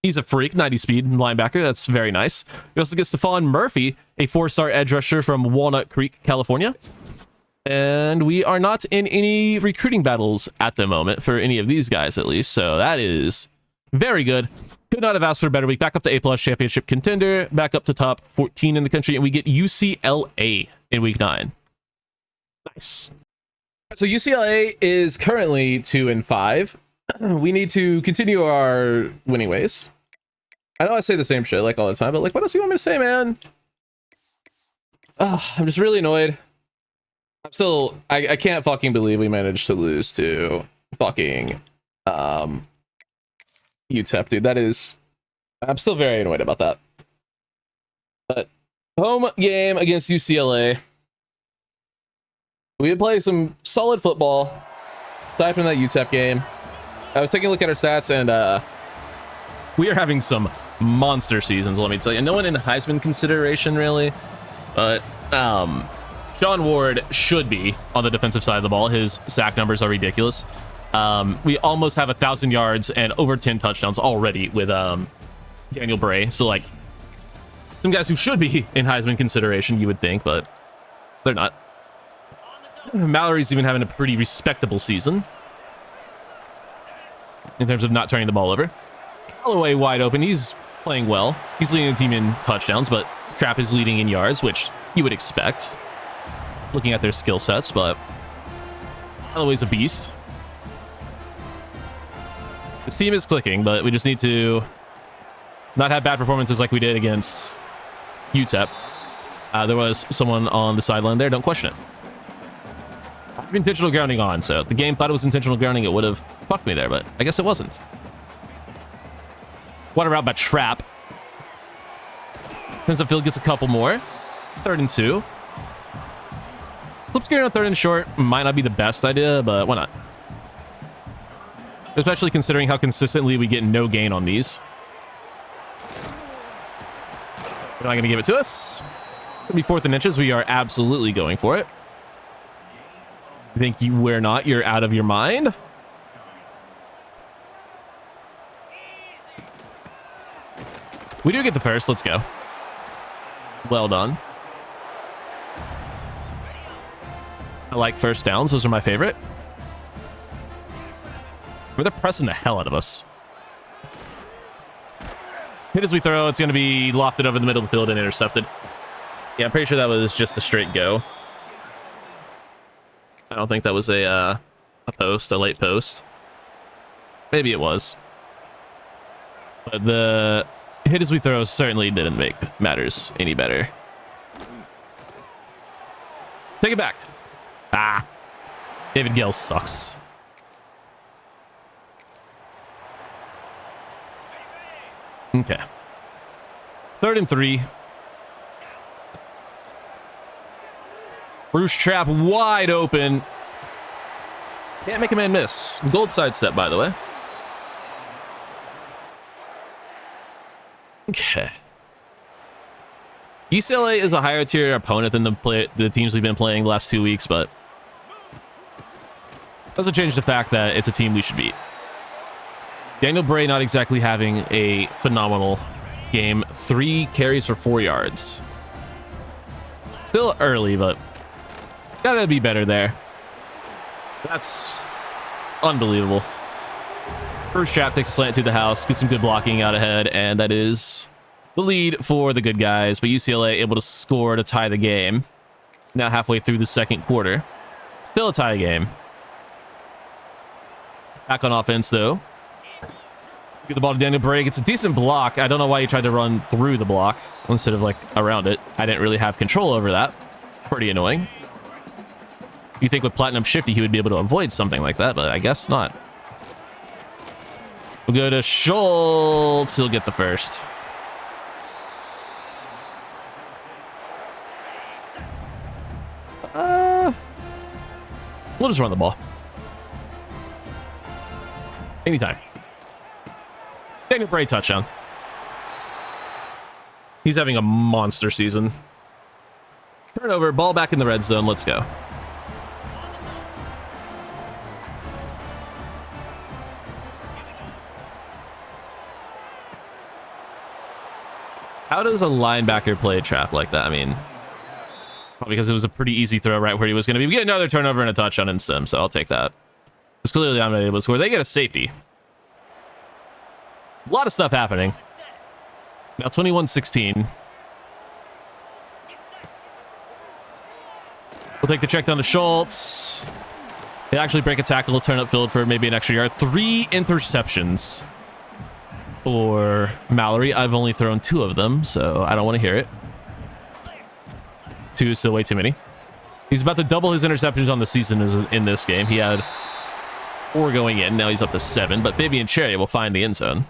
He's a freak, 90 speed linebacker. That's very nice. We also get Stephon Murphy, a 4-star edge rusher from Walnut Creek, California. And we are not in any recruiting battles at the moment for any of these guys, at least. So that is very good. Could not have asked for a better week. Back up to A+ championship contender. Back up to top 14 in the country. And we get UCLA in week 9. Nice. So UCLA is currently 2-5. We need to continue our winning ways. I know I say the same shit like all the time, but like, what else do you want me to say, man? I'm just really annoyed. I'm still, I can't fucking believe we managed to lose to fucking UTEP, dude. That is, I'm still very annoyed about that. But home game against UCLA. We had played some solid football aside from that UTEP game. I was taking a look at our stats, and we are having some monster seasons, let me tell you. No one in Heisman consideration, really, but Sean Ward should be on the defensive side of the ball. His sack numbers are ridiculous. We almost have 1,000 yards and over 10 touchdowns already with Daniel Bray. So, like, some guys who should be in Heisman consideration, you would think, but they're not. Mallory's even having a pretty respectable season in terms of not turning the ball over. Callaway wide open. He's playing well. He's leading the team in touchdowns, but Trapp is leading in yards, which you would expect looking at their skill sets, but Callaway's a beast. This team is clicking, but we just need to not have bad performances like we did against UTEP. There was someone on the sideline there. Don't question it. I have intentional grounding on, so if the game thought it was intentional grounding, it would have fucked me there, but I guess it wasn't. Water route by Trap. Turns upfield, gets a couple more. 3rd and 2. Flip screen on 3rd and short might not be the best idea, but why not? Especially considering how consistently we get no gain on these. They're not going to give it to us. It's going to be 4th and inches. We are absolutely going for it. You think we're not? You're out of your mind? We do get the first. Let's go. Well done. I like first downs. Those are my favorite. They're pressing the hell out of us. Hit as we throw. It's going to be lofted over the middle of the field and intercepted. Yeah, I'm pretty sure that was just a straight go. I don't think that was a late post. Maybe it was. But the hit as we throw certainly didn't make matters any better. Take it back. Ah. David Gill sucks. Okay. 3rd and 3. Bruce Trap wide open. Can't make a man miss. Gold sidestep, by the way. Okay. UCLA is a higher tier opponent than the teams we've been playing the last 2 weeks, but doesn't change the fact that it's a team we should beat. Daniel Bray not exactly having a phenomenal game. 3 carries for 4 yards. Still early, but gotta be better there. That's unbelievable. Bruce Trap takes a slant to the house, gets some good blocking out ahead, and that is the lead for the good guys. But UCLA able to score to tie the game. Now halfway through the 2nd quarter. Still a tie game. Back on offense, though. Get the ball to Daniel Bray. Gets a decent block. I don't know why he tried to run through the block instead of like around it. I didn't really have control over that. Pretty annoying. You think with Platinum Shifty he would be able to avoid something like that, but I guess not. We'll go to Schultz. He'll get the first. We'll just run the ball. Anytime. Daniel Bray touchdown. He's having a monster season. Turnover, ball back in the red zone. Let's go. How does a linebacker play a trap like that? I mean, probably because it was a pretty easy throw right where he was going to be. We get another turnover and a touchdown in sim, so I'll take that. It's clearly I'm able to score. They get a safety. A lot of stuff happening. Now 21-16. We'll take the check down to Schultz. They actually break a tackle, turn upfield for maybe an extra yard. 3 interceptions for Mallory. I've only thrown 2 of them, so I don't want to hear it. 2 is still way too many. He's about to double his interceptions on the season in this game. He had 4 going in. Now he's up to 7, but Fabian Cherry will find the end zone.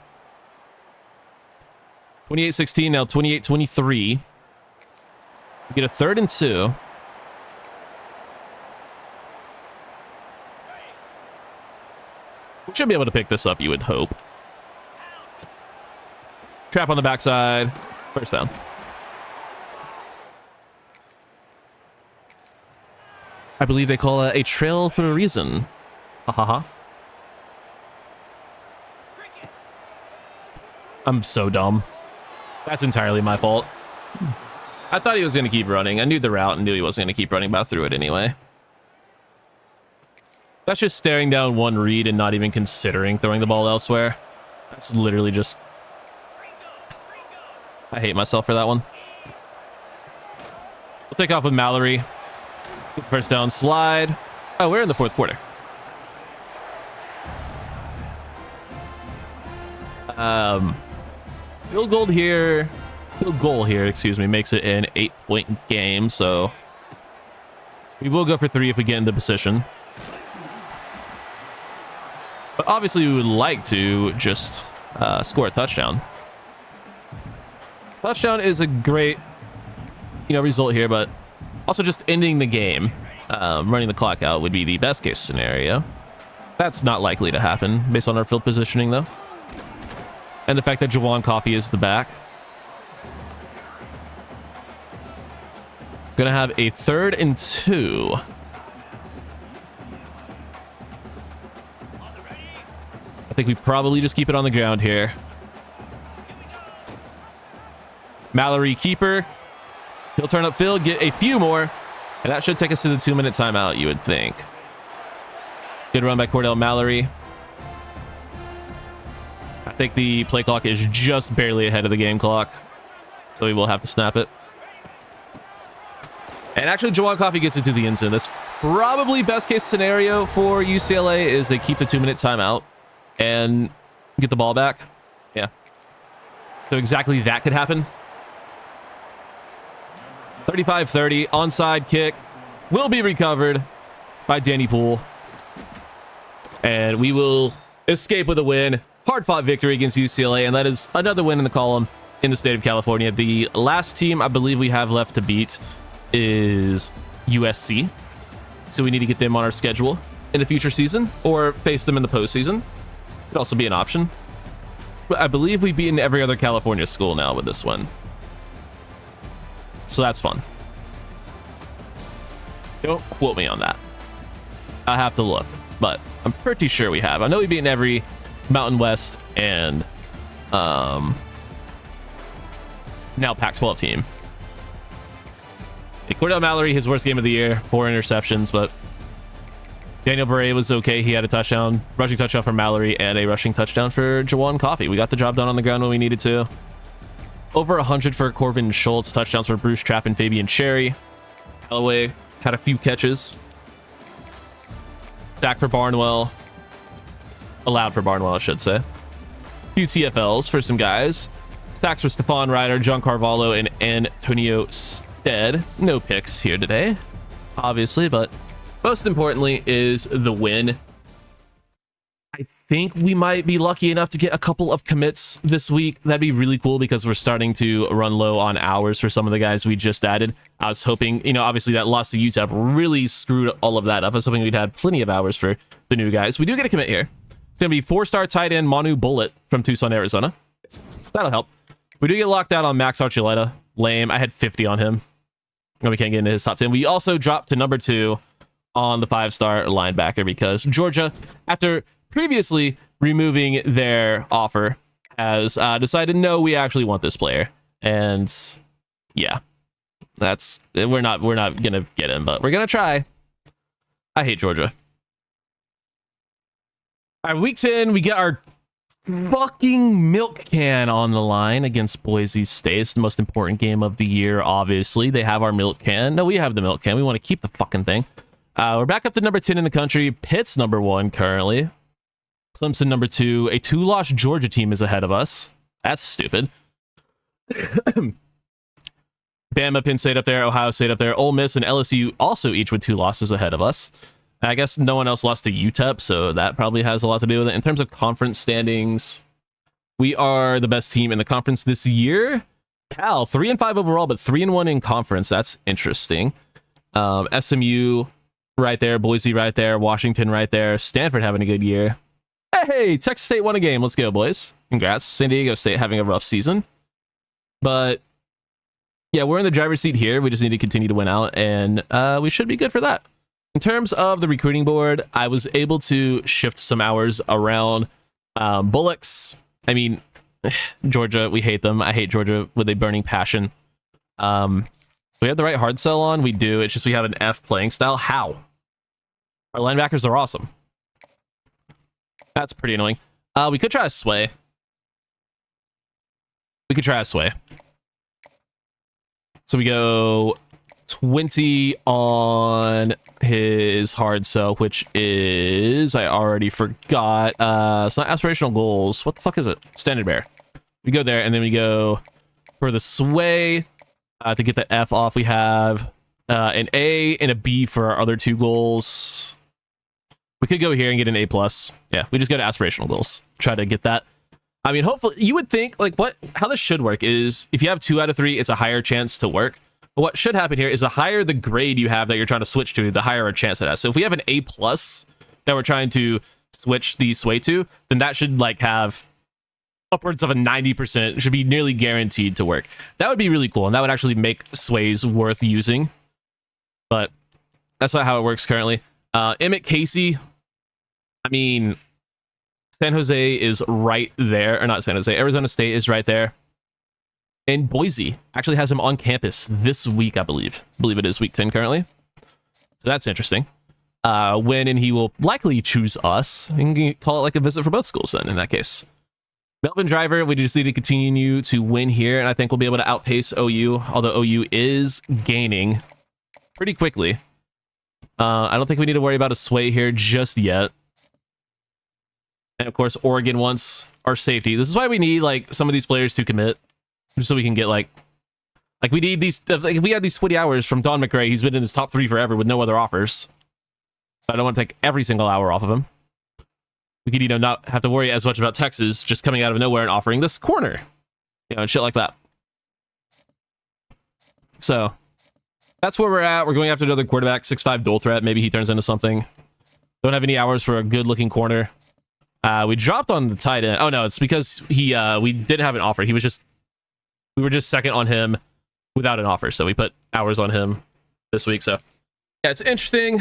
28-16, now 28-23. We get a 3rd and 2. We should be able to pick this up, you would hope. Trap on the backside. First down. I believe they call it a trail for a reason. Ha ha ha. I'm so dumb. That's entirely my fault. I thought he was going to keep running. I knew the route and knew he wasn't going to keep running, but I threw it anyway. That's just staring down one read and not even considering throwing the ball elsewhere. That's literally just... I hate myself for that one. We'll take off with Mallory. First down slide. Oh, we're in the 4th quarter. Field goal here, excuse me, makes it an 8-point game, so we will go for 3 if we get into position. But obviously we would like to just score a touchdown. Touchdown is a great, result here, but also just ending the game, running the clock out would be the best case scenario. That's not likely to happen based on our field positioning, though. And the fact that Jawan Coffey is the back. Gonna have a 3rd and 2. I think we probably just keep it on the ground here. Mallory keeper. He'll turn upfield, get a few more, and that should take us to the 2-minute timeout, you would think. Good run by Cordell Mallory. I think the play clock is just barely ahead of the game clock, so we will have to snap it. And actually, Jawan Coffey gets it to the end zone. That's probably best case scenario for UCLA is they keep the 2-minute timeout and get the ball back. Yeah. So exactly that could happen. 35-30, onside kick will be recovered by Danny Poole. And we will escape with a win. Hard-fought victory against UCLA, and that is another win in the column in the state of California. The last team I believe we have left to beat is USC. So we need to get them on our schedule in the future season or face them in the postseason. Could also be an option. But I believe we've beaten every other California school now with this one. So that's fun. Don't quote me on that. I have to look, but I'm pretty sure we have. I know we've beaten every Mountain West and now Pac-12 team. Cordell Mallory, his worst game of the year, 4 interceptions, but Daniel Beret was okay. He had a touchdown, rushing touchdown for Mallory, and a rushing touchdown for Jawan Coffey. We got the job done on the ground when we needed to. Over 100 for Corbin Schultz, touchdowns for Bruce Trapp and Fabian Cherry. Galloway had a few catches. Stack for Barnwell. Allowed for Barnwell, I should say. A few TFLs for some guys. Stacks for Stephon Ryder, John Carvalho, and Antonio Stead. No picks here today, obviously, but most importantly is the win. I think we might be lucky enough to get a couple of commits this week. That'd be really cool because we're starting to run low on hours for some of the guys we just added. I was hoping, obviously that loss to UTEP really screwed all of that up. I was hoping we'd had plenty of hours for the new guys. We do get a commit here. It's going to be 4-star tight end Manu Bullitt from Tucson, Arizona. That'll help. We do get locked out on Max Archuleta. Lame. I had 50 on him. And we can't get into his top 10. We also dropped to number 2 on the 5-star linebacker because Georgia, after previously removing their offer, has decided, no, we actually want this player. And yeah, we're not gonna get him, but we're gonna try. I hate Georgia. All right, week 10, we get our fucking milk can on the line against Boise State. It's the most important game of the year, obviously. They have our milk can. No, we have the milk can. We want to keep the fucking thing. We're back up to number 10 in the country. Pitt's number 1 currently. Clemson number 2. A 2-loss Georgia team is ahead of us. That's stupid. Bama, Penn State up there. Ohio State up there. Ole Miss and LSU also each with 2 losses ahead of us. I guess no one else lost to UTEP, so that probably has a lot to do with it. In terms of conference standings, we are the best team in the conference this year. Cal, 3-5 overall, but 3-1 in conference. That's interesting. SMU right there, Boise right there, Washington right there, Stanford having a good year. Hey, Texas State won a game. Let's go, boys. Congrats. San Diego State having a rough season. But yeah, we're in the driver's seat here. We just need to continue to win out, and we should be good for that. In terms of the recruiting board, I was able to shift some hours around Bullocks. I mean, Georgia, we hate them. I hate Georgia with a burning passion. We have the right hard sell on. We do. It's just we have an F playing style. How? Our linebackers are awesome. That's pretty annoying. We could try a sway. So we go 20 on his hard sell, which is, I already forgot. It's not aspirational goals. What the fuck is it? Standard bear. We go there, and then we go for the sway. To get the F off, we have an A and a B for our other 2 goals. We could go here and get an A+. Yeah, we just go to aspirational goals. Try to get that. I mean, hopefully, you would think, like, how this should work is if you have 2 out of 3, it's a higher chance to work. But what should happen here is the higher the grade you have that you're trying to switch to, the higher a chance it has. So if we have an A+ that we're trying to switch the sway to, then that should, like, have upwards of a 90%, should be nearly guaranteed to work. That would be really cool, and that would actually make sways worth using. But that's not how it works currently. Emmett Casey, I mean, San Jose is right there, or not San Jose, Arizona State is right there. And Boise actually has him on campus this week, I believe. I believe it is week 10 currently. So that's interesting. When and he will likely choose us. You can call it like a visit for both schools then in that case. Melvin Driver, we just need to continue to win here, and I think we'll be able to outpace OU, although OU is gaining pretty quickly. I don't think we need to worry about a sway here just yet. And of course, Oregon wants our safety. This is why we need like some of these players to commit, just so we can get like we need these. Like, if we had these 20 hours from Don McRae, he's been in his top 3 forever with no other offers. I don't want to take every single hour off of him. We could, not have to worry as much about Texas just coming out of nowhere and offering this corner, and shit like that. So that's where we're at. We're going after another quarterback, 6'5" dual threat. Maybe he turns into something. Don't have any hours for a good looking corner. We dropped on the tight end. Oh no, it's because we did have an offer. We were just second on him without an offer, so we put hours on him this week. So yeah, it's interesting.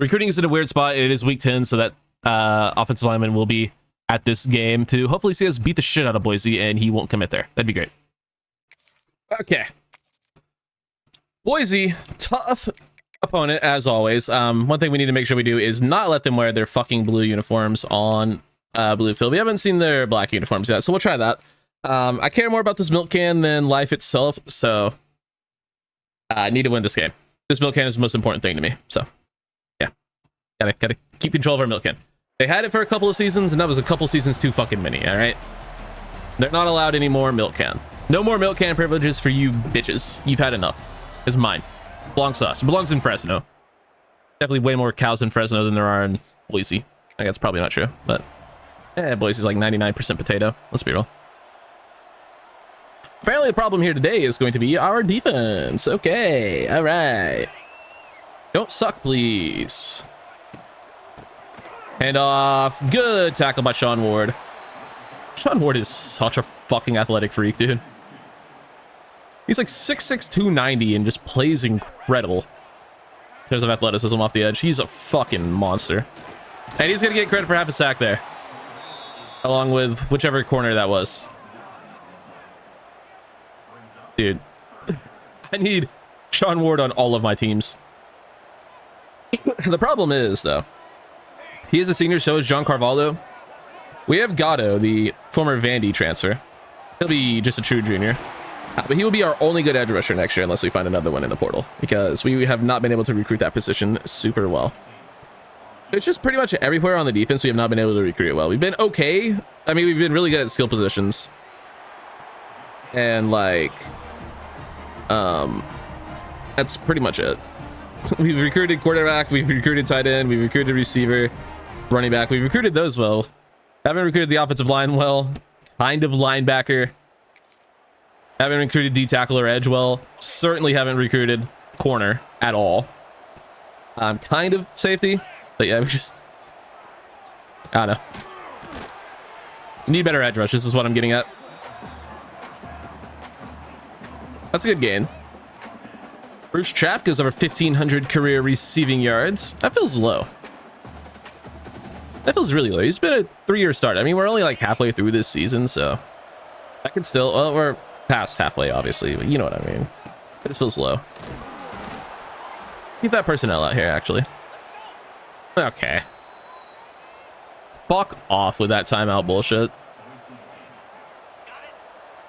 Recruiting is in a weird spot. It is week 10, so that offensive lineman will be at this game to hopefully see us beat the shit out of Boise, and he won't commit there. That'd be great. Okay. Boise, tough opponent as always. One thing we need to make sure we do is not let them wear their fucking blue uniforms on blue field. We haven't seen their black uniforms yet, so we'll try that. I care more about this milk can than life itself, so I need to win this game. This milk can is the most important thing to me, so yeah, gotta keep control of our milk can. They had it for a couple of seasons, and that was a couple seasons too fucking many. All right, they're not allowed any more milk can. No more milk can privileges for you bitches. You've had enough. It's mine. Belongs to us. It belongs in Fresno. Definitely way more cows in Fresno than there are in Boise. I think that's probably not true, but Boise's like 99% potato. Let's be real. Apparently the problem here today is going to be our defense. Okay, all right. Don't suck, please. Hand off. Good tackle by Sean Ward. Sean Ward is such a fucking athletic freak, dude. He's like 6'6", 290 and just plays incredible in terms of athleticism off the edge. He's a fucking monster. And he's going to get credit for half a sack there, along with whichever corner that was. Dude, I need Sean Ward on all of my teams. The problem is, though, he is a senior, so is John Carvalho. We have Gatto, the former Vandy transfer. He'll be just a true junior. But he will be our only good edge rusher next year unless we find another one in the portal, because we have not been able to recruit that position super well. It's just pretty much everywhere on the defense we have not been able to recruit well. We've been okay. I mean, we've been really good at skill positions. And like, that's pretty much it. We've recruited quarterback, we've recruited tight end, we've recruited receiver, running back. We've recruited those well. Haven't recruited the offensive line well. Kind of linebacker. Haven't recruited D tackle or edge well. Certainly haven't recruited corner at all. Kind of safety, but yeah, we just, I don't know. Need better edge rush. This is what I'm getting at. That's a good gain. Bruce Trapp goes over 1,500 career receiving yards. That feels low. That feels really low. He's been a 3-year start. I mean, we're only like halfway through this season, so that could still, well, we're past halfway, obviously, but you know what I mean. It just feels low. Keep that personnel out here, actually. Okay. Fuck off with that timeout bullshit.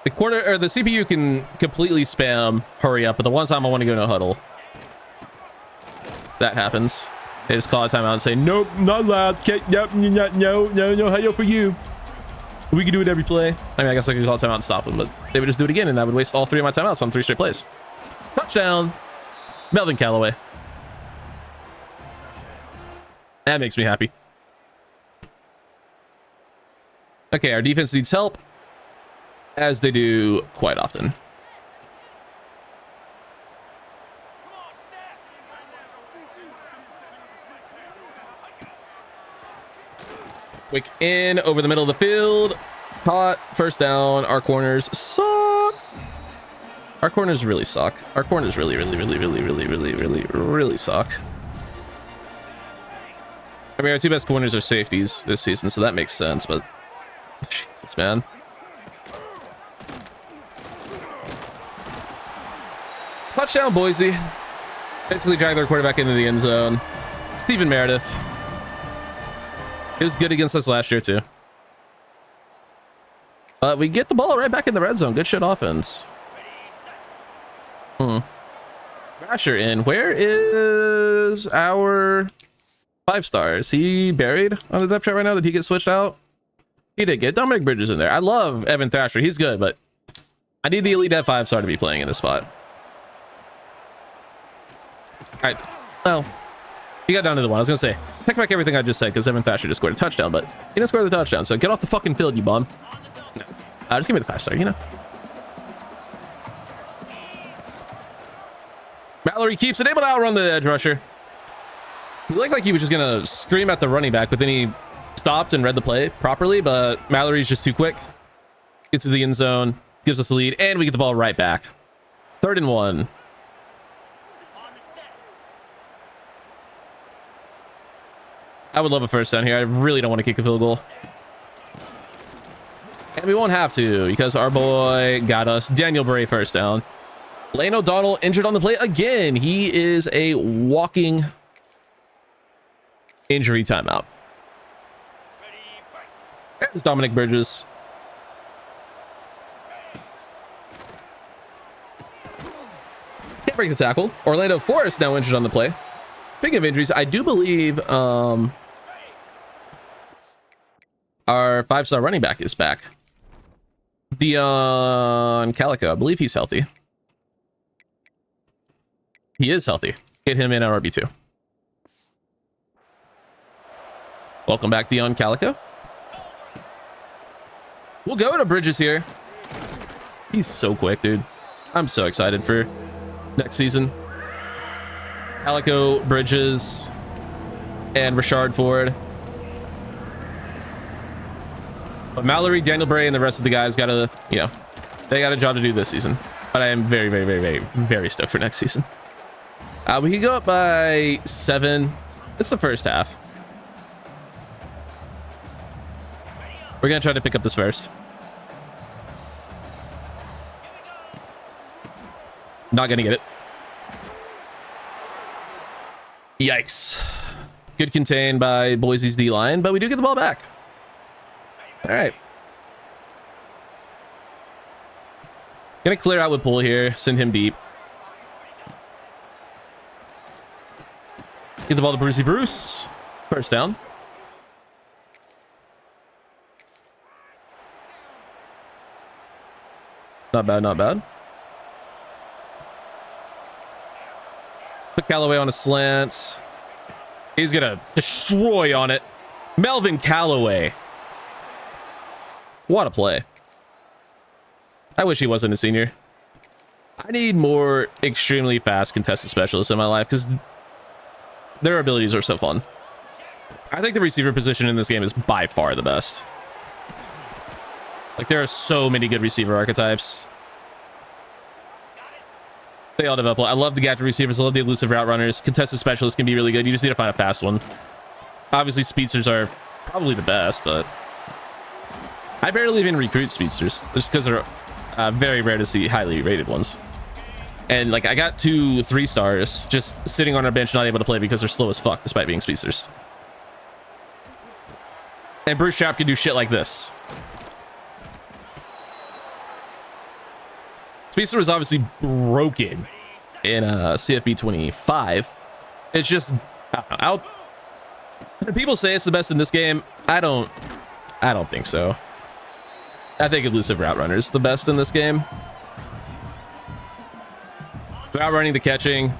The CPU can completely spam hurry up, but the one time I want to go no huddle, that happens. They just call a timeout and say, nope, not allowed. Yep, no, how for you. We can do it every play. I mean, I guess I could call a timeout and stop them, but they would just do it again, and I would waste all 3 of my timeouts on 3 straight plays. Touchdown, Melvin Callaway. That makes me happy. Okay, our defense needs help, as they do quite often. Quick in over the middle of the field. Caught. First down. Our corners suck. Our corners really suck. Our corners really suck. I mean, our two best corners are safeties this season, so that makes sense, but Jesus, man. Touchdown, Boise. Basically dragged their quarterback into the end zone. Stephen Meredith. It was good against us last year, too. But we get the ball right back in the red zone. Good shit offense. Thrasher in. Where is our 5-star? Is he buried on the depth chart right now? Did he get switched out? He did get Dominic Bridges in there. I love Evan Thrasher. He's good, but I need the elite at 5-star to be playing in this spot. All right. Well, he got down to the 1. I was going to say, take back everything I just said because Evan Thrasher just scored a touchdown, but he didn't score the touchdown, so get off the fucking field, you bum. No. Just give me the 5-star, you know? Mallory keeps it, able to outrun the edge rusher. He looked like he was just going to scream at the running back, but then he stopped and read the play properly, but Mallory's just too quick. Gets to the end zone, gives us the lead, and we get the ball right back. 3rd and 1. I would love a first down here. I really don't want to kick a field goal. And we won't have to because our boy got us. Daniel Bray first down. Lane O'Donnell injured on the play again. He is a walking injury timeout. There's Dominic Bridges. Can't break the tackle. Orlando Forrest now injured on the play. Speaking of injuries, I do believe our 5-star running back is back. Dion Calico, I believe he's healthy. He is healthy. Get him in at RB2. Welcome back, Dion Calico. We'll go to Bridges here. He's so quick, dude. I'm so excited for next season. Calico, Bridges, and Rashard Ford. But Mallory, Daniel Bray, and the rest of the guys got a, you know, they got a job to do this season. But I am very, very, very, very, very stoked for next season. We can go up by 7. It's the first half. We're going to try to pick up this first. Not going to get it. Yikes. Good contained by Boise's D-line, but we do get the ball back. All right. Gonna clear out with Bull here, send him deep. Get the ball to Brucey Bruce. First down. Not bad, not bad. Put Callaway on a slant. He's gonna destroy on it. Melvin Callaway. What a play. I wish he wasn't a senior. I need more extremely fast contested specialists in my life because their abilities are so fun. I think the receiver position in this game is by far the best. Like, there are so many good receiver archetypes. They all develop. I love the gadget receivers. I love the elusive route runners. Contested specialists can be really good. You just need to find a fast one. Obviously, speedsters are probably the best, but I barely even recruit speedsters just because they're very rare to see highly rated ones. And like, I got 2 3-stars just sitting on our bench, not able to play because they're slow as fuck despite being speedsters. And Bruce Chap can do shit like this. Speedster was obviously broken in CFB 25. It's just, I don't know, people say it's the best in this game. I don't think so. I think elusive route runner is the best in this game. Route running, the catching.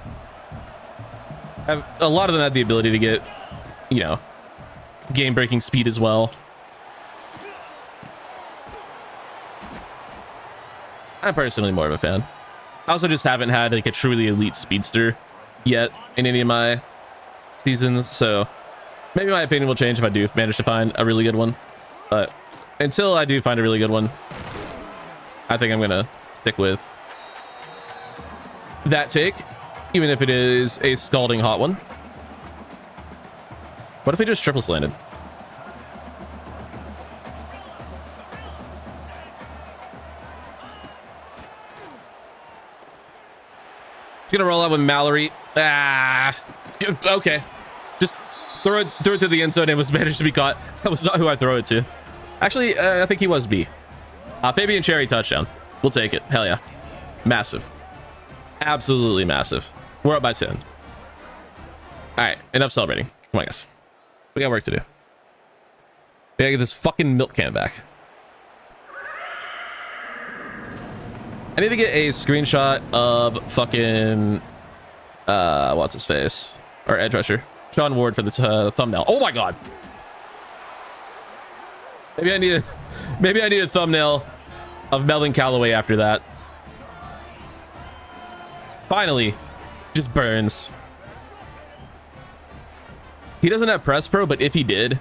A lot of them have the ability to get, you know, game-breaking speed as well. I'm personally more of a fan. I also just haven't had like a truly elite speedster yet in any of my seasons, so maybe my opinion will change if I do manage to find a really good one. But until I do find a really good one, I think I'm gonna stick with that take, even if it is a scalding hot one. What if they just triple slanted? It's gonna roll out with Mallory. Okay. Just throw it to the end zone. It was managed to be caught. That was not who I throw it to. Actually, I think he was B. Fabian Cherry touchdown. We'll take it. Hell yeah. Massive. Absolutely massive. We're up by 10. All right, enough celebrating. Come on, guys. We got work to do. We gotta get this fucking milk can back. I need to get a screenshot of fucking what's his face, or edge rusher, Sean Ward, for the thumbnail. Oh my god. Maybe I need a thumbnail of Melvin Callaway after that. Finally, just burns. He doesn't have press pro, but if he did,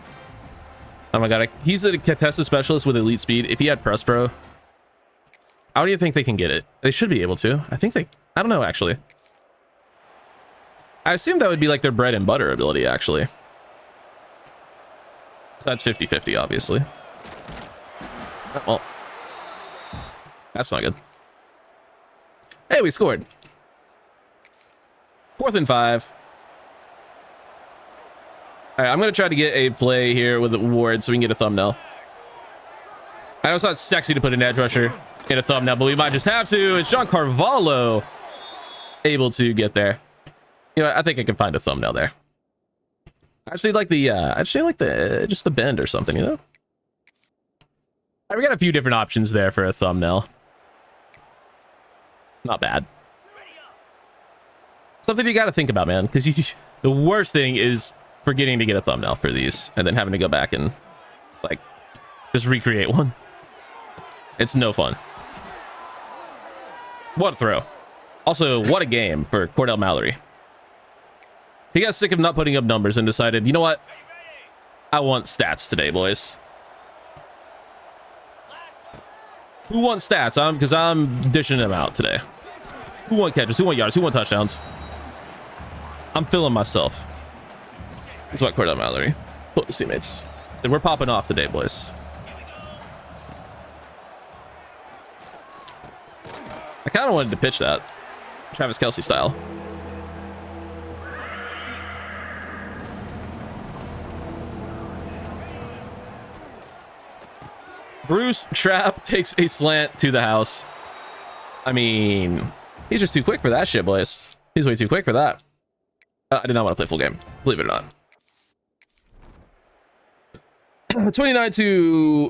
oh my god, he's a contested specialist with elite speed. If he had press pro, how do you think they can get it? They should be able to. I don't know, actually. I assume that would be like their bread and butter ability, actually. So that's 50-50, obviously. Well, that's not good. Hey, we scored. 4th and 5. All right, I'm going to try to get a play here with Ward so we can get a thumbnail. I know it's not sexy to put an edge rusher in a thumbnail, but we might just have to. It's John Carvalho able to get there. You know, I think I can find a thumbnail there. I actually like the just the bend or something, you know? All right, we got a few different options there for a thumbnail. Not bad. Something you got to think about, man, because the worst thing is forgetting to get a thumbnail for these and then having to go back and like just recreate one. It's no fun. What a throw. Also, what a game for Cordell Mallory. He got sick of not putting up numbers and decided, you know what? I want stats today, boys. Who wants stats? Because I'm dishing them out today. Who want catches? Who want yards? Who want touchdowns? I'm feeling myself. That's what Cordell Mallory told his teammates. Said, we're popping off today, boys. I kind of wanted to pitch that Travis Kelce style. Bruce Trapp takes a slant to the house. I mean, he's just too quick for that shit, boys. He's way too quick for that. I did not want to play full game, believe it or not. 49 to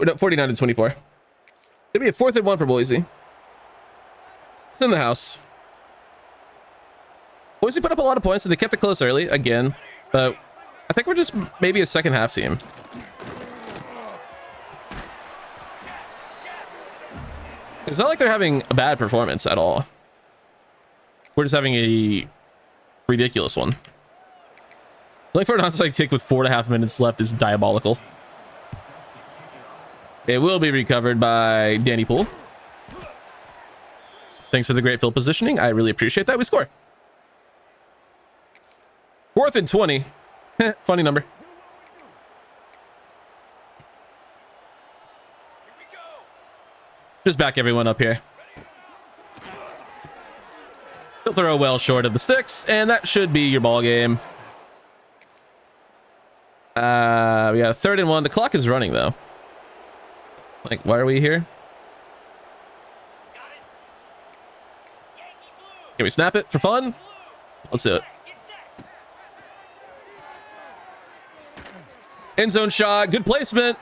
24. It'll be a 4th and 1 for Boise. It's in the house. Boise put up a lot of points, and they kept it close early again. But I think we're just maybe a second half team. It's not like they're having a bad performance at all. We're just having a ridiculous one. Like for an onside kick with 4.5 minutes left is diabolical. It will be recovered by Danny Poole. Thanks for the great field positioning. I really appreciate that. We score. 4th and 20. Funny number. Just back everyone up here. He'll throw well short of the sticks, and that should be your ball game. We got a 3rd and 1. The clock is running though. Like, why are we here? Can we snap it for fun? Let's do it. End zone shot. Good placement.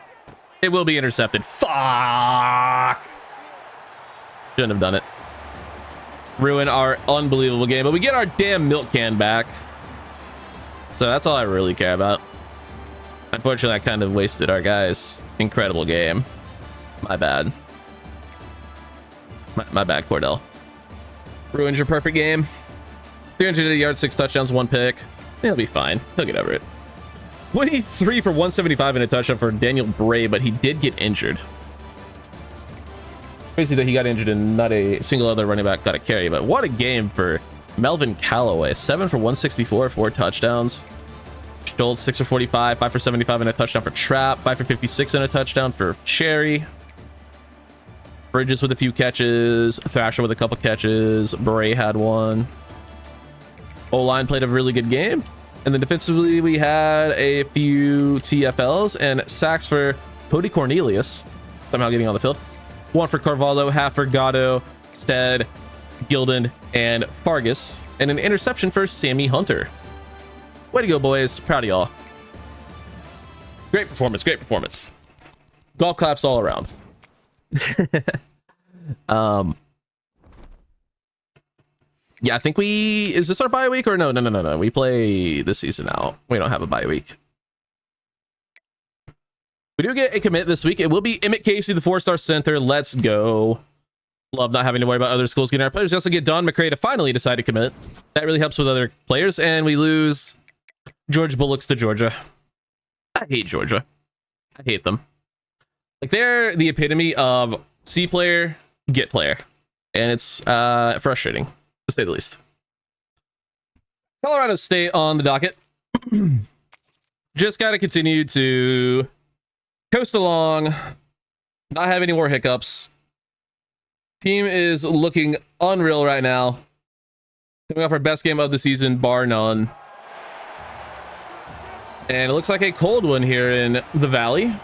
It will be intercepted. Fuck. Shouldn't have done it. Ruin our unbelievable game, but we get our damn milk can back. So that's all I really care about. Unfortunately, I kind of wasted our guy's incredible game. My bad. My bad, Cordell. Ruined your perfect game. 380 yards, 6 touchdowns, 1 pick. He'll be fine. He'll get over it. 23 for 175 and a touchdown for Daniel Bray, but he did get injured. Crazy that he got injured and not a single other running back got a carry, but what a game for Melvin Callaway. 7 for 164, 4 touchdowns. Schultz, 6 for 45, 5 for 75 and a touchdown for Trapp, 5 for 56 and a touchdown for Cherry. Bridges with a few catches, Thrasher with a couple catches, Bray had one. O-line played a really good game. And then defensively, we had a few TFLs and sacks for Cody Cornelius, somehow getting on the field. 1 for Carvalho, half for Gatto, Stead, Gilden, and Fargus. And an interception for Sammy Hunter. Way to go, boys. Proud of y'all. Great performance, great performance. Golf claps all around. Yeah, I think is this our bye week or no? We play this season out. We don't have a bye week. We do get a commit this week. It will be Emmett Casey, the 4-star center. Let's go. Love not having to worry about other schools getting our players. We also get Don McCray to finally decide to commit. That really helps with other players. And we lose George Bullocks to Georgia. I hate Georgia. I hate them. Like, they're the epitome of C player, get player. And it's frustrating, to say the least. Colorado State on the docket. Just got to continue to coast along, not have any more hiccups. Team is looking unreal right now. Coming off our best game of the season, bar none. And it looks like a cold one here in the Valley.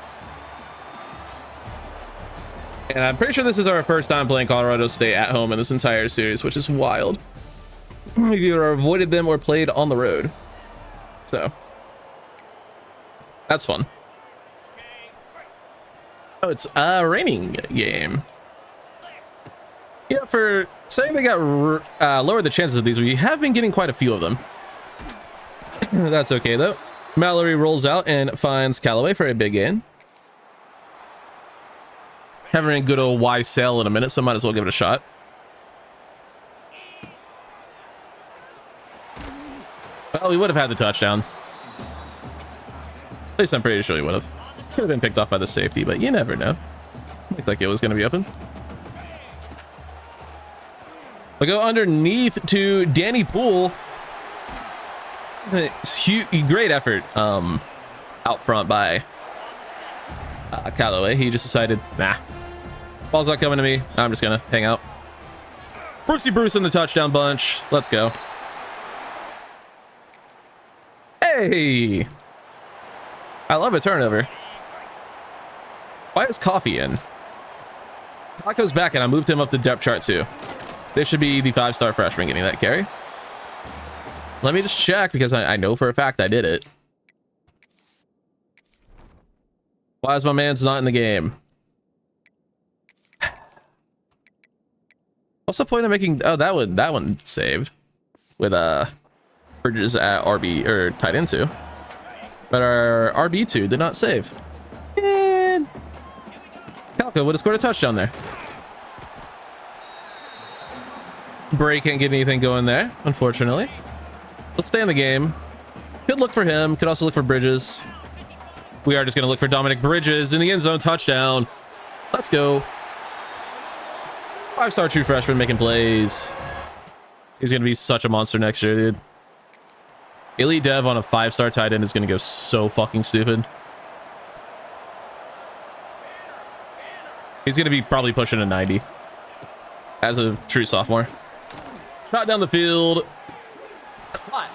And I'm pretty sure this is our first time playing Colorado State at home in this entire series, which is wild. We've either avoided them or played on the road. So, that's fun. Oh, it's a raining game. Yeah, for saying they got lowered the chances of these, we have been getting quite a few of them. That's okay, though. Mallory rolls out and finds Callaway for a big gain. Having a good old Y sale in a minute, so might as well give it a shot. Well, we would have had the touchdown. At least I'm pretty sure we would have. Could have been picked off by the safety, but you never know. Looks like it was going to be open. We go underneath to Danny Poole. Great effort out front by Callaway. He just decided, nah, ball's not coming to me. I'm just going to hang out. Brucey Bruce in the touchdown bunch. Let's go. Hey! I love a turnover. Why is Coffee in? Taco's back, and I moved him up the depth chart too. This should be the 5-star freshman getting that carry. Let me just check, because I know for a fact I did it. Why is my man's not in the game? What's the point of making... Oh, that one saved. With Bridges at RB, or tight end 2. But our RB2 did not save. And Calco would have scored a touchdown there. Bray can't get anything going there, unfortunately. Let's stay in the game. Could look for him. Could also look for Bridges. We are just going to look for Dominic Bridges in the end zone. Touchdown. Let's go. 5-star true freshman making plays. He's going to be such a monster next year, dude. Elite Dev on a 5-star tight end is going to go so fucking stupid. He's going to be probably pushing a 90 as a true sophomore. Shot down the field. Caught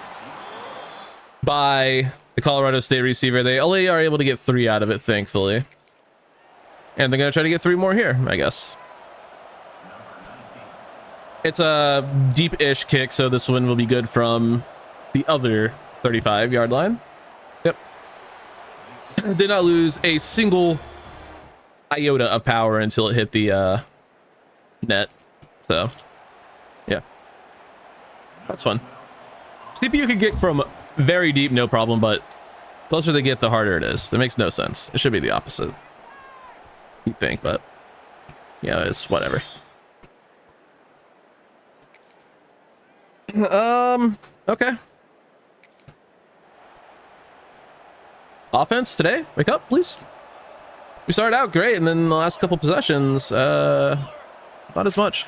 by the Colorado State receiver. They only are able to get 3 out of it, thankfully. And they're going to try to get 3 more here, I guess. It's a deep-ish kick, so this one will be good from the other 35-yard line. Yep. Did not lose a single iota of power until it hit the net. So, yeah. That's fun. CPU can get from very deep, no problem, but closer they get, the harder it is. That makes no sense. It should be the opposite. You'd think, but yeah, it's whatever. Okay. Offense today, wake up, please. We started out great, and then the last couple possessions, not as much.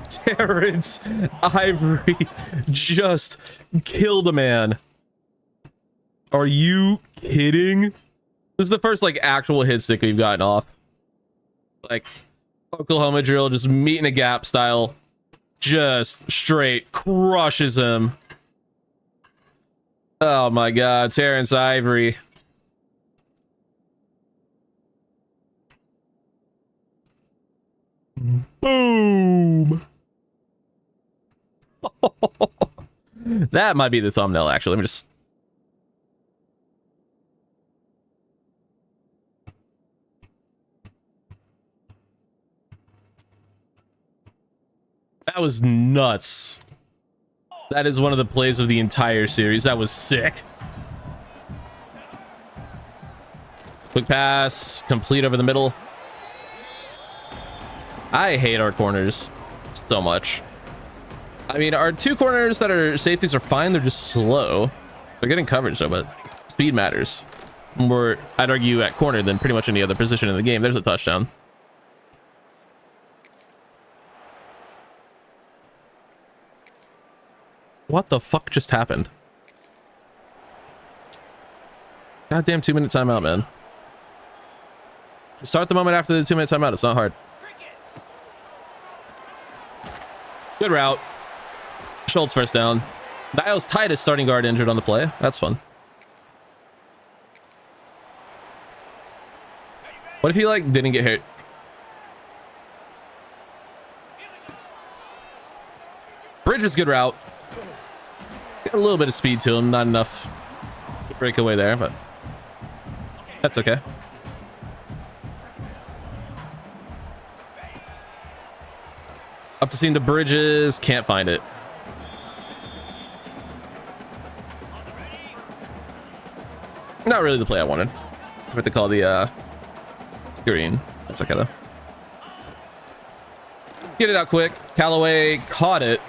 Terrence Ivory just killed a man. Are you kidding? This is the first like actual hit stick we've gotten off. Like Oklahoma drill, just meet in a gap style, just straight crushes him. Oh my God, Terrence Ivory. Boom. That might be the thumbnail, actually. Let me just... That was nuts. That is one of the plays of the entire series. That was sick. Quick pass, complete over the middle. I hate our corners so much. I mean, our two corners that are safeties are fine. They're just slow. They're getting coverage though, but speed matters more, I'd argue, at corner than pretty much any other position in the game. There's a touchdown. What the fuck just happened? Goddamn 2-minute timeout, man. Start the moment after the 2-minute timeout. It's not hard. Good route. Schultz first down. Niles Titus, starting guard, injured on the play. That's fun. What if he like didn't get hit? Bridges, good route. Got a little bit of speed to him, not enough to break away there, but that's okay. Up to seam to Bridges, can't find it. Not really the play I wanted. What they call the screen. That's okay though. Let's get it out quick. Callaway caught it.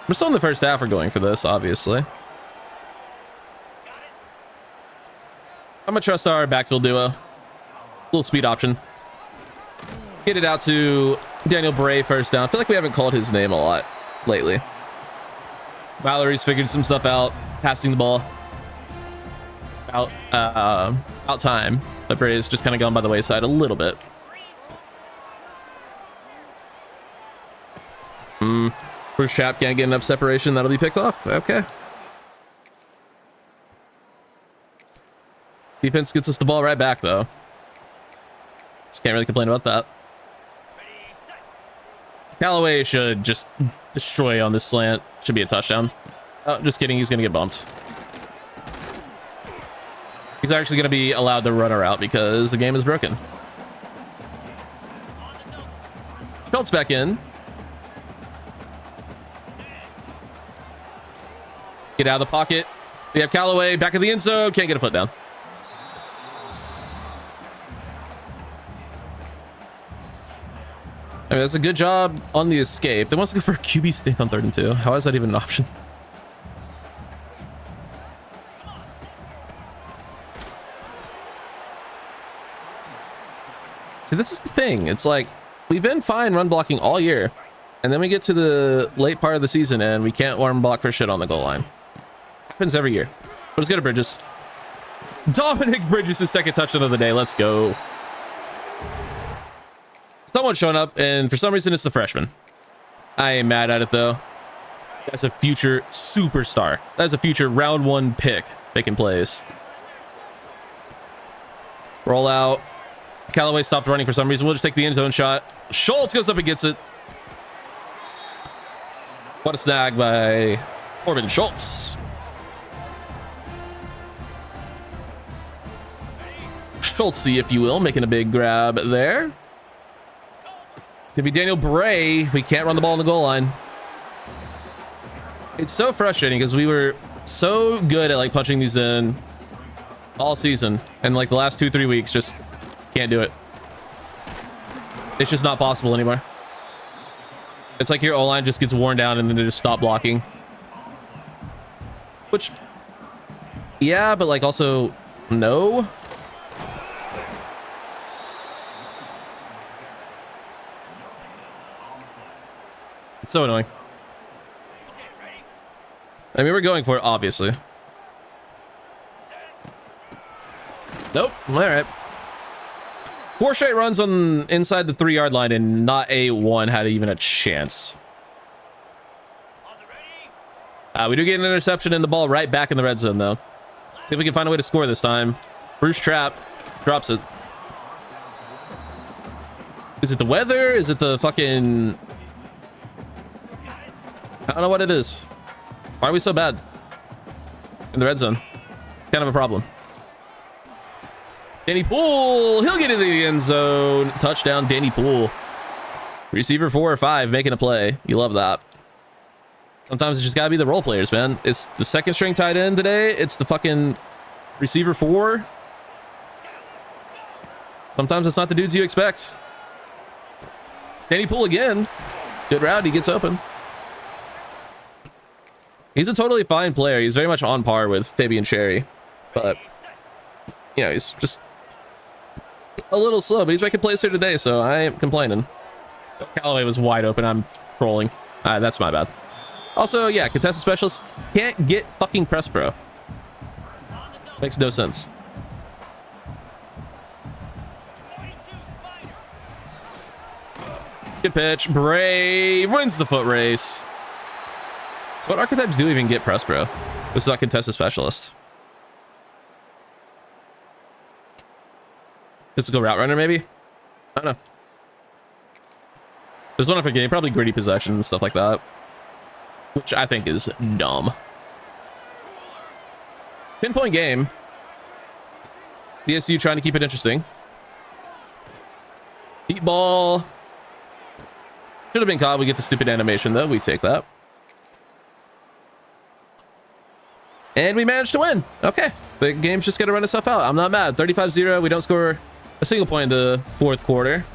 We're still in the first half. We're going for this, obviously. I'm gonna trust our backfield duo. Little speed option. Get it out to Daniel Bray first down. I feel like we haven't called his name a lot lately. Mallory's figured some stuff out, passing the ball out time, but Bray's just kind of gone by the wayside a little bit. First trap can't get enough separation. That'll be picked off. Okay. Defense gets us the ball right back though. Just can't really complain about that. Callaway should just destroy on this slant. Should be a touchdown. Oh, just kidding. He's going to get bumped. He's actually going to be allowed to run her out because the game is broken. Schultz back in. Get out of the pocket. We have Callaway back in the end zone. Can't get a foot down. I mean, that's a good job on the escape. They want to go for a QB stink on 3rd and 2. How is that even an option? See, this is the thing. It's like, we've been fine run blocking all year. And then we get to the late part of the season and we can't run block for shit on the goal line. Happens every year. But let's go to Bridges. Dominic Bridges' second touchdown of the day. Let's go. Someone's showing up, and for some reason, it's the freshman. I ain't mad at it, though. That's a future superstar. That's a future round 1 pick making plays. Roll out. Callaway stopped running for some reason. We'll just take the end zone shot. Schultz goes up and gets it. What a snag by Corbin Schultz. Schultzy, if you will, making a big grab there. Could be Daniel Bray. We can't run the ball on the goal line. It's so frustrating because we were so good at like punching these in all season, and like the last 2-3 weeks just can't do it. It's just not possible anymore. It's like your O-line just gets worn down and then they just stop blocking. Which, yeah, but like also, no. It's so annoying. I mean, we're going for it, obviously. Nope. All right. 4 straight runs on inside the 3-yard line, and not a one had even a chance. We do get an interception and the ball right back in the red zone, though. See if we can find a way to score this time. Bruce Trapp drops it. Is it the weather? Is it the fucking... I don't know what it is. Why are we so bad in the red zone? It's kind of a problem. Danny Poole, he'll get into the end zone. Touchdown, Danny Poole. Receiver 4 or 5 making a play. You love that. Sometimes it's just gotta be the role players, man. It's the second string tight end today. It's the fucking receiver 4. Sometimes it's not the dudes you expect. Danny Poole again. Good route, he gets open. He's a totally fine player. He's very much on par with Fabian Cherry. But, yeah, he's just a little slow. But he's making plays here today, so I ain't complaining. Callaway was wide open. I'm trolling. That's my bad. Also, yeah, contested specialist can't get fucking press pro. Makes no sense. Good pitch. Brave wins the foot race. So what archetypes do even get press pro? This is not contested specialist. Physical route runner, maybe? I don't know. There's one up a game, probably gritty possession and stuff like that. Which I think is dumb. 10-point game. DSU trying to keep it interesting. Deep ball. Should have been caught. We get the stupid animation, though. We take that. And we managed to win. Okay. The game's just going to run itself out. I'm not mad. 35-0. We don't score a single point in the fourth quarter.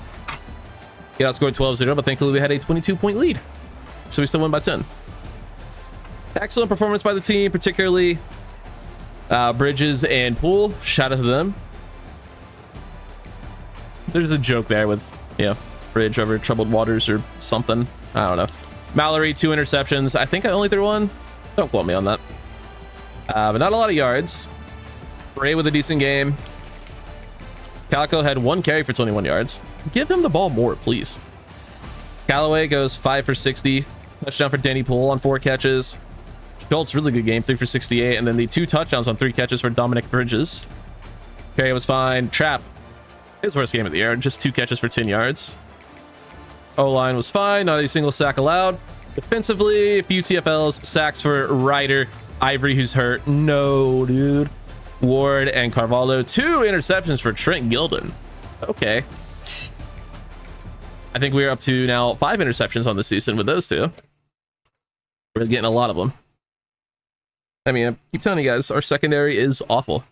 Get outscored 12-0, but thankfully we had a 22-point lead. So we still won by 10. Excellent performance by the team, particularly Bridges and Poole. Shout out to them. There's a joke there with, you know, Bridge over troubled waters or something. I don't know. Mallory, 2 interceptions. I think I only threw 1. Don't quote me on that. But not a lot of yards. Bray with a decent game. Calico had 1 carry for 21 yards. Give him the ball more, please. Callaway goes 5 for 60. Touchdown for Danny Poole on 4 catches. Schultz, really good game, 3 for 68. And then the 2 touchdowns on 3 catches for Dominic Bridges. Carry was fine. Trapp, his worst game of the year, just 2 catches for 10 yards. O-line was fine, not a single sack allowed. Defensively, a few TFLs, sacks for Ryder, Ivory, who's hurt. No, dude. Ward and Carvalho. 2 interceptions for Trent Gilden. Okay. I think we're up to now 5 interceptions on the season with those 2. We're getting a lot of them. I mean, I keep telling you guys, our secondary is awful.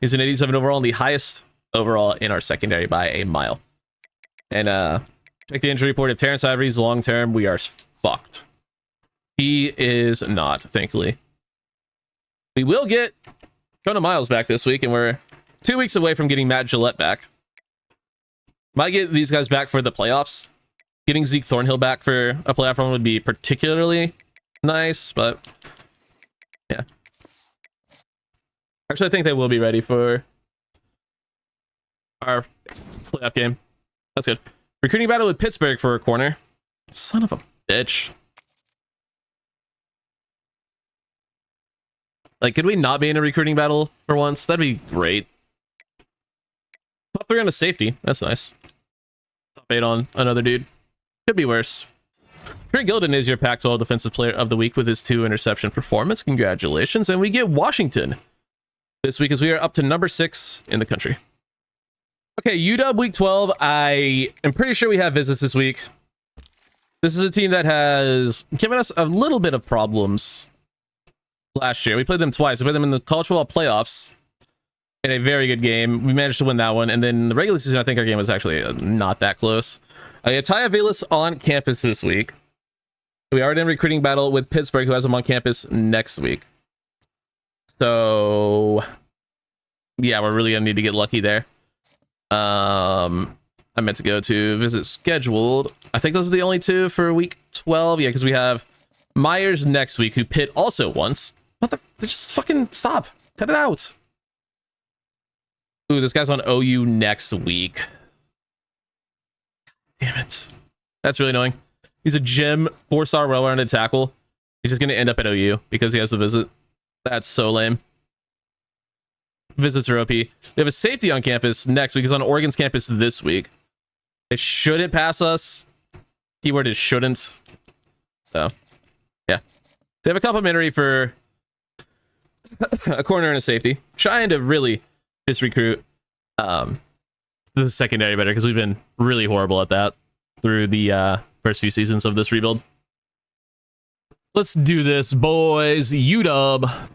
He's an 87 overall and the highest overall in our secondary by a mile. And check the injury report of Terrence Ivory's long term. We are fucked. He is not, thankfully. We will get Jonah Miles back this week, and we're 2 weeks away from getting Matt Gillette back. Might get these guys back for the playoffs. Getting Zeke Thornhill back for a playoff run would be particularly nice, but yeah. Actually, I think they will be ready for our playoff game. That's good. Recruiting battle with Pittsburgh for a corner. Son of a bitch. Like, could we not be in a recruiting battle for once? That'd be great. Top 3 on a safety. That's nice. Top 8 on another dude. Could be worse. Trent Gilden is your Pac-12 Defensive Player of the Week with his 2 interception performance. Congratulations. And we get Washington this week as we are up to number 6 in the country. Okay, UW Week 12. I am pretty sure we have visits this week. This is a team that has given us a little bit of problems last year. We played them twice. We played them in the college football playoffs. in a very good game. We managed to win that one. And then the regular season, I think our game was actually not that close. Ty Avelis on campus this week. We are in a recruiting battle with Pittsburgh, who has him on campus next week. So, yeah, we're really going to need to get lucky there. I meant to go to visit scheduled. I think those are the only two for week 12. Yeah, because we have Myers next week, who Pitt also wants. What the? Just fucking stop. Cut it out. Ooh, this guy's on OU next week. Damn it. That's really annoying. He's a gym, 4-star well-rounded tackle. He's just going to end up at OU because he has to visit. That's so lame. Visits are OP. We have a safety on campus next week. He's on Oregon's campus this week. It shouldn't pass us. Keyword is shouldn't. So, yeah. They have a complimentary for a corner and a safety. Trying to really just recruit the secondary better because we've been really horrible at that through the first few seasons of this rebuild. Let's do this, boys. UW.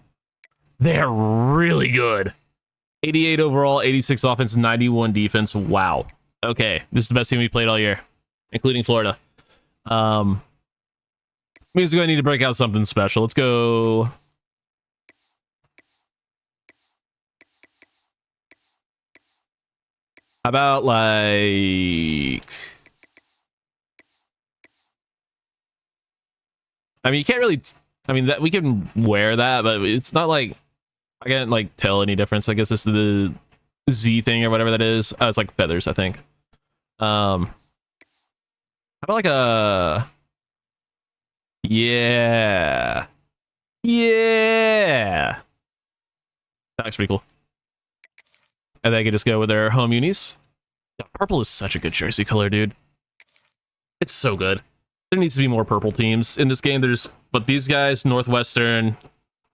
They're really good. 88 overall, 86 offense, 91 defense. Wow. Okay, this is the best team we played all year, including Florida. Means we're going to need to break out something special. Let's go. How about like... I mean, you can't really... I mean, that we can wear that, but it's not like... I can't like tell any difference. I guess it's the Z thing or whatever that is. It's like feathers, I think. How about like a... Yeah. Yeah. That looks pretty cool. And they can just go with their home unis. Yeah, purple is such a good jersey color, dude. It's so good. There needs to be more purple teams in this game. But these guys, Northwestern,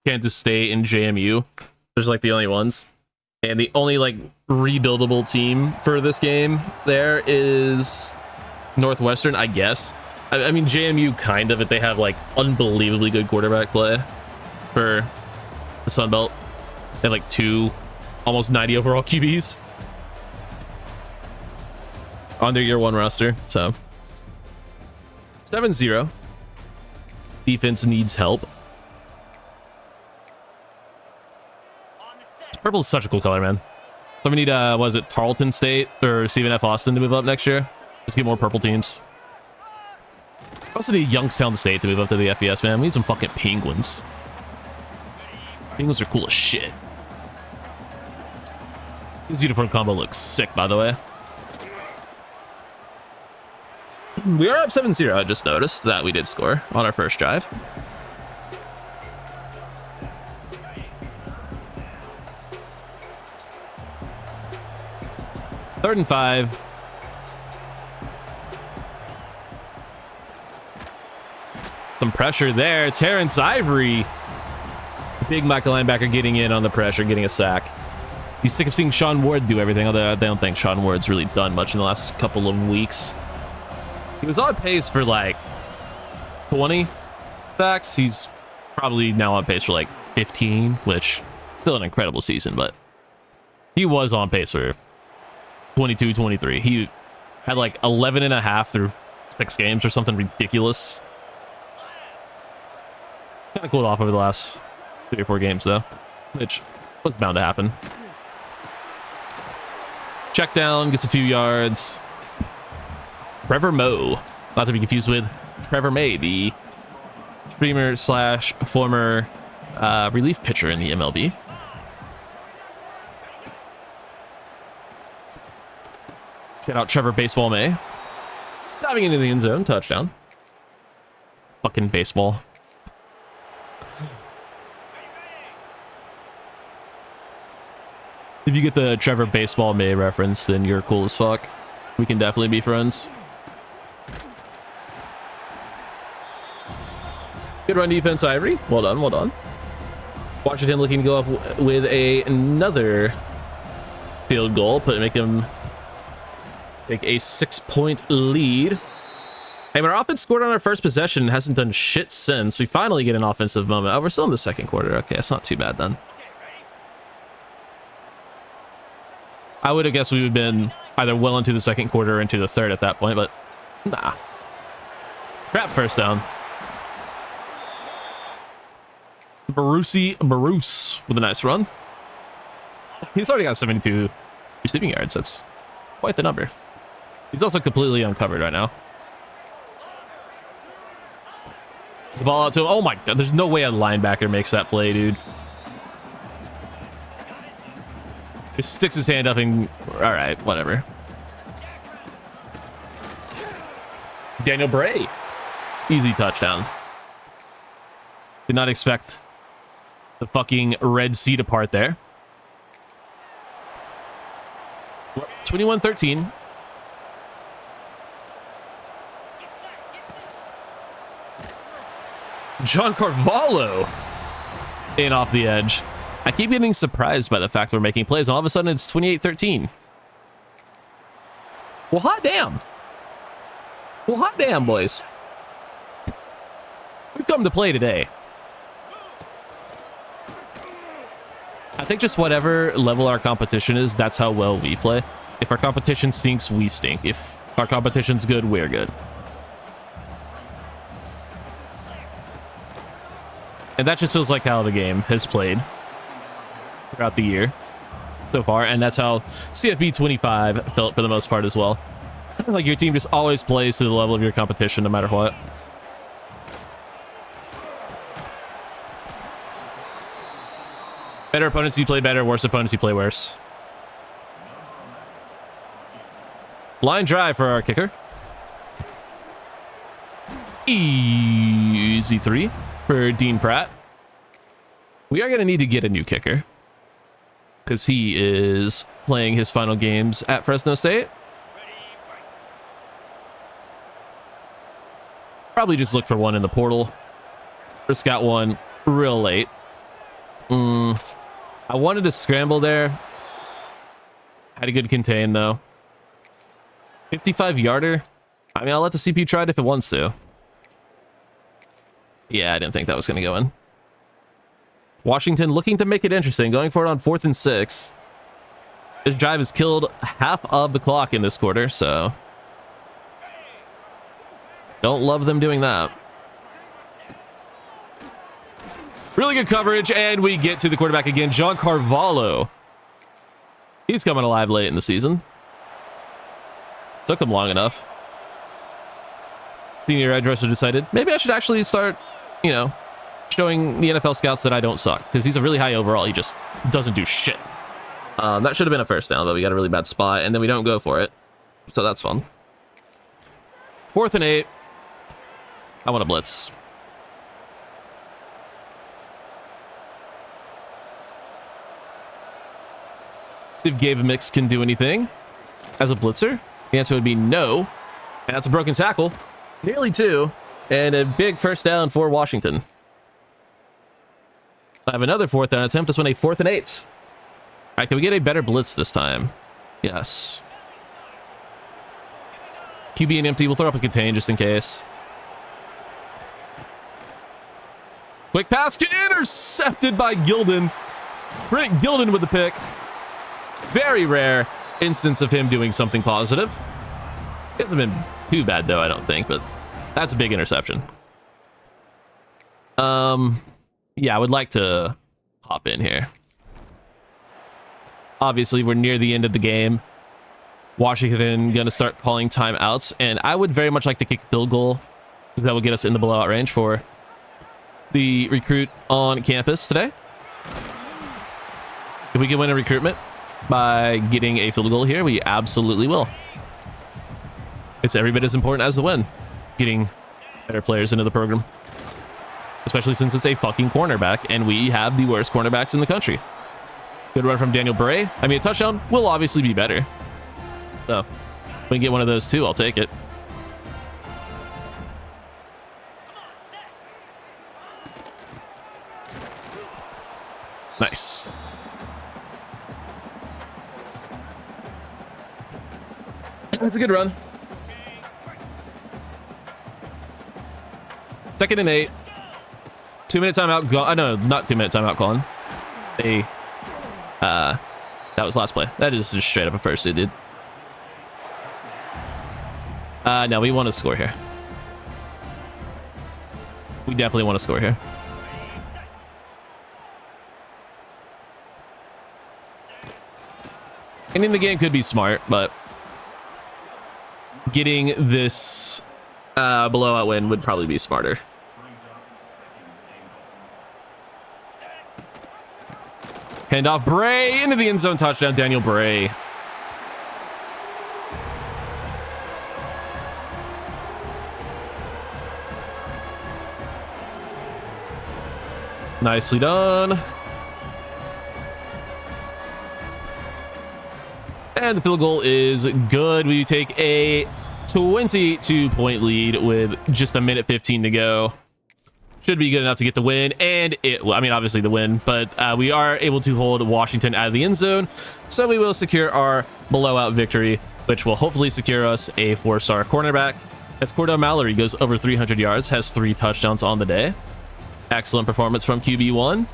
Kansas State, and JMU, there's like the only ones. And the only like rebuildable team for this game there is Northwestern, I guess. I mean, JMU kind of, if they have like unbelievably good quarterback play for the Sun Belt. They have like 2 almost 90 overall QBs on their year 1 roster. So 7-0. Defense needs help. Purple is such a cool color, man. So we need was it Tarleton State or Stephen F. Austin to move up next year? Just get more purple teams. We also need Youngstown State to move up to the FBS, man. We need some fucking Penguins. Penguins are cool as shit. This uniform combo looks sick, by the way. We are up 7-0. I just noticed that we did score on our first drive. Third and 5. Some pressure there. Terrence Ivory. Big Michael linebacker getting in on the pressure, getting a sack. He's sick of seeing Sean Ward do everything, although I don't think Sean Ward's really done much in the last couple of weeks. He was on pace for like 20 sacks. He's probably now on pace for like 15, which still an incredible season, but he was on pace for 22, 23. He had like 11 and a half through 6 games or something ridiculous. Kind of cooled off over the last 3 or 4 games though, which was bound to happen. Check down, gets a few yards. Trevor Moe, not to be confused with Trevor May, the streamer slash former relief pitcher in the MLB. Get out Trevor Baseball May. Diving into the end zone, touchdown. Fucking baseball. If you get the Trevor Baseball May reference, then you're cool as fuck. We can definitely be friends. Good run defense, Ivory. Well done, well done. Washington looking to go up with another field goal, but make him take a 6-point lead. Hey, our offense scored on our first possession and hasn't done shit since. We finally get an offensive moment. Oh, we're still in the second quarter. Okay, it's not too bad then. I would have guessed we would have been either well into the second quarter or into the third at that point, but nah. Trap first down. Bruce with a nice run. He's already got 72 receiving yards. That's quite the number. He's also completely uncovered right now. The ball out to him. Oh my god, there's no way a linebacker makes that play, dude. Just sticks his hand up and... Alright, whatever. Daniel Bray. Easy touchdown. Did not expect the fucking Red Sea to part there. 21-13. John Carvalho in off the edge. I keep getting surprised by the fact we're making plays, and all of a sudden it's 28-13. Well, hot damn. Well, hot damn, boys. We've come to play today. I think just whatever level our competition is, that's how well we play. If our competition stinks, we stink. If our competition's good, we're good. And that just feels like how the game has played throughout the year so far. And that's how CFB 25 felt for the most part as well. Like your team just always plays to the level of your competition no matter what. Better opponents you play better, worse opponents you play worse. Line drive for our kicker. Easy 3 for Dean Pratt. We are going to need to get a new kicker because he is playing his final games at Fresno State. Probably just look for one in the portal. Just got one real late. I wanted to scramble there. Had a good contain though. 55 yarder. I mean, I'll let the CPU try it if it wants to. Yeah, I didn't think that was going to go in. Washington looking to make it interesting, going for it on 4th and 6. This drive has killed half of the clock in this quarter, so don't love them doing that. Really good coverage, and we get to the quarterback again, John Carvalho. He's coming alive late in the season. Took him long enough. Senior edge rusher decided, maybe I should actually start, you know, showing the NFL scouts that I don't suck, because he's a really high overall. He just doesn't do shit. That should have been a first down, but we got a really bad spot, and then we don't go for it. So that's fun. 4th and 8. I want to blitz. See if Gabe Mix can do anything as a blitzer. The answer would be no. And that's a broken tackle. Nearly 2. And a big first down for Washington. I have another 4th down attempt. This one a 4th and 8. All right, can we get a better blitz this time? Yes. QB and empty. We'll throw up a contain just in case. Quick pass intercepted by Gilden. Brent Gilden with the pick. Very rare instance of him doing something positive. It hasn't been too bad though, I don't think, but that's a big interception. Yeah, I would like to hop in here. Obviously, we're near the end of the game. Washington gonna start calling timeouts, and I would very much like to kick a field goal because that will get us in the blowout range for the recruit on campus today. If we can win a recruitment by getting a field goal here, we absolutely will. It's every bit as important as the win, getting better players into the program, especially since it's a fucking cornerback and we have the worst cornerbacks in the country. Good run from Daniel Bray. I mean, a touchdown will obviously be better, so if we can get one of those too, I'll take it. Nice. That's a good run. 2nd and 8. 2-minute timeout. No, not 2-minute timeout, Colin. A That was last play. That is just straight up a first, dude. No, we want to score here. We definitely want to score here. Ending the game could be smart, but getting this blowout win would probably be smarter. Handoff, Bray into the end zone, touchdown, Daniel Bray. Nicely done. And the field goal is good. We take a 22-point lead with just a minute 15 to go. Should be good enough to get the win, and I mean, obviously the win, but we are able to hold Washington out of the end zone, so we will secure our blowout victory, which will hopefully secure us a 4-star cornerback. As Cordell Mallory goes over 300 yards, has 3 touchdowns on the day. Excellent performance from QB1.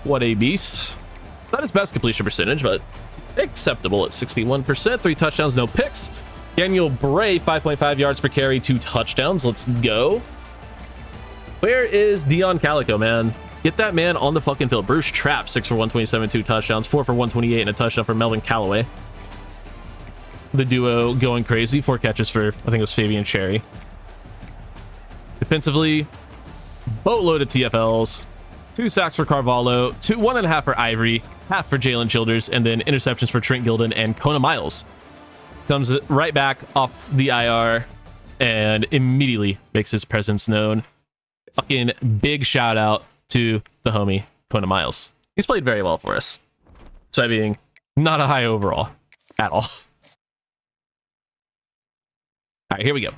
What a beast. Not his best completion percentage, but acceptable at 61%. 3 touchdowns, no picks. Daniel Bray, 5.5 yards per carry, 2 touchdowns. Let's go. Where is Dion Calico, man? Get that man on the fucking field. Bruce Trapp, 6 for 127, 2 touchdowns, 4 for 128, and a touchdown for Melvin Callaway. The duo going crazy. 4 catches for, I think it was Fabian Cherry. Defensively, boatload of TFLs. 2 sacks for Carvalho, 1.5 for Ivory, half for Jalen Childers, and then interceptions for Trent Gilden and Kona Miles. Comes right back off the IR and immediately makes his presence known. Fucking big shout out to the homie Kona Miles. He's played very well for us, despite being not a high overall at all. All right, here we go.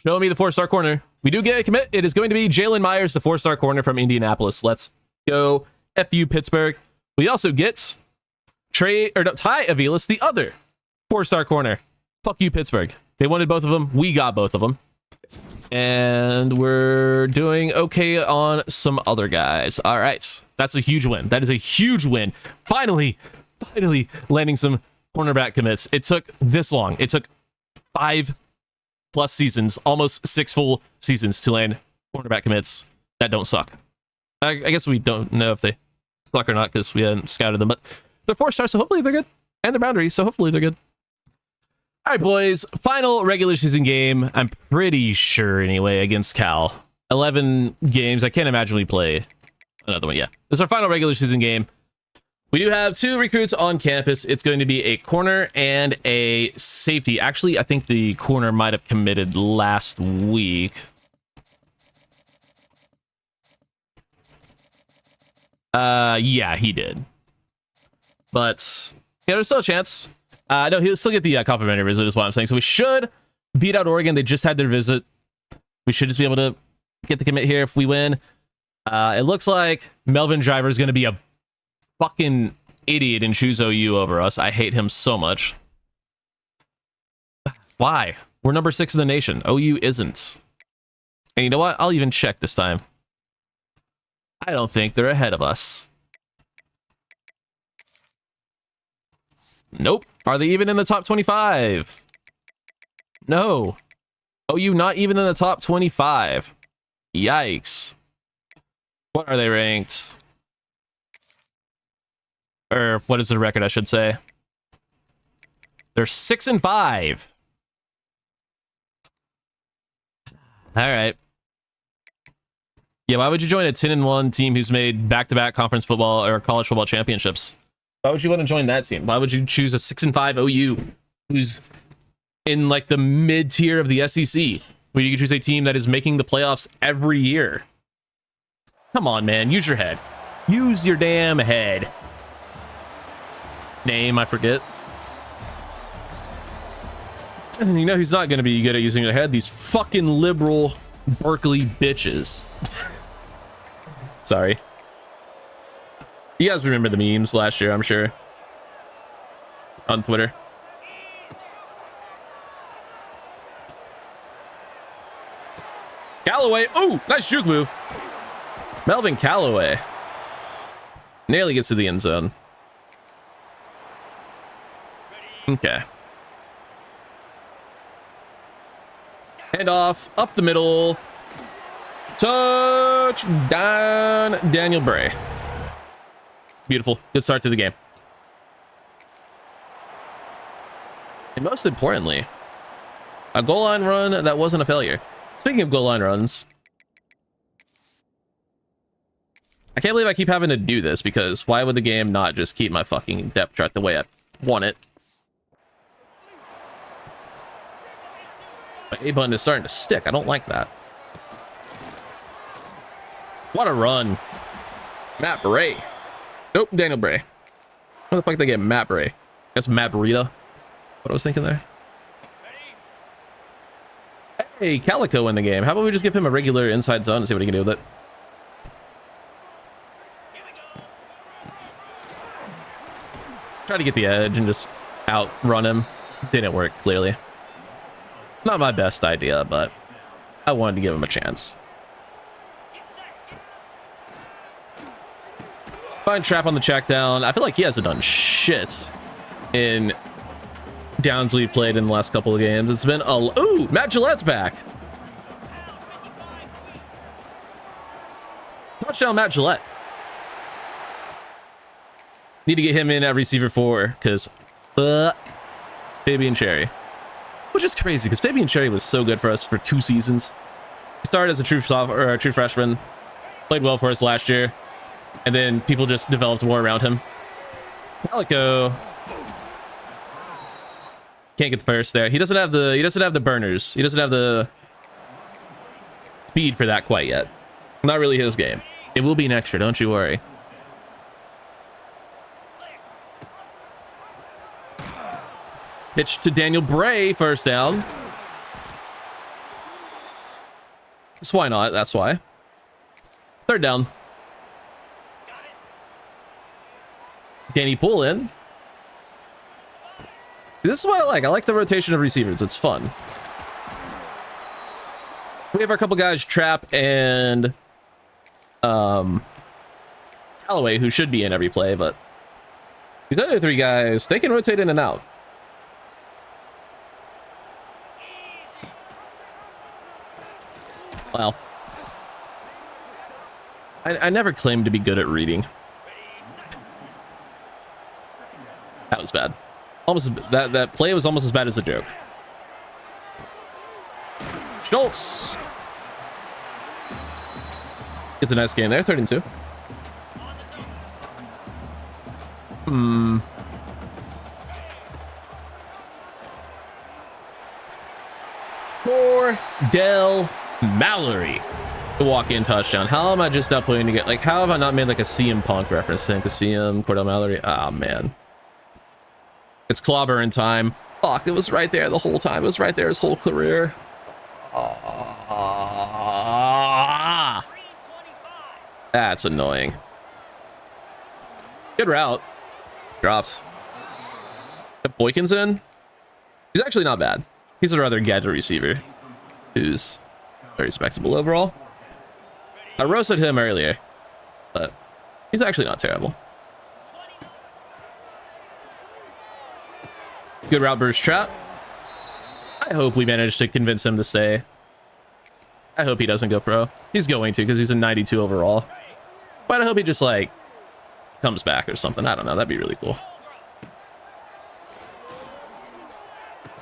Show me the 4-star corner. We do get a commit. It is going to be Jalen Myers, the 4-star corner from Indianapolis. Let's go. FU Pittsburgh. We also get Ty Aviles, the other 4-star corner. Fuck you, Pittsburgh. They wanted both of them. We got both of them. And we're doing okay on some other guys. All right. That's a huge win. That is a huge win. Finally landing some cornerback commits. It took this long. It took 5+ seasons, almost 6 full seasons to land cornerback commits that don't suck. I guess we don't know if they suck or not because we hadn't scouted them, but they're 4-stars, so hopefully they're good. And they're boundaries, so hopefully they're good. All right, boys. Final regular season game, I'm pretty sure anyway, against Cal. 11 games. I can't imagine we play another one. Yeah, this is our final regular season game. We do have 2 recruits on campus. It's going to be a corner and a safety. Actually, I think the corner might have committed last week. Yeah, he did. But yeah, there's still a chance. No, he'll still get the complimentary visit is what I'm saying. So we should beat out Oregon. They just had their visit. We should just be able to get the commit here if we win. It looks like Melvin Driver is going to be a fucking idiot and choose OU over us. I hate him so much. Why? We're number 6 in the nation. OU isn't. And you know what? I'll even check this time. I don't think they're ahead of us. Nope. Are they even in the top 25? No. OU not even in the top 25. Yikes. What are they ranked? Or what is the record, I should say? They're 6-5. All right. Yeah, why would you join a 10-1 team who's made back-to-back conference football or college football championships? Why would you want to join that team? Why would you choose a 6-5 OU who's in like the mid-tier of the SEC? Where you could choose a team that is making the playoffs every year? Come on, man. Use your head. Use your damn head. Name, I forget. You know who's not going to be good at using their head? These fucking liberal Berkeley bitches. Sorry. You guys remember the memes last year, I'm sure. On Twitter. Callaway. Oh, nice juke move. Melvin Callaway. Nearly gets to the end zone. Okay. Hand off, up the middle. Touchdown, Daniel Bray. Beautiful. Good start to the game. And most importantly, a goal line run that wasn't a failure. Speaking of goal line runs, I can't believe I keep having to do this, because why would the game not just keep my fucking depth chart the way I want it? My A button is starting to stick. I don't like that. What a run. Matt Bray. Nope, Daniel Bray. Where the fuck did they get Matt Bray? That's Matt Burrito. What I was thinking there. Hey, Calico in the game. How about we just give him a regular inside zone and see what he can do with it? Try to get the edge and just outrun him. Didn't work, clearly. Not my best idea, but I wanted to give him a chance. Fine trap on the check down. I feel like he hasn't done shit in downs we've played in the last couple of games. It's been a... Ooh, Matt Gillette's back. Touchdown, Matt Gillette. Need to get him in at receiver 4, because Fabian Cherry. Which is crazy, because Fabian Cherry was so good for us for 2 seasons. He started as a true freshman, played well for us last year, and then people just developed more around him. Calico can't get the first there. He doesn't have the burners. He doesn't have the speed for that quite yet. Not really his game. It will be next year, don't you worry. Pitch to Daniel Bray, first down. So why not? That's why. Third down. Danny pull in. This is what I like. I like the rotation of receivers. It's fun. We have our couple guys, Trap and Callaway, who should be in every play, but these other 3 guys, they can rotate in and out. Well, I never claimed to be good at reading. That was bad. Almost that play was almost as bad as the joke. Schultz gets a nice game there, 3rd and 2. Cordell Mallory, the walk-in touchdown. How am I just not putting together? Like, how have I not made like a CM Punk reference? Think of CM Cordell Mallory. Ah, man. It's clobbering time. Fuck, it was right there the whole time. It was right there his whole career. That's annoying. Good route. Drops. Put Boykins in. He's actually not bad. He's a rather gadget receiver who's very respectable overall. I roasted him earlier, but he's actually not terrible. Good route burst trap. I hope we manage to convince him to stay. I hope he doesn't go pro. He's going to, because he's a 92 overall. But I hope he just, like, comes back or something. I don't know. That'd be really cool.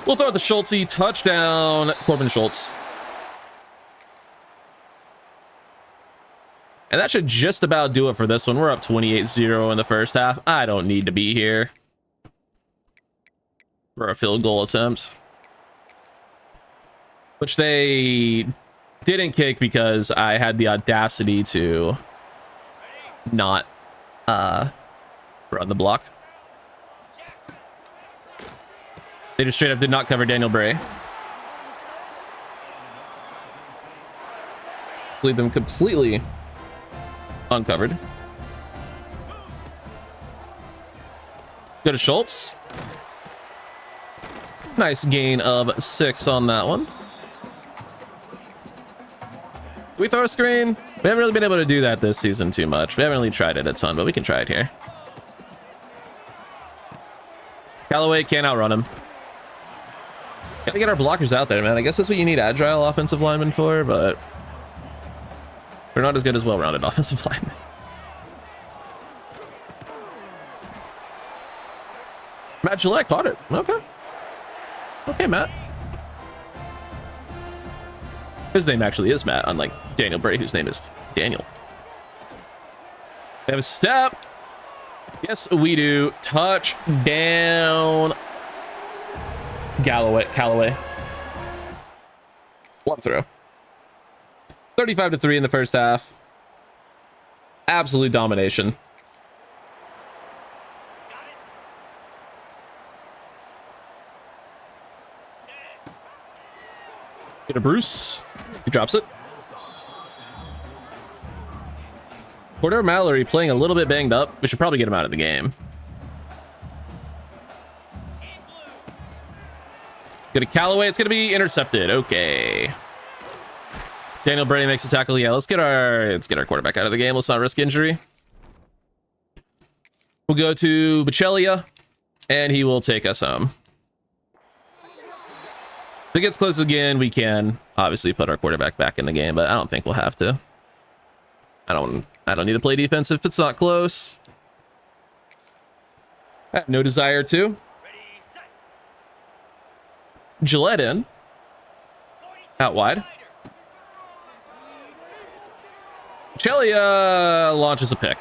We'll throw it to Schultzy. Touchdown, Corbin Schultz. And that should just about do it for this one. We're up 28-0 in the first half. I don't need to be here for a field goal attempt, which they didn't kick because I had the audacity to not run the block. They just straight up did not cover Daniel Bray. Leave them completely uncovered. Go to Schultz. Nice gain of 6 on that one. Can we throw a screen? We haven't really been able to do that this season too much. We haven't really tried it a ton, but we can try it here. Callaway can't outrun him. Gotta get our blockers out there, man. I guess that's what you need agile offensive linemen for, but they're not as good as well-rounded offensive linemen. Matt Gillette caught it. Okay. Okay, Matt. His name actually is Matt, unlike Daniel Bray, whose name is Daniel. We have a step. Yes, we do. Touchdown. Callaway. One throw. 35-3 in the first half. Absolute domination. Get a Bruce. He drops it. Cordero Mallory playing a little bit banged up. We should probably get him out of the game. Go to Callaway. It's going to be intercepted. Okay. Daniel Bray makes a tackle. Yeah, let's get our quarterback out of the game. Let's not risk injury. We'll go to Bachelia, and he will take us home. If it gets close again, we can obviously put our quarterback back in the game, but I don't think we'll have to. I don't need to play defense if it's not close. I have no desire to. Gillette in. Out wide. Bachelia launches a pick.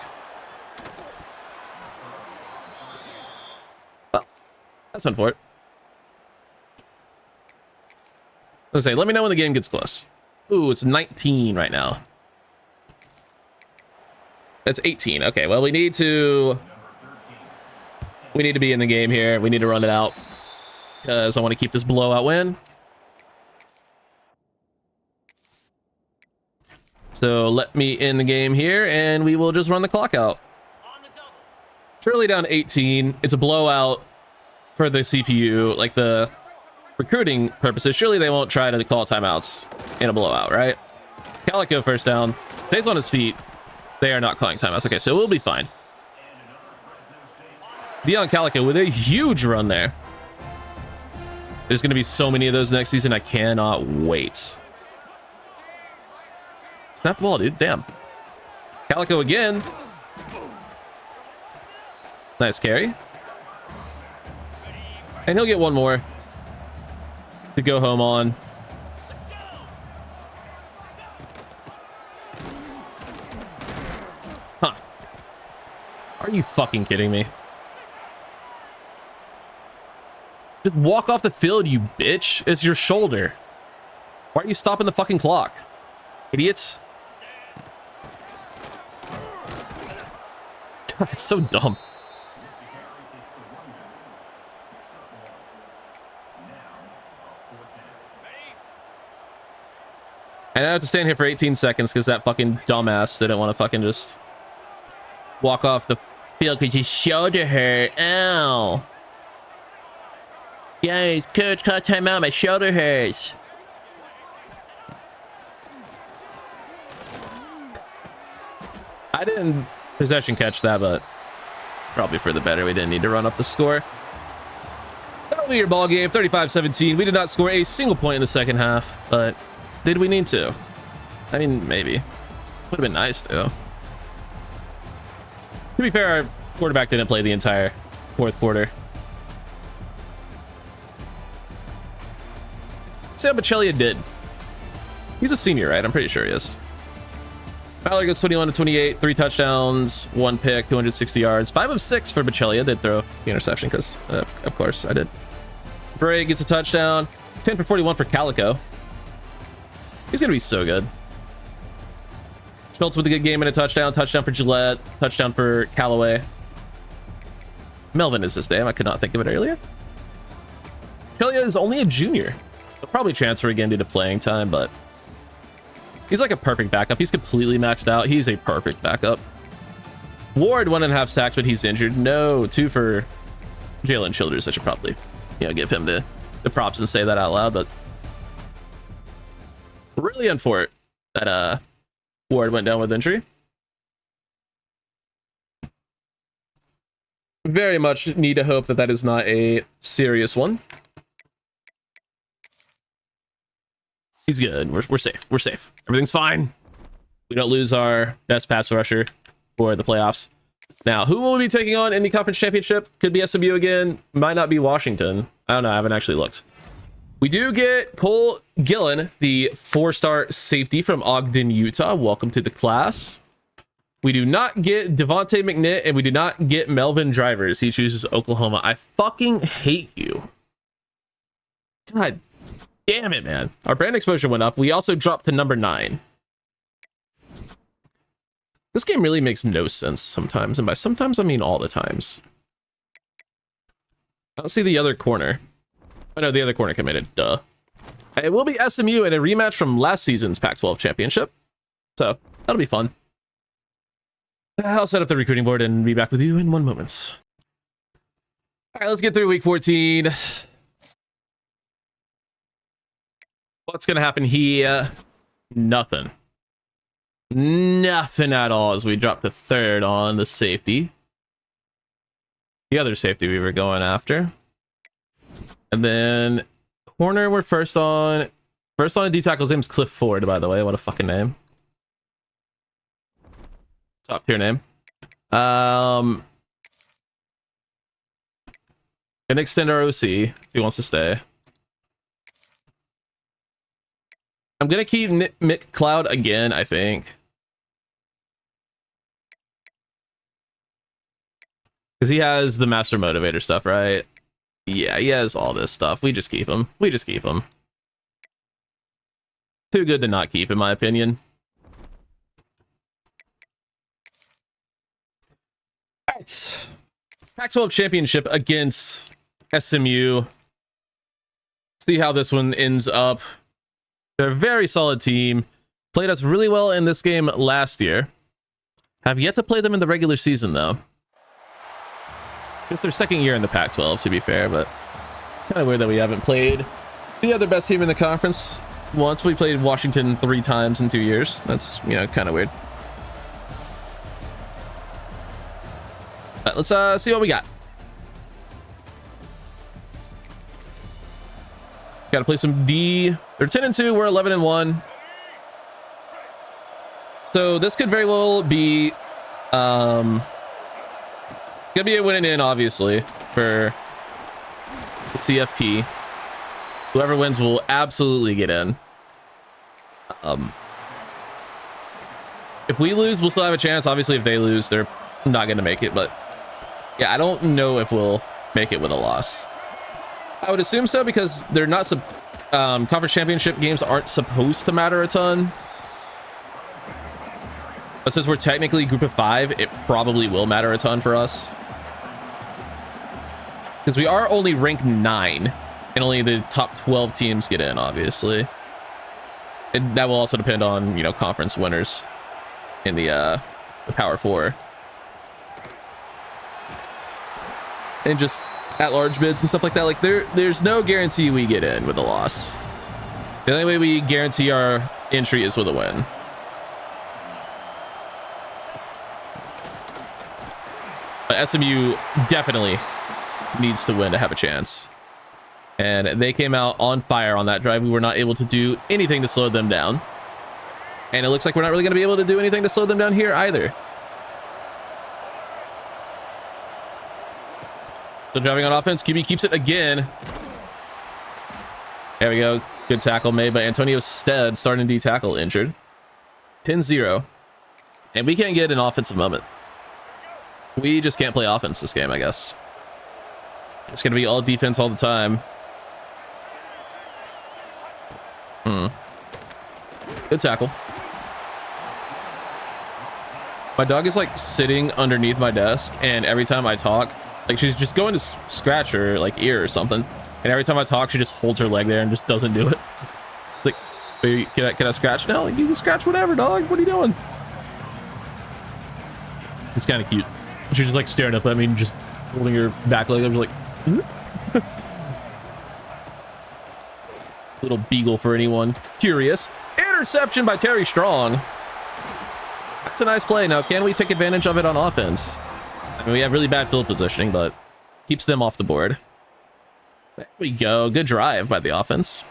Well, that's unfortunate. Let's say, let me know when the game gets close. Ooh, it's 19 right now. That's 18. Okay, well, we need to be in the game here. We need to run it out because I want to keep this blowout win. So let me in the game here, and we will just run the clock out. Surely down 18. It's a blowout for the CPU, like the recruiting purposes. Surely they won't try to call timeouts in a blowout, right? Calico first down. Stays on his feet. They are not calling timeouts. Okay, so we'll be fine. Dion Calico with a huge run there. There's going to be so many of those next season. I cannot wait. Snap the ball, dude. Damn. Calico again. Nice carry. And he'll get one more to go home on. Huh. Are you fucking kidding me? Just walk off the field, you bitch. It's your shoulder. Why are you stopping the fucking clock? Idiots. That's so dumb. And I have to stand here for 18 seconds because that fucking dumbass didn't want to fucking just walk off the field because his shoulder hurt. Ow. Guys, coach, call timeout. My shoulder hurts. I didn't possession catch that, but probably for the better. We didn't need to run up the score. That'll be your ball game, 35-17. We did not score a single point in the second half, but did we need to? I mean, maybe. Would have been nice, though. To be fair, our quarterback didn't play the entire fourth quarter. Sam Bachelia did. He's a senior, right? I'm pretty sure he is. Mallory goes 21-28, 3 touchdowns, 1 pick, 260 yards. 5 of 6 for Bachelia. Did throw the interception because, of course, I did. Bray gets a touchdown. 10 for 41 for Calico. He's going to be so good. Schultz with a good game and a touchdown. Touchdown for Gillette. Touchdown for Callaway. Melvin is his name. I could not think of it earlier. Bachelia is only a junior. He'll probably transfer again due to playing time, but he's like a perfect backup. He's completely maxed out. He's a perfect backup. Ward 1.5 sacks, but he's injured. No, 2 for Jalen Childers. I should probably, give him the props and say that out loud, but really unfortunate. that Ward went down with injury. Very much need to hope that that is not a serious one. He's good. We're safe. We're safe. Everything's fine. We don't lose our best pass rusher for the playoffs. Now, who will we be taking on in the conference championship? Could be SMU again. Might not be Washington. I don't know. I haven't actually looked. We do get Cole Gillen, the 4-star safety from Ogden, Utah. Welcome to the class. We do not get Devontae McNitt, and we do not get Melvin Drivers. He chooses Oklahoma. I fucking hate you. God damn it, man. Our brand exposure went up. We also dropped to number 9. This game really makes no sense sometimes, and by sometimes I mean all the times. I don't see the other corner. Oh no, the other corner committed. Duh. It will be SMU in a rematch from last season's Pac-12 championship. So, that'll be fun. I'll set up the recruiting board and be back with you in 1 moment. Alright, let's get through week 14. What's gonna happen here? Nothing. Nothing at all as we drop the 3rd on the safety. The other safety we were going after. And then corner we're first on. First on a D tackle's name is Cliff Ford, by the way. What a fucking name. Top tier name. Gonna extend our OC if he wants to stay. I'm gonna keep Mick Cloud again, I think. Because he has the master motivator stuff, right? Yeah, he has all this stuff. We just keep him. We just keep him. Too good to not keep, in my opinion. Alright. Pac-12 championship against SMU. See how this one ends up. They're a very solid team. Played us really well in this game last year. Have yet to play them in the regular season, though. It's their 2nd year in the Pac-12, to be fair, but kind of weird that we haven't played the other best team in the conference once. We played Washington 3 times in 2 years. That's, you know, kind of weird. All right, let's see what we got. Got to play some D. They're 10-2. We're 11-1. So this could very well be, it's gonna be a win and in, obviously, for the CFP. Whoever wins will absolutely get in. If we lose, we'll still have a chance. Obviously, if they lose, they're not gonna make it. But yeah, I don't know if we'll make it with a loss. I would assume so because they're not conference championship games aren't supposed to matter a ton. But since we're technically group of 5, it probably will matter a ton for us. Because we are only ranked 9, and only the top 12 teams get in, obviously. And that will also depend on, you know, conference winners in the Power 4. And just at-large bids and stuff like that. Like, there's no guarantee we get in with a loss. The only way we guarantee our entry is with a win. But SMU definitely needs to win to have a chance. And they came out on fire on that drive. We were not able to do anything to slow them down. And it looks like we're not really going to be able to do anything to slow them down here either. So driving on offense, QB keeps it again. There we go. Good tackle made by Antonio Stead, starting D tackle, injured. 10-0. And we can't get an offensive moment. We just can't play offense this game, I guess. It's going to be all defense all the time. Good tackle. My dog is like sitting underneath my desk, and every time I talk, like she's just going to scratch her like ear or something. And every time I talk, she just holds her leg there and just doesn't do it. Like, can I scratch now? Like, you can scratch whatever, dog. What are you doing? It's kind of cute. She's just like staring up at me and just holding her back leg. I'm just like, little beagle for anyone curious. interception by Terry Strong. That's a nice play. Now, can we take advantage of it on offense? I mean, we have really bad field positioning, but keeps them off the board. There we go. Good drive by the offense.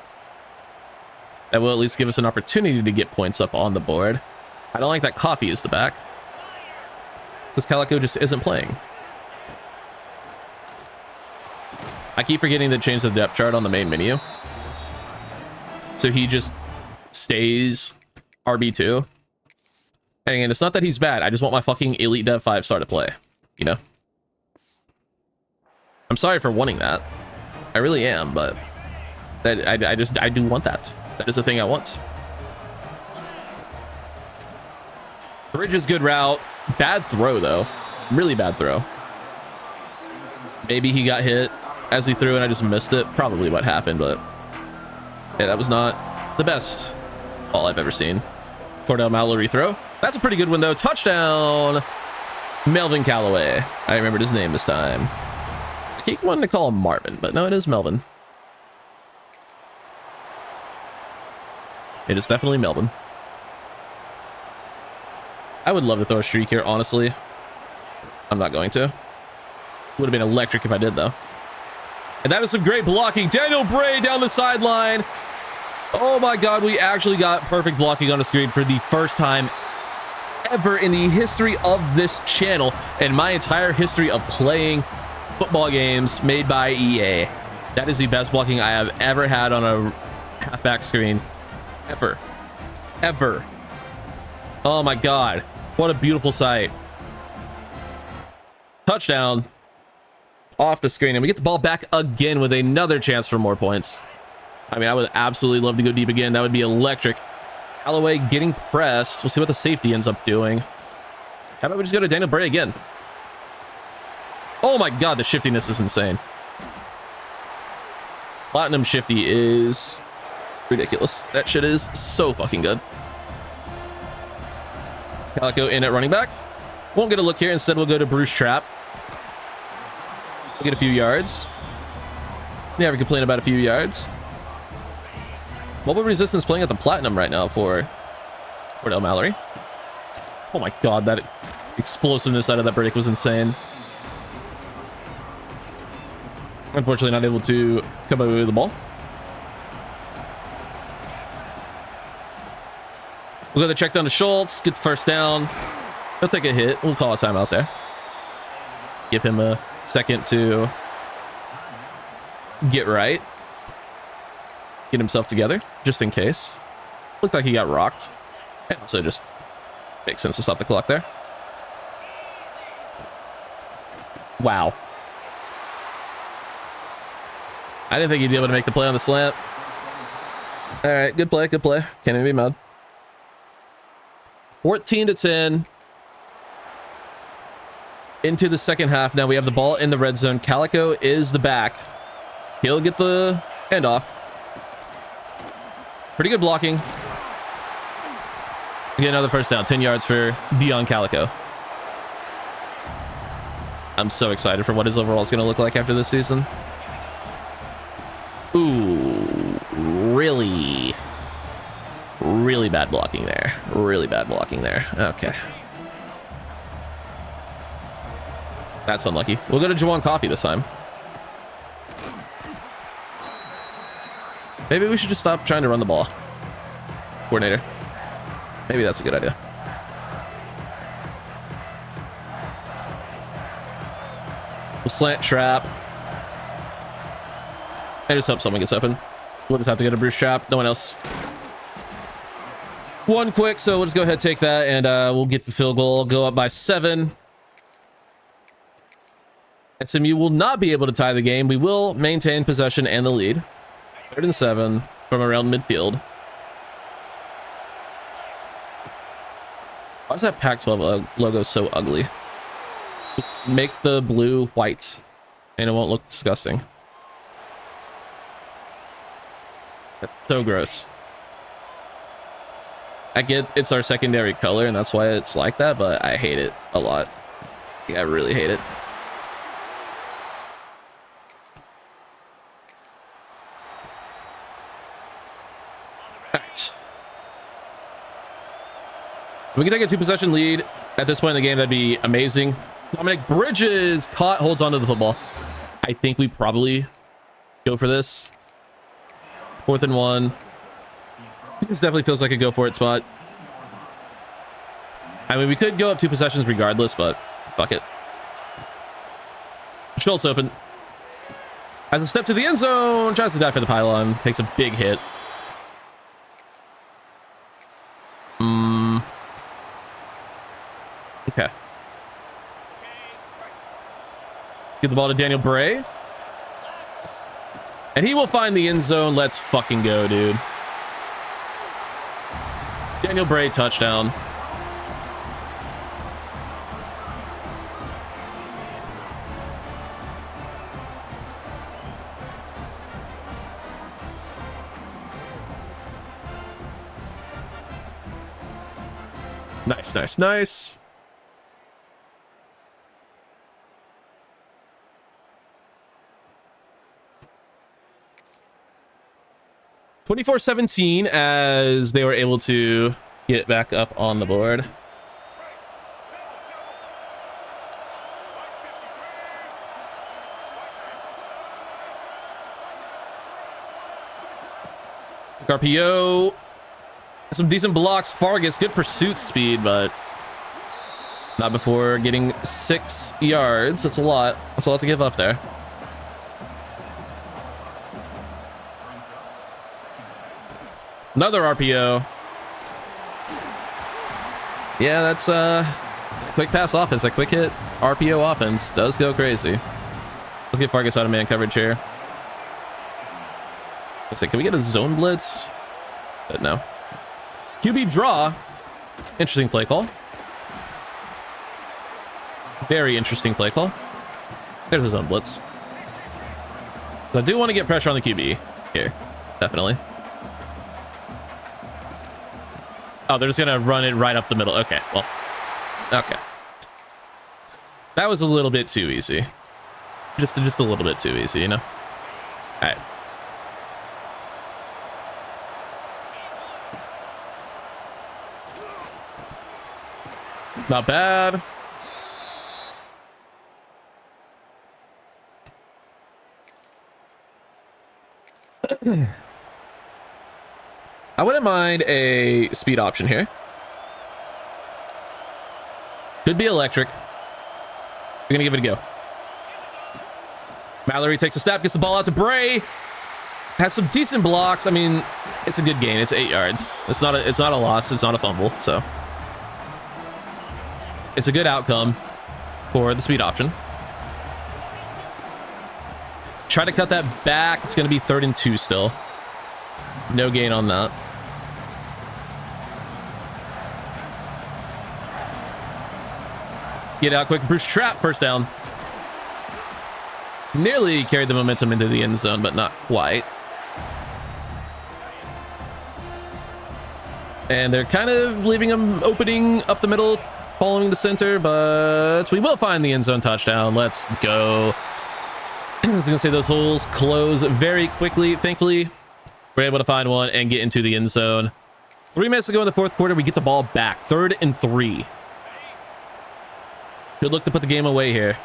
That will at least give us an opportunity to get points up on the board. I don't like that Coffee is the back. Because Calico just isn't playing. I keep forgetting to change the depth chart on the main menu. So he just stays RB2. And again, it's not that he's bad. I just want my fucking Elite Dev 5-star to play. You know? I'm sorry for wanting that. I really am, but that I do want that. That is the thing I want. Bridge is good route. Bad throw, though. Really bad throw. Maybe he got hit as he threw and I just missed it. Probably what happened, but yeah, that was not the best ball I've ever seen. Cordell Mallory throw. That's a pretty good one, though. Touchdown, Melvin Callaway. I remembered his name this time. I keep wanting to call him Marvin, but no, it is Melvin. It is definitely Melvin. I would love to throw a streak here, honestly. I'm not going to. Would have been electric if I did, though. And that is some great blocking. Daniel Bray down the sideline. Oh my God, we actually got perfect blocking on the screen for the first time ever in the history of this channel and my entire history of playing football games made by EA. That is the best blocking I have ever had on a halfback screen. Ever. Ever. Oh my God. What a beautiful sight. Touchdown. Off the screen. And we get the ball back again with another chance for more points. I mean, I would absolutely love to go deep again. That would be electric. Callaway getting pressed. We'll see what the safety ends up doing. How about we just go to Daniel Bray again? Oh my God, the shiftiness is insane. Platinum shifty is ridiculous. That shit is so fucking good. Calico in at running back. Won't get a look here. Instead, we'll go to Bruce Trapp. We'll get a few yards. Never complain about a few yards. Mobile resistance playing at the platinum right now for Cordell Mallory. Oh my God, that explosiveness out of that break was insane. Unfortunately, not able to come away with the ball. We'll go to check down to Schultz, get the first down. He'll take a hit. We'll call a timeout there. Give him a second to get right. Get himself together, just in case. Looked like he got rocked. And also just makes sense to stop the clock there. Wow. I didn't think he'd be able to make the play on the slant. All right, good play, good play. Can't even be mad. 14-10. Into the second half. Now we have the ball in the red zone. Calico is the back. He'll get the handoff. Pretty good blocking. Get another first down. 10 yards for Dion Calico. I'm so excited for what his overall is going to look like after this season. Ooh, really bad blocking there. Really bad blocking there. Okay. That's unlucky. We'll go to Juwan Coffee this time. Maybe we should just stop trying to run the ball. Coordinator. Maybe that's a good idea. We'll slant trap. I just hope someone gets open. We'll just have to get a Bruce Trap. No one else. One quick, so we'll just go ahead and take that, and we'll get the field goal. Go up by 7. SMU will not be able to tie the game. We will maintain possession and the lead. 3rd and 7 from around midfield. Why is that Pac-12 logo so ugly? Just make the blue white, and it won't look disgusting. That's so gross. I get it's our secondary color, and that's why it's like that, but I hate it a lot. Yeah, I really hate it. Right. If we can take a 2-possession lead at this point in the game, that'd be amazing. Dominic Bridges caught, holds onto the football. I think we probably go for this. 4th and 1. This definitely feels like a go for it spot. I mean, we could go up 2 possessions regardless, but fuck it. Schultz open. Has a step to the end zone. Tries to dive for the pylon. Takes a big hit. Okay. Get the ball to Daniel Bray. And he will find the end zone. Let's fucking go, dude. Daniel Bray touchdown. Nice, nice, nice. (24-17) as they were able to get back up on the board. RPO. Some decent blocks. Fargus, good pursuit speed, but not before getting 6 yards. That's a lot. That's a lot to give up there. Another RPO. Yeah, that's quick pass offense. A quick hit RPO offense does go crazy. Let's get Fargus out of man coverage here. Let's see, can we get a zone blitz? But no. QB draw. Interesting play call. Very interesting play call. There's a zone blitz. So I do want to get pressure on the QB here. Definitely. Oh, they're just going to run it right up the middle. Okay, well. Okay. That was a little bit too easy. Just a little bit too easy, you know? All right. Not bad. I wouldn't mind a speed option here. Could be electric. We're gonna give it a go. Mallory takes a snap, gets the ball out to Bray. Has some decent blocks. I mean, it's a good gain. It's 8 yards. It's not a loss. It's not a fumble. So it's a good outcome for the speed option. Try to cut that back. It's going to be 3rd and 2 still. No gain on that. Get out quick. Bruce Trap, first down. Nearly carried the momentum into the end zone, but not quite. And they're kind of leaving him opening up the middle, following the center, but we will find the end zone touchdown. Let's go. I was going to say those holes close very quickly. Thankfully, we're able to find one and get into the end zone. 3 minutes to go in the 4th quarter, we get the ball back. 3rd and 3. Good look to put the game away here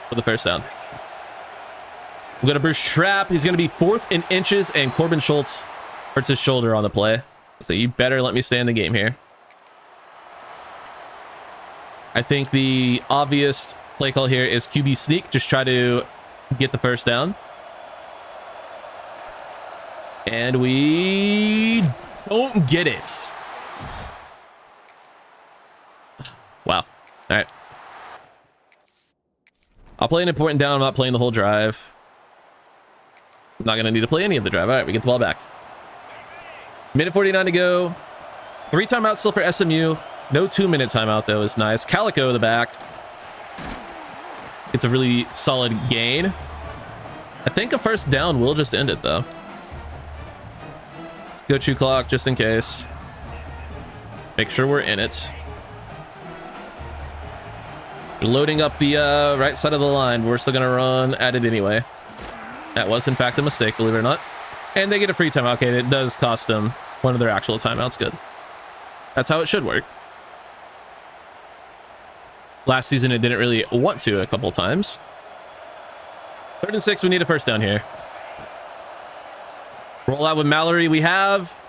for the first down. We're going to Bruce Trap. He's going to be 4th in inches, and Corbin Schultz hurts his shoulder on the play. So you better let me stay in the game here. I think the obvious play call here is QB sneak. Just try to get the first down. And we don't get it. Wow. All right. I'll play an important down. I'm not playing the whole drive. I'm not going to need to play any of the drive. All right, we get the ball back. Minute 49 to go. 3 timeouts still for SMU. No 2-minute timeout, though, is nice. Calico in the back. It's a really solid gain. I think a first down will just end it, though. Let's go chew clock just in case. Make sure we're in it. We're loading up the right side of the line. We're still going to run at it anyway. That was, in fact, a mistake, believe it or not. And they get a free timeout. Okay, it does cost them one of their actual timeouts. Good. That's how it should work. Last season, it didn't really want to a couple times. 3rd and 6, we need a first down here. Roll out with Mallory. We have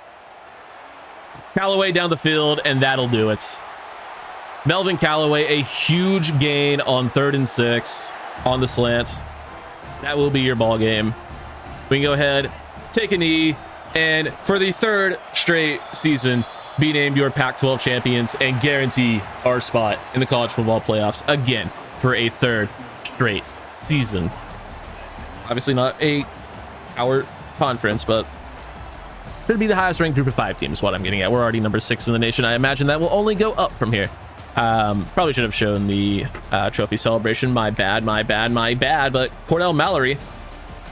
Callaway down the field, and that'll do it. Melvin Callaway, a huge gain on 3rd and 6 on the slant. That will be your ball game. We can go ahead, take a knee, and for the 3rd straight season, be named your Pac-12 champions and guarantee our spot in the college football playoffs again for a 3rd straight season. Obviously not our conference, but should be the highest ranked group of 5 teams is what I'm getting at. We're already number 6 in the nation. I imagine that will only go up from here. Probably should have shown the trophy celebration. My bad. But Cordell Mallory,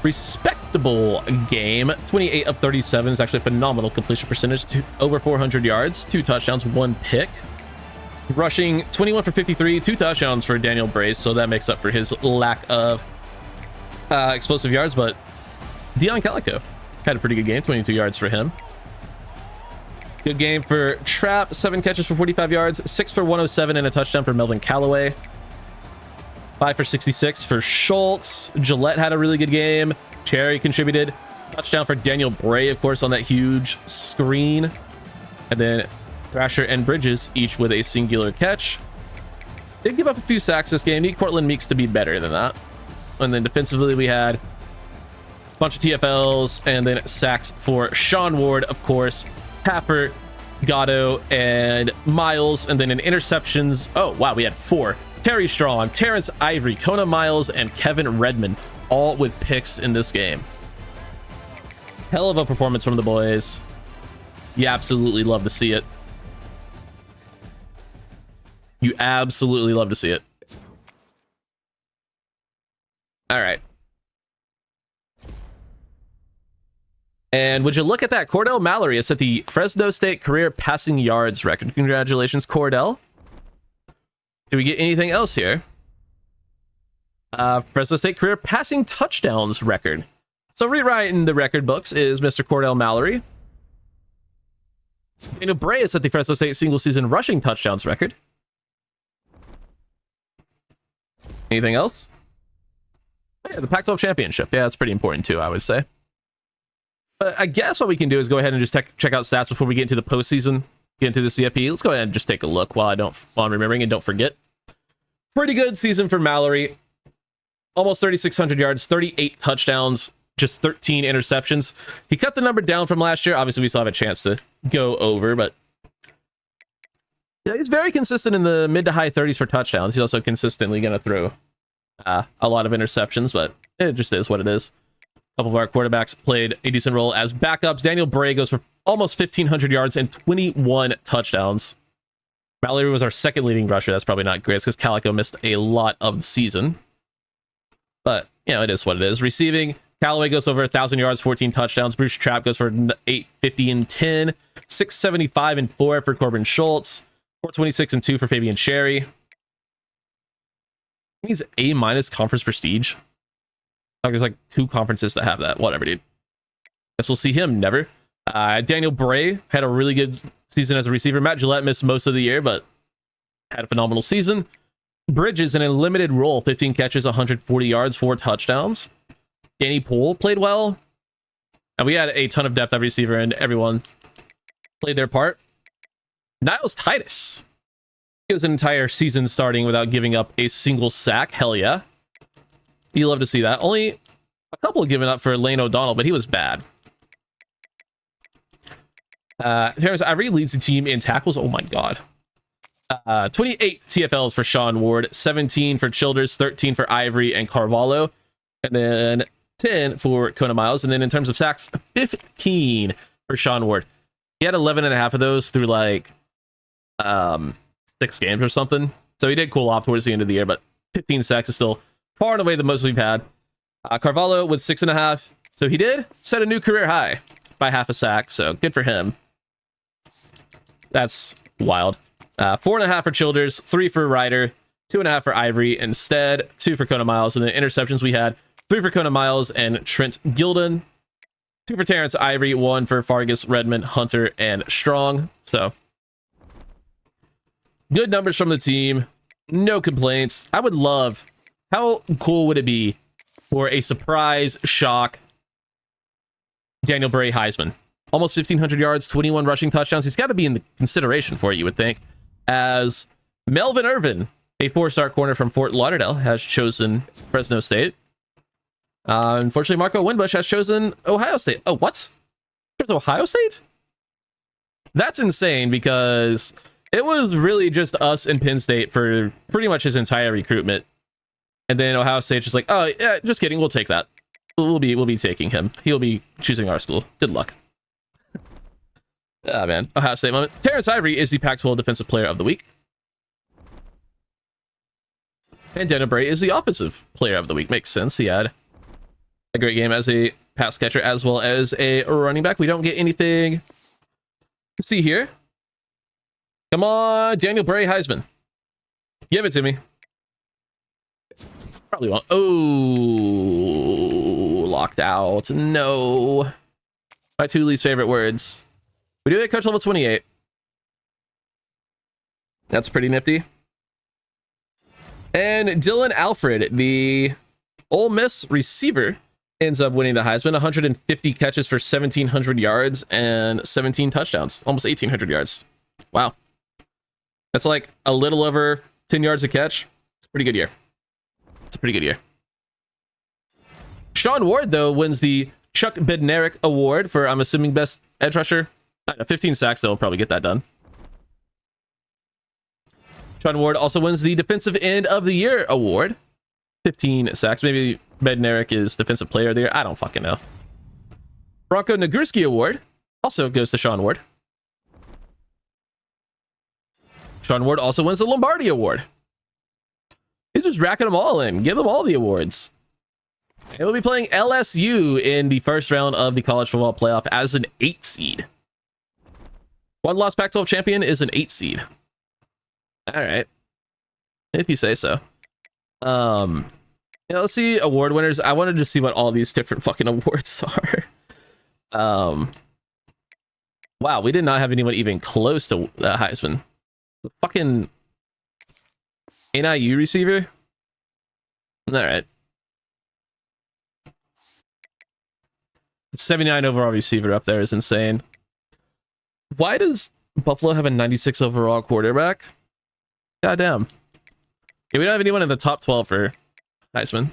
respectable game. 28 of 37 is actually a phenomenal completion percentage. Over 400 yards, 2 touchdowns, 1 pick. Rushing 21 for 53, 2 touchdowns for Daniel Brace, so that makes up for his lack of explosive yards. But Deion Calico had a pretty good game, 22 yards for him. Good game for Trapp, 7 catches for 45 yards, 6 for 107 and a touchdown for Melvin Callaway. 5 for 66 for Schultz. Gillette had a really good game. Cherry contributed. Touchdown for Daniel Bray, of course, on that huge screen. And then Thrasher and Bridges, each with a singular catch. Did give up a few sacks this game. Need Cortland Meeks to be better than that. And then defensively, we had a bunch of TFLs and then sacks for Sean Ward, of course, Tapper, Gatto, and Miles. And then in interceptions, oh, wow, we had 4. Terry Strong, Terrence Ivory, Kona Miles, and Kevin Redmond, all with picks in this game. Hell of a performance from the boys. You absolutely love to see it. You absolutely love to see it. All right. And would you look at that? Cordell Mallory has set the Fresno State career passing yards record. Congratulations, Cordell. Do we get anything else here? Fresno State career passing touchdowns record. So rewriting the record books is Mr. Cordell Mallory. Daniel Bray has set the Fresno State single season rushing touchdowns record. Anything else? Oh, yeah, the Pac-12 championship. Yeah, that's pretty important too, I would say. But I guess what we can do is go ahead and just check out stats before we get into the postseason, get into the CFP. Let's go ahead and just take a look while I'm remembering and don't forget. Pretty good season for Mallory. Almost 3,600 yards, 38 touchdowns, just 13 interceptions. He cut the number down from last year. Obviously, we still have a chance to go over, but yeah, he's very consistent in the mid to high 30s for touchdowns. He's also consistently going to throw a lot of interceptions, but it just is what it is. A couple of our quarterbacks played a decent role as backups. Daniel Bray goes for almost 1,500 yards and 21 touchdowns. Mallory was our second leading rusher. That's probably not great because Calico missed a lot of the season. But, you know, it is what it is. Receiving, Callaway goes over 1,000 yards, 14 touchdowns. Bruce Trapp goes for 850 and 10. 675 and 4 for Corbin Schultz. 426 and 2 for Fabian Cherry. He's A- conference prestige. There's like 2 conferences that have that. Whatever, dude. Guess we'll see him never. Daniel Bray had a really good season as a receiver. Matt Gillette missed most of the year, but had a phenomenal season. Bridges in a limited role, 15 catches, 140 yards, 4 touchdowns. Danny Poole played well. And we had a ton of depth at receiver, and everyone played their part. Niles Titus. He was an entire season starting without giving up a single sack. Hell yeah. You love to see that. Only a couple given up for Lane O'Donnell, but he was bad. Terrence Ivory leads the team in tackles. Oh my god. 28 TFLs for Sean Ward, 17 for Childers, 13 for Ivory and Carvalho, and then 10 for Kona Miles. And then in terms of sacks, 15 for Sean Ward. He had 11 and a half of those through like 6 games or something. So he did cool off towards the end of the year, but 15 sacks is still far and away the most we've had. Carvalho with 6.5. So he did set a new career high by half a sack. So good for him. That's wild. 4.5 for Childers, 3 for Ryder, 2.5 for Ivory instead, 2 for Kona Miles. And the interceptions we had 3 for Kona Miles and Trent Gilden, 2 for Terrence Ivory, 1 for Fargus, Redmond, Hunter, and Strong. So good numbers from the team. No complaints. I would love, how cool would it be for a surprise shock Daniel Bray Heisman? Almost 1,500 yards, 21 rushing touchdowns. He's got to be in the consideration for it, you would think. As Melvin Irvin, a 4-star corner from Fort Lauderdale, has chosen Fresno State. Unfortunately, Marco Winbush has chosen Ohio State. Oh, what? There's Ohio State? That's insane, because it was really just us and Penn State for pretty much his entire recruitment. And then Ohio State's just like, oh, yeah, just kidding. We'll take that. We'll be taking him. He'll be choosing our school. Good luck. Ah, man. Ohio State moment. Terrence Ivory is the Pac-12 Defensive Player of the Week. And Daniel Bray is the Offensive Player of the Week. Makes sense. He had a great game as a pass catcher as well as a running back. We don't get anything to see here. Come on, Daniel Bray Heisman. Give it to me. Probably won't. Oh, locked out. No. My two least favorite words. We do it, coach level 28. That's pretty nifty. And Dylan Alfred, the Ole Miss receiver, ends up winning the Heisman. 150 catches for 1,700 yards and 17 touchdowns. Almost 1,800 yards. Wow. That's like a little over 10 yards a catch. It's a pretty good year. It's a pretty good year. Sean Ward, though, wins the Chuck Bednarik Award for, I'm assuming, best edge rusher. 15 sacks, though, will probably get that done. Sean Ward also wins the Defensive End of the Year Award. 15 sacks. Maybe Bednarik is Defensive Player of the Year. I don't fucking know. Bronco Nagurski Award also goes to Sean Ward. Sean Ward also wins the Lombardi Award. He's just racking them all in. Give them all the awards. And we'll be playing LSU in the first round of the college football playoff as an 8 seed. One lost Pac-12 champion is an 8 seed. All right. If you say so. Let's see award winners. I wanted to see what all these different fucking awards are. Wow, we did not have anyone even close to Heisman. The fucking NIU receiver. All right. 79 overall receiver up there is insane. Why does Buffalo have a 96 overall quarterback? Goddamn. Yeah, we don't have anyone in the top 12 for Heisman.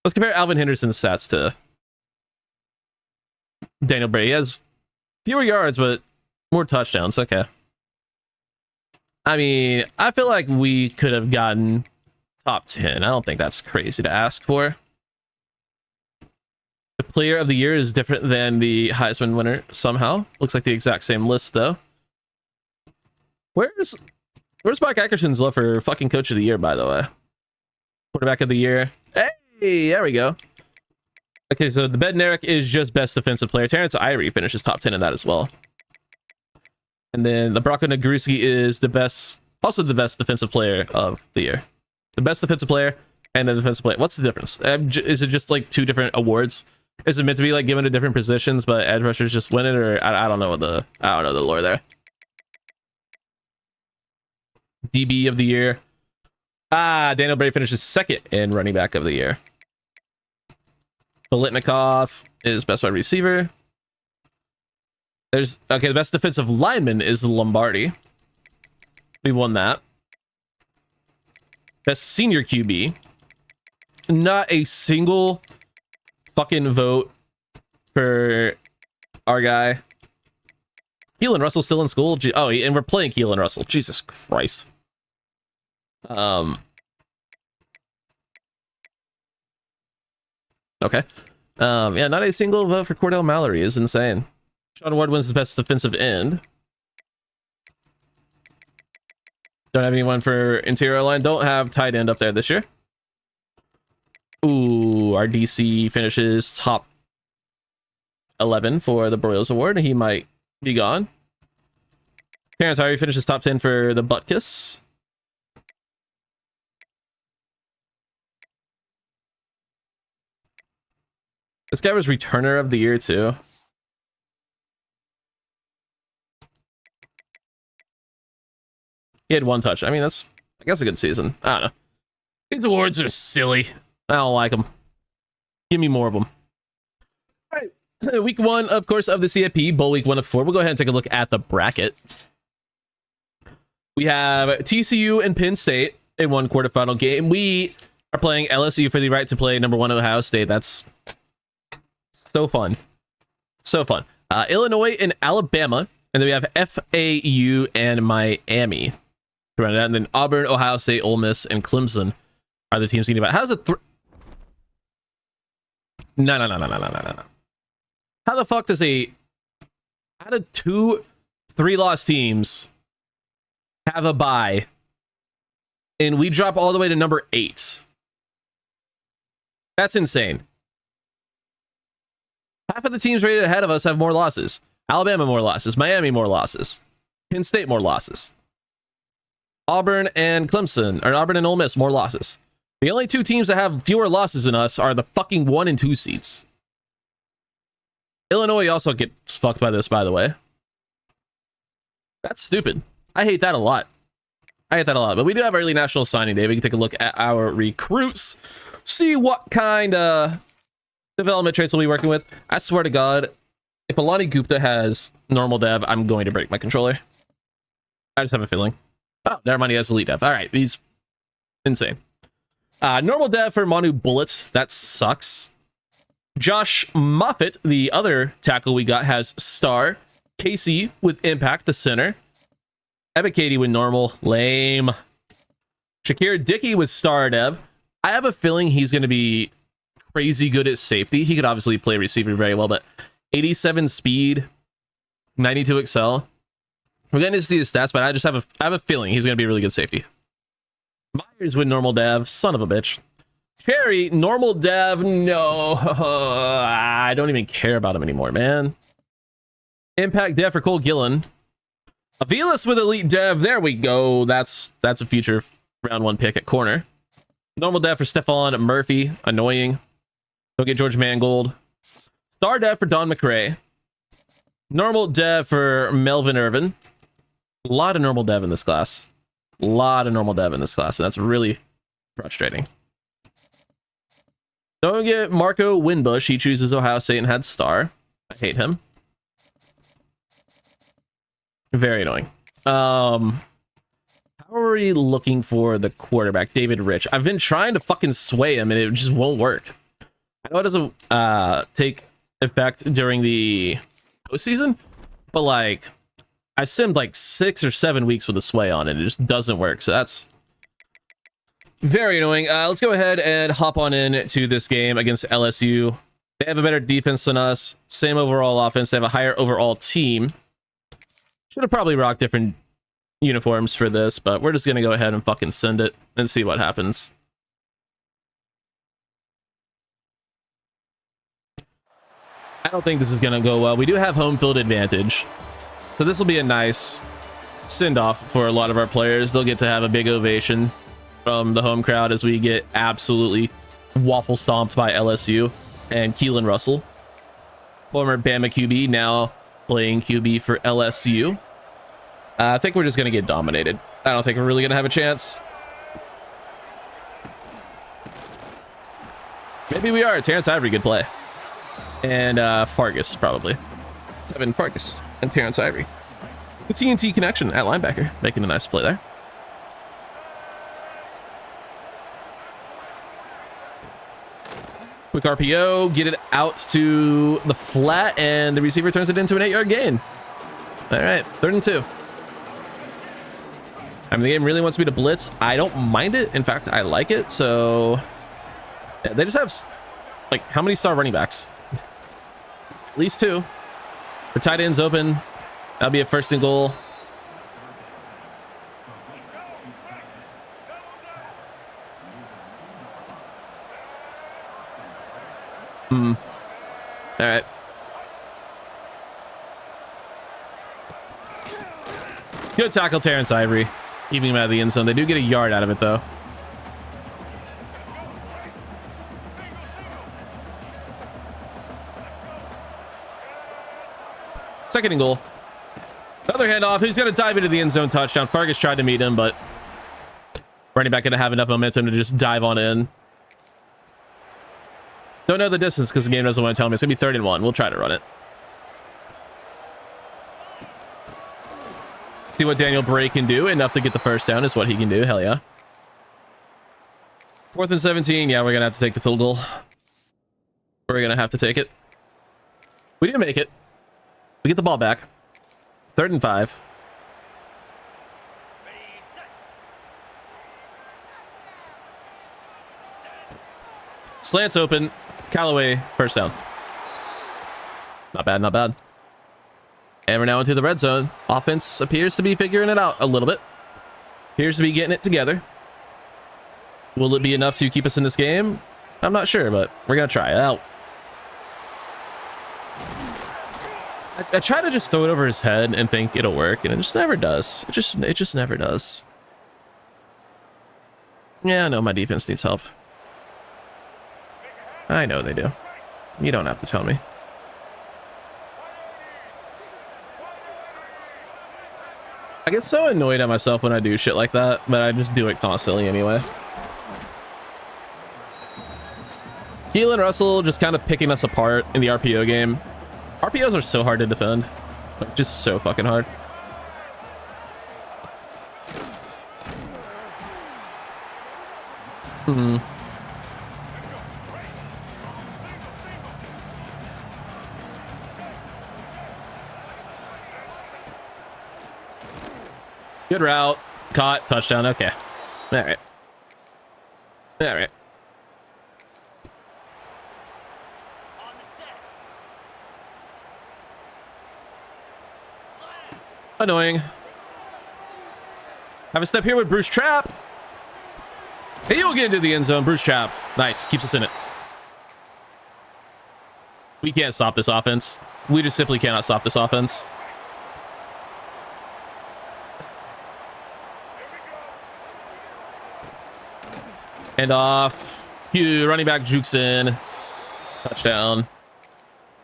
Let's compare Alvin Henderson's stats to Daniel Bray. He has fewer yards, but more touchdowns. Okay. I mean, I feel like we could have gotten top 10. I don't think that's crazy to ask for. The Player of the Year is different than the Heisman winner somehow. Looks like the exact same list, though. Where's Mike Ackerson's love for fucking Coach of the Year, by the way? Quarterback of the Year. Hey, there we go. Okay, so the Bednarik is just Best Defensive Player. Terrence Ivory finishes top 10 in that as well. And then the Bronco Nagurski is the best, also the Best Defensive Player of the Year. The Best Defensive Player and the Defensive Player. What's the difference? Is it just like two different awards? Is it meant to be like given to different positions, but edge rushers just win it, or I don't know the lore there. DB of the Year. Daniel Bray finishes second in running back of the year. Bolitnikov is best wide receiver. The best defensive lineman is the Lombardi. We won that. Best senior QB. Not a single fucking vote for our guy. Keelan Russell's still in school. And we're playing Keelan Russell. Jesus Christ. Okay. Yeah, not a single vote for Cordell Mallory is insane. Sean Ward wins the best defensive end. Don't have anyone for interior line. Don't have tight end up there this year. Ooh, our DC finishes top 11 for the Broyles Award. He might be gone. Terrence Harvey finishes top 10 for the Butkus. This guy was returner of the year too. He had one touch. I mean, that's I guess a good season. I don't know. These awards are silly. I don't like them. Give me more of them. All right. Week 1, of course, of the CFP, bowl week 1 of 4. We'll go ahead and take a look at the bracket. We have TCU and Penn State in one quarterfinal game. We are playing LSU for the right to play number 1 Ohio State. That's so fun. So fun. Illinois and Alabama. And then we have FAU and Miami. And then Auburn, Ohio State, Ole Miss, and Clemson are the teams thinking about. How's it? No. How the fuck does how do 2 3-loss teams have a bye and we drop all the way to number 8? That's insane. Half of the teams rated ahead of us have more losses. Alabama more losses. Miami more losses. Penn State more losses. Auburn and Clemson, or Auburn and Ole Miss, more losses. The only 2 teams that have fewer losses than us are the fucking 1 and 2 seeds. Illinois also gets fucked by this, by the way. That's stupid. I hate that a lot. But we do have early National Signing Day. We can take a look at our recruits, see what kind of development traits we'll be working with. I swear to God, if Alani Gupta has normal dev, I'm going to break my controller. I just have a feeling. Oh, never mind, he has elite dev. All right, he's insane. Normal dev for Manu Bullets. That sucks. Josh Moffitt, the other tackle we got, has star. Casey with impact, the center. Ebikady with normal. Lame. Shakir Dickey with star dev. I have a feeling he's going to be crazy good at safety. He could obviously play receiver very well, but 87 speed, 92 excel. We're going to see his stats, but I have a feeling he's going to be a really good safety. Myers with normal dev, son of a bitch. Cherry, normal dev, no. I don't even care about him anymore, man. Impact dev for Cole Gillen. Avilas with elite dev, there we go. That's a future round 1 pick at corner. Normal dev for Stephon Murphy, annoying. Don't get George Mangold. Star dev for Don McRae. Normal dev for Melvin Irvin. A lot of normal dev in this class. And that's really frustrating. Don't get Marco Winbush. He chooses Ohio State and had star. I hate him. Very annoying. How are we looking for the quarterback? David Rich. I've been trying to fucking sway him and it just won't work. I know it doesn't take effect during the postseason, but like I simmed like 6 or 7 weeks with a sway on it. It just doesn't work. So that's very annoying. Let's go ahead and hop on in to this game against LSU. They have a better defense than us. Same overall offense. They have a higher overall team. Should have probably rocked different uniforms for this, but we're just going to go ahead and fucking send it and see what happens. I don't think this is going to go well. We do have home field advantage. So this will be a nice send-off for a lot of our players. They'll get to have a big ovation from the home crowd as we get absolutely waffle stomped by LSU and Keelan Russell, former Bama QB, now playing QB for LSU. I think we're just going to get dominated. I don't think we're really going to have a chance. Maybe we are. Terrence Ivory, good play. And Fargus, probably. Kevin Fargus and Terrence Ivory. The TNT connection at linebacker, making a nice play there. Quick RPO, get it out to the flat, and the receiver turns it into an 8-yard gain. All right, 3rd and 2. I mean, the game really wants me to blitz. I don't mind it. In fact, I like it. So yeah, they just have, like, how many star running backs? At least 2. The tight end's open. That'll be a 1st and goal. All right. Good tackle, Terrence Ivory. Keeping him out of the end zone. They do get a yard out of it, though. Second and goal. Another handoff. He's going to dive into the end zone touchdown. Fargus tried to meet him, but Running back going to have enough momentum to just dive on in. Don't know the distance because the game doesn't want to tell me. It's going to be 3rd and 1. We'll try to run it. See what Daniel Bray can do. Enough to get the first down is what he can do. Hell yeah. 4th and 17. Yeah, we're going to have to take the field goal. We're going to have to take it. We didn't make it. We get the ball back. 3rd and 5. Slants open. Callaway, first down. Not bad, not bad. And we're now into the red zone. Offense appears to be figuring it out a little bit. Appears to be getting it together. Will it be enough to keep us in this game? I'm not sure, but we're going to try it out. I try to just throw it over his head and think it'll work, and it just never does. It just never does. Yeah, I know my defense needs help. I know they do. You don't have to tell me. I get so annoyed at myself when I do shit like that, but I just do it constantly anyway. Keelan Russell just kind of picking us apart in the RPO game. RPOs are so hard to defend. Like, just so fucking hard. Good route. Caught. Touchdown. Okay. All right. All right. Annoying. Have a step here with Bruce Trapp. Hey, you'll get into the end zone. Bruce Trapp. Nice. Keeps us in it. We can't stop this offense. We just simply cannot stop this offense. And off. Hugh, running back jukes in. Touchdown.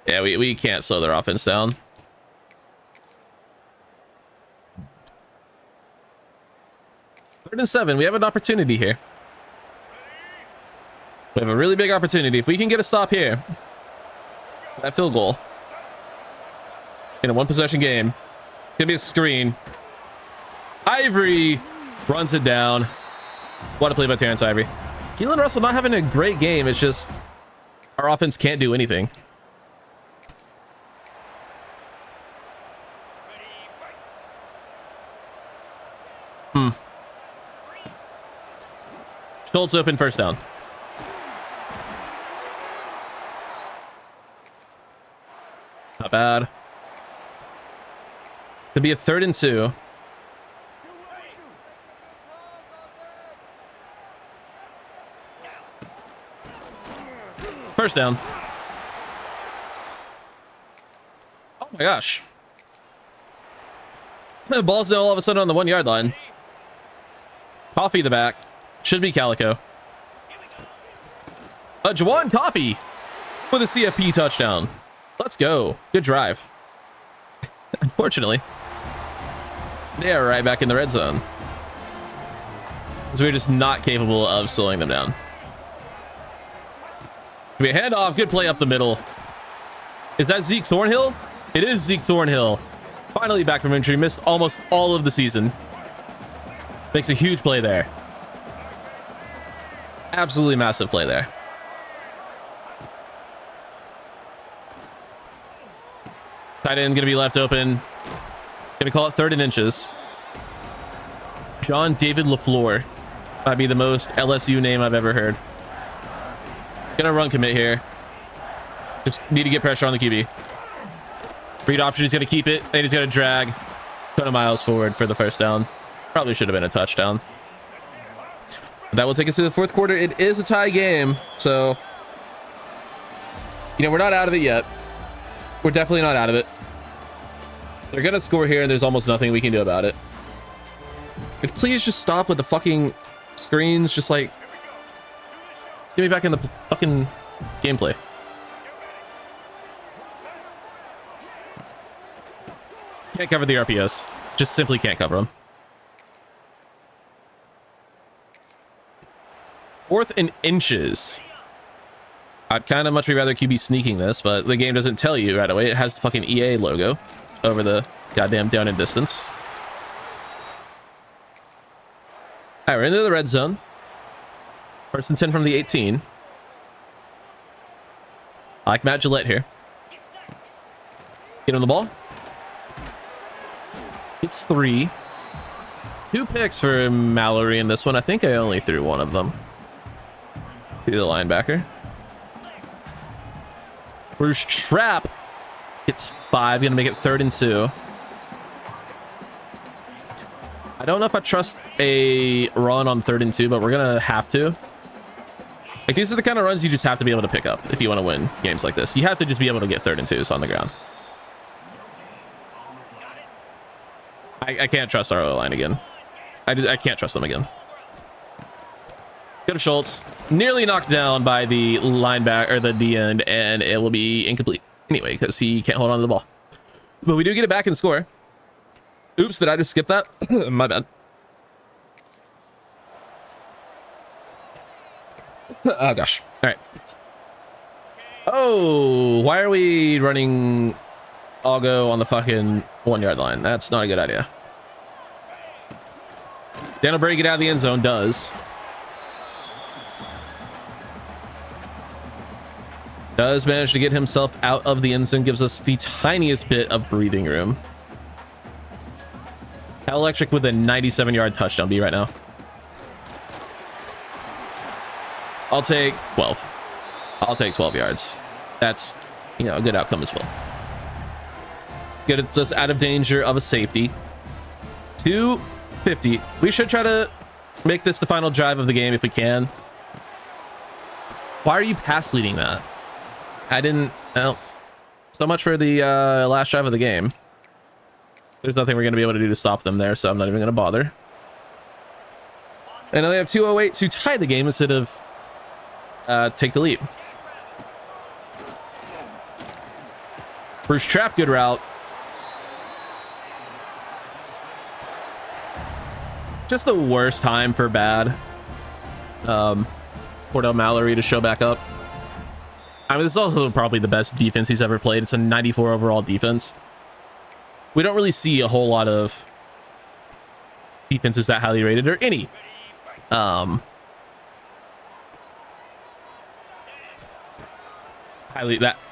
Yeah, we can't slow their offense down. Third and 7. We have an opportunity here. We have a really big opportunity. If we can get a stop here, that field goal in a 1-possession game, it's gonna be a screen. Ivory runs it down. What a play by Terrence Ivory. Keelan Russell not having a great game. It's just our offense can't do anything. Schultz open, first down. Not bad. To be a 3rd and 2. First down. Oh my gosh. The ball's now all of a sudden on the 1-yard line. Coffee the back. Should be Calico. Jawan Coffee with a CFP touchdown. Let's go. Good drive. Unfortunately, they are right back in the red zone, because we're just not capable of slowing them down. We hand off. Good play up the middle. Is that Zeke Thornhill? It is Zeke Thornhill. Finally back from injury. Missed almost all of the season. Makes a huge play there. Absolutely massive play there. Tight end gonna be left open. Gonna call it 3rd and inches. John David LaFleur. Might be the most LSU name I've ever heard. Gonna run commit here. Just need to get pressure on the QB. Read option, he's gonna keep it, and he's gonna drag 20 miles forward for the first down. Probably should have been a touchdown. That will take us to the 4th quarter. It is a tie game, so we're not out of it yet. We're definitely not out of it. They're gonna score here, and there's almost nothing we can do about it. Could please just stop with the fucking screens? Just like, get me back in the fucking gameplay. Can't cover the RPOs. Just simply can't cover them. 4th and inches. I'd kind of much rather QB sneaking this, but the game doesn't tell you right away. It has the fucking EA logo over the goddamn down and distance. All right, we're into the red zone. 1st and 10 from the 18. I like Matt Gillette here. Get him the ball. It's 3. 2 picks for Mallory in this one. I think I only threw one of them. To the linebacker. Bruce Trap. It's 5. Gonna make it 3rd and 2. I don't know if I trust a run on 3rd and 2, but we're gonna have to. Like, these are the kind of runs you just have to be able to pick up if you want to win games like this. You have to just be able to get 3rd and 2s on the ground. I can't trust our O-line again. I can't trust them again. Go to Schultz. Nearly knocked down by the linebacker or the D end, and it will be incomplete anyway because he can't hold on to the ball. But we do get it back and score. Oops, did I just skip that? My bad. Oh gosh. All right. Oh, why are we running Algo on the fucking 1-yard line? That's not a good idea. Daniel Brady get out of the end zone. Does manage to get himself out of the end zone. Gives us the tiniest bit of breathing room. How electric would the 97-yard touchdown be right now? I'll take 12. I'll take 12 yards. That's, you know, a good outcome as well. Gets us out of danger of a safety. 250. We should try to make this the final drive of the game if we can. Why are you pass leading that? I didn't. Well, so much for the last drive of the game. There's nothing we're going to be able to do to stop them there, so I'm not even going to bother. And they have 2:08 to tie the game instead of take the lead. Bruce Trap, good route. Just the worst time for bad. Cordell Mallory to show back up. I mean, this is also probably the best defense he's ever played. It's a 94 overall defense. We don't really see a whole lot of defenses that highly rated, or any.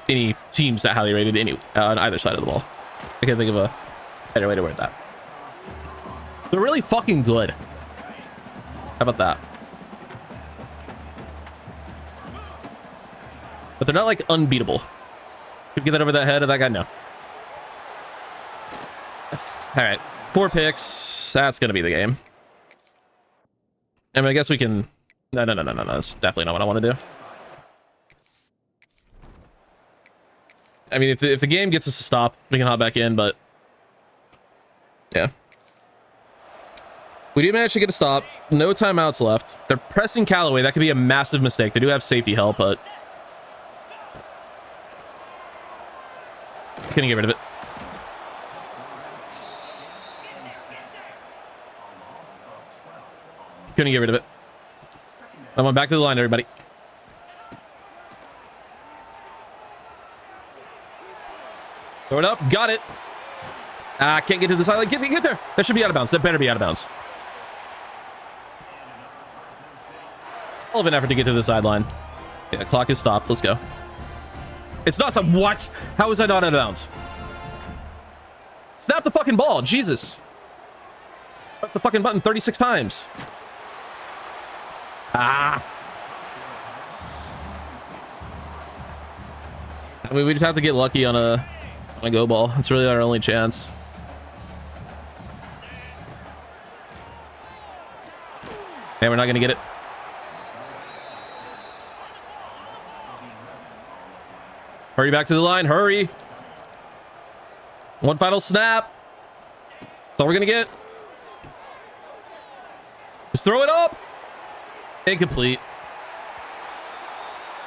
Any teams that highly rated on either side of the ball. I can't think of a better way to word that. They're really fucking good. How about that? But they're not like unbeatable. Could we get that over that head of that guy? No. All right, 4 picks. That's gonna be the game. I mean, I guess we can. No. That's definitely not what I want to do. I mean, if the game gets us to stop, we can hop back in. But yeah, we do manage to get a stop. No timeouts left. They're pressing Callaway. That could be a massive mistake. They do have safety help, but couldn't get rid of it. Couldn't get rid of it. I'm on back to the line, everybody. Throw it up. Got it. Can't get to the sideline. Get there. That should be out of bounds. That better be out of bounds. Hell of an effort to get to the sideline. Yeah, the clock is stopped. Let's go. It's not some. What? How is that not out of bounds? Snap the fucking ball. Jesus. Press the fucking button 36 times. I mean, we just have to get lucky on a go ball. It's really our only chance. And we're not gonna get it. Hurry back to the line. Hurry. One final snap. That's all we're gonna get. Just throw it up. Incomplete.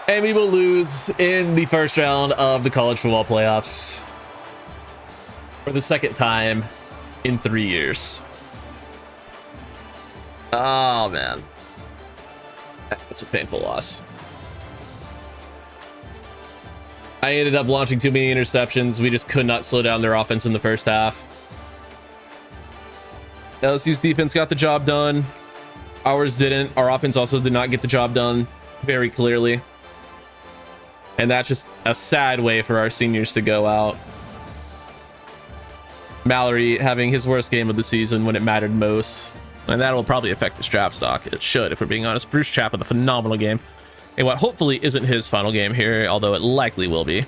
And we will lose in the first round of the college football playoffs for the second time in 3 years. Oh, man. That's a painful loss. I ended up launching too many interceptions. We just could not slow down their offense in the first half. LSU's defense got the job done. Ours didn't. Our offense also did not get the job done very clearly. And that's just a sad way for our seniors to go out. Mallory having his worst game of the season when it mattered most. And that will probably affect his draft stock. It should, if we're being honest. Bruce Trapp with a phenomenal game. And what hopefully isn't his final game here, although it likely will be.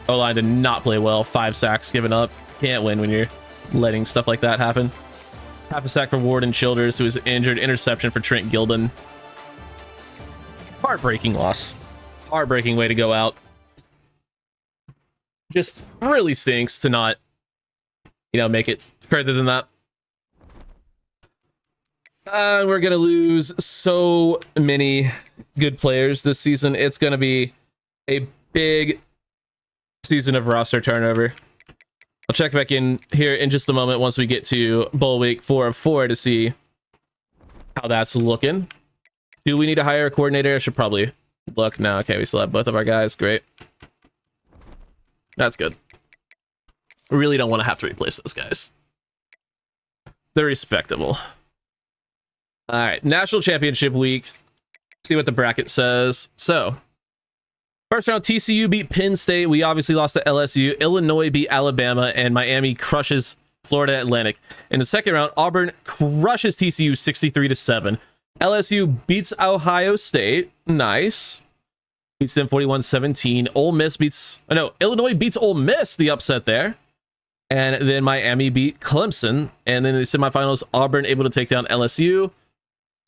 O-line did not play well. 5 sacks given up. Can't win when you're letting stuff like that happen. Half a sack for Warden Childers, who was injured. Interception for Trent Gilden. Heartbreaking loss. Heartbreaking way to go out. Just really stinks to not, make it further than that. We're going to lose so many good players this season. It's going to be a big season of roster turnover. I'll check back in here in just a moment once we get to Bowl Week 4 of 4 to see how that's looking. Do we need to hire a coordinator? I should probably look now. Okay, we still have both of our guys. Great. That's good. I really don't want to have to replace those guys. They're respectable. All right, National Championship Week. See what the bracket says. So, first round, TCU beat Penn State. We obviously lost to LSU. Illinois beat Alabama, and Miami crushes Florida Atlantic. In the second round, Auburn crushes TCU 63-7. LSU beats Ohio State. Nice. Beats them 41-17. Illinois beats Ole Miss, the upset there. And then Miami beat Clemson. And then in the semifinals, Auburn able to take down LSU.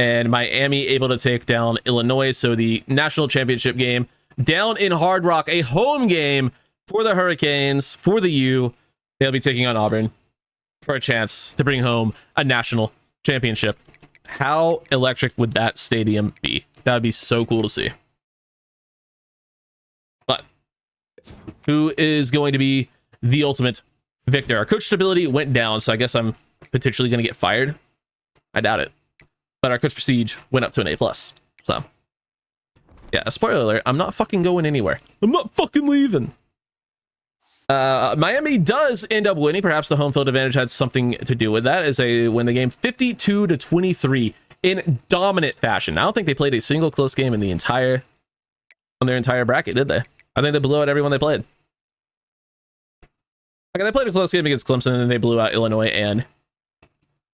And Miami able to take down Illinois. So the national championship game down in Hard Rock, a home game for the Hurricanes, for the U. They'll be taking on Auburn for a chance to bring home a national championship. How electric would that stadium be? That would be so cool to see. But who is going to be the ultimate victor? Our coach stability went down, so I guess I'm potentially going to get fired. I doubt it. But our coach prestige went up to an A+. So, yeah, a spoiler alert, I'm not fucking going anywhere. I'm not fucking leaving. Miami does end up winning. Perhaps the home field advantage had something to do with that, as they win the game 52-23 in dominant fashion. I don't think they played a single close game in their entire bracket, did they? I think they blew out everyone they played. Okay, they played a close game against Clemson, and they blew out Illinois and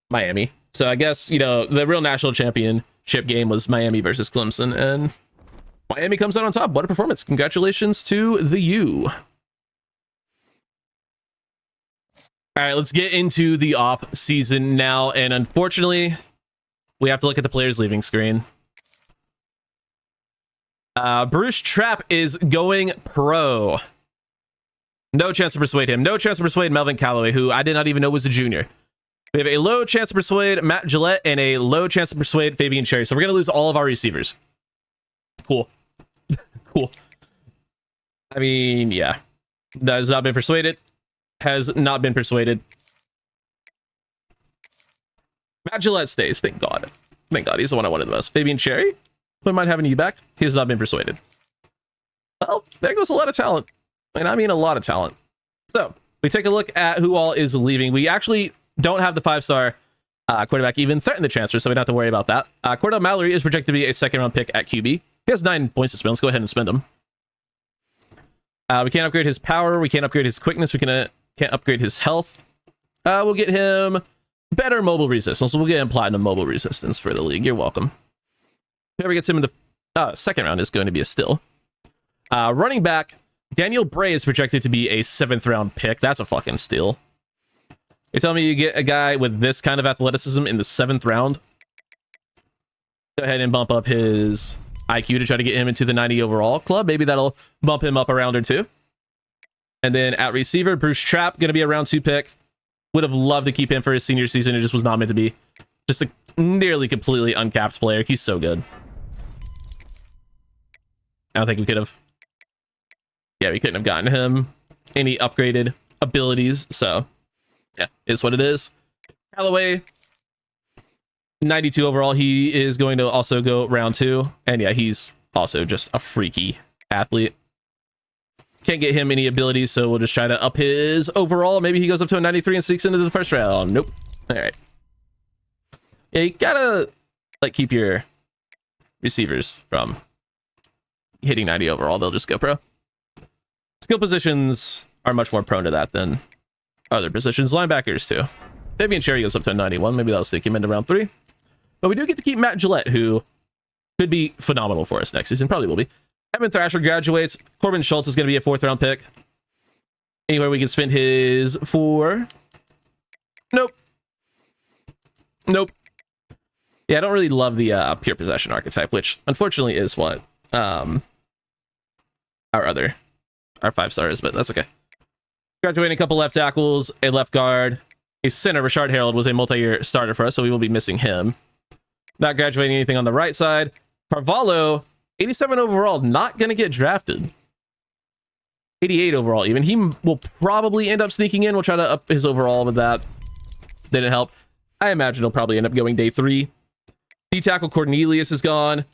Miami. So I guess, the real national championship game was Miami versus Clemson, and Miami comes out on top. What a performance. Congratulations to the U. All right, let's get into the off season now. And unfortunately, we have to look at the players leaving screen. Bruce Trapp is going pro. No chance to persuade him. No chance to persuade Melvin Callaway, who I did not even know was a junior. We have a low chance to persuade Matt Gillette and a low chance to persuade Fabian Cherry. So we're going to lose all of our receivers. Cool. Cool. I mean, yeah. That has not been persuaded. Has not been persuaded. Matt Gillette stays. Thank God. Thank God. He's the one I wanted the most. Fabian Cherry? Wouldn't mind having you back. He has not been persuaded. Well, there goes a lot of talent. And I mean a lot of talent. So, we take a look at who all is leaving. We actually don't have the 5-star quarterback even threaten the transfer, so we don't have to worry about that. Cordell Mallory is projected to be a second-round pick at QB. He has 9 points to spend. Let's go ahead and spend them. We can't upgrade his power. We can't upgrade his quickness. We can't upgrade his health. We'll get him better mobile resistance. We'll get him platinum mobile resistance for the league. You're welcome. Whoever gets him in the second round is going to be a steal. Running back, Daniel Bray is projected to be a 7th-round pick. That's a fucking steal. You're telling me you get a guy with this kind of athleticism in the 7th round? Go ahead and bump up his IQ to try to get him into the 90 overall club. Maybe that'll bump him up a round or two. And then at receiver, Bruce Trapp, going to be a round 2 pick. Would have loved to keep him for his senior season. It just was not meant to be. Just a nearly completely uncapped player. He's so good. I don't think we could have... Yeah, we couldn't have gotten him any upgraded abilities. So, yeah, is what it is. Callaway, 92 overall. He is going to also go round 2. And yeah, he's also just a freaky athlete. Can't get him any abilities, so we'll just try to up his overall. Maybe he goes up to a 93 and sneaks into the first round. Nope. All right. Yeah, you gotta like keep your receivers from hitting 90 overall. They'll just go pro. Skill positions are much more prone to that than other positions. Linebackers too. Fabian Cherry goes up to a 91. Maybe that'll stick him into round 3. But we do get to keep Matt Gillette, who could be phenomenal for us next season. Probably will be. Evan Thrasher graduates. Corbin Schultz is going to be a 4th round pick. Anywhere we can spend his for. Nope. Nope. Yeah, I don't really love the pure possession archetype, which unfortunately is what our 5-star is, but that's okay. Graduating a couple left tackles, a left guard, a center. Rashard Harold was a multi-year starter for us, so we will be missing him. Not graduating anything on the right side. Carvalho, 87 overall, not going to get drafted. 88 overall even. He will probably end up sneaking in. We'll try to up his overall with that. Didn't help. I imagine he'll probably end up going day 3. D-tackle Cornelius is gone.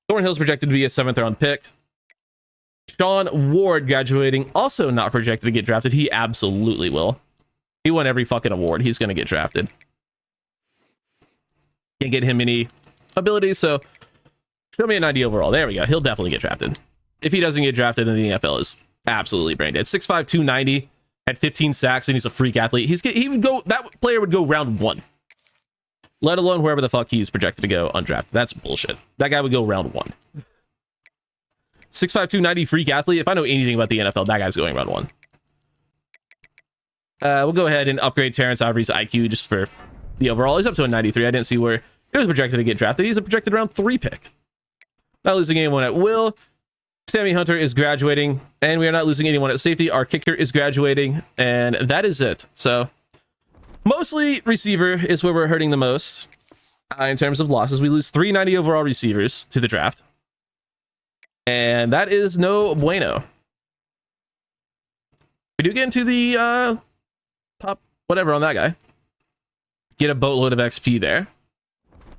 Thornhill's projected to be a 7th round pick. Sean Ward graduating, also not projected to get drafted. He absolutely will. He won every fucking award. He's going to get drafted. Can't get him any abilities, so show me a 90 overall. There we go. He'll definitely get drafted. If he doesn't get drafted, then the NFL is absolutely brain dead. 6'5", 290, had 15 sacks, and he's a freak athlete. That player would go round 1. Let alone wherever the fuck he's projected to go undrafted. That's bullshit. That guy would go round 1. 6'5", 290 freak athlete. If I know anything about the NFL, that guy's going round 1. We'll go ahead and upgrade Terrence Ivory's IQ just for the overall. He's up to a 93. I didn't see where he was projected to get drafted. He's a projected round 3 pick. Not losing anyone at will. Sammy Hunter is graduating, and we are not losing anyone at safety. Our kicker is graduating, and that is it. So mostly receiver is where we're hurting the most in terms of losses. We lose 390 overall receivers to the draft, and that is no bueno. We do get into the top whatever on that guy. Get a boatload of XP there.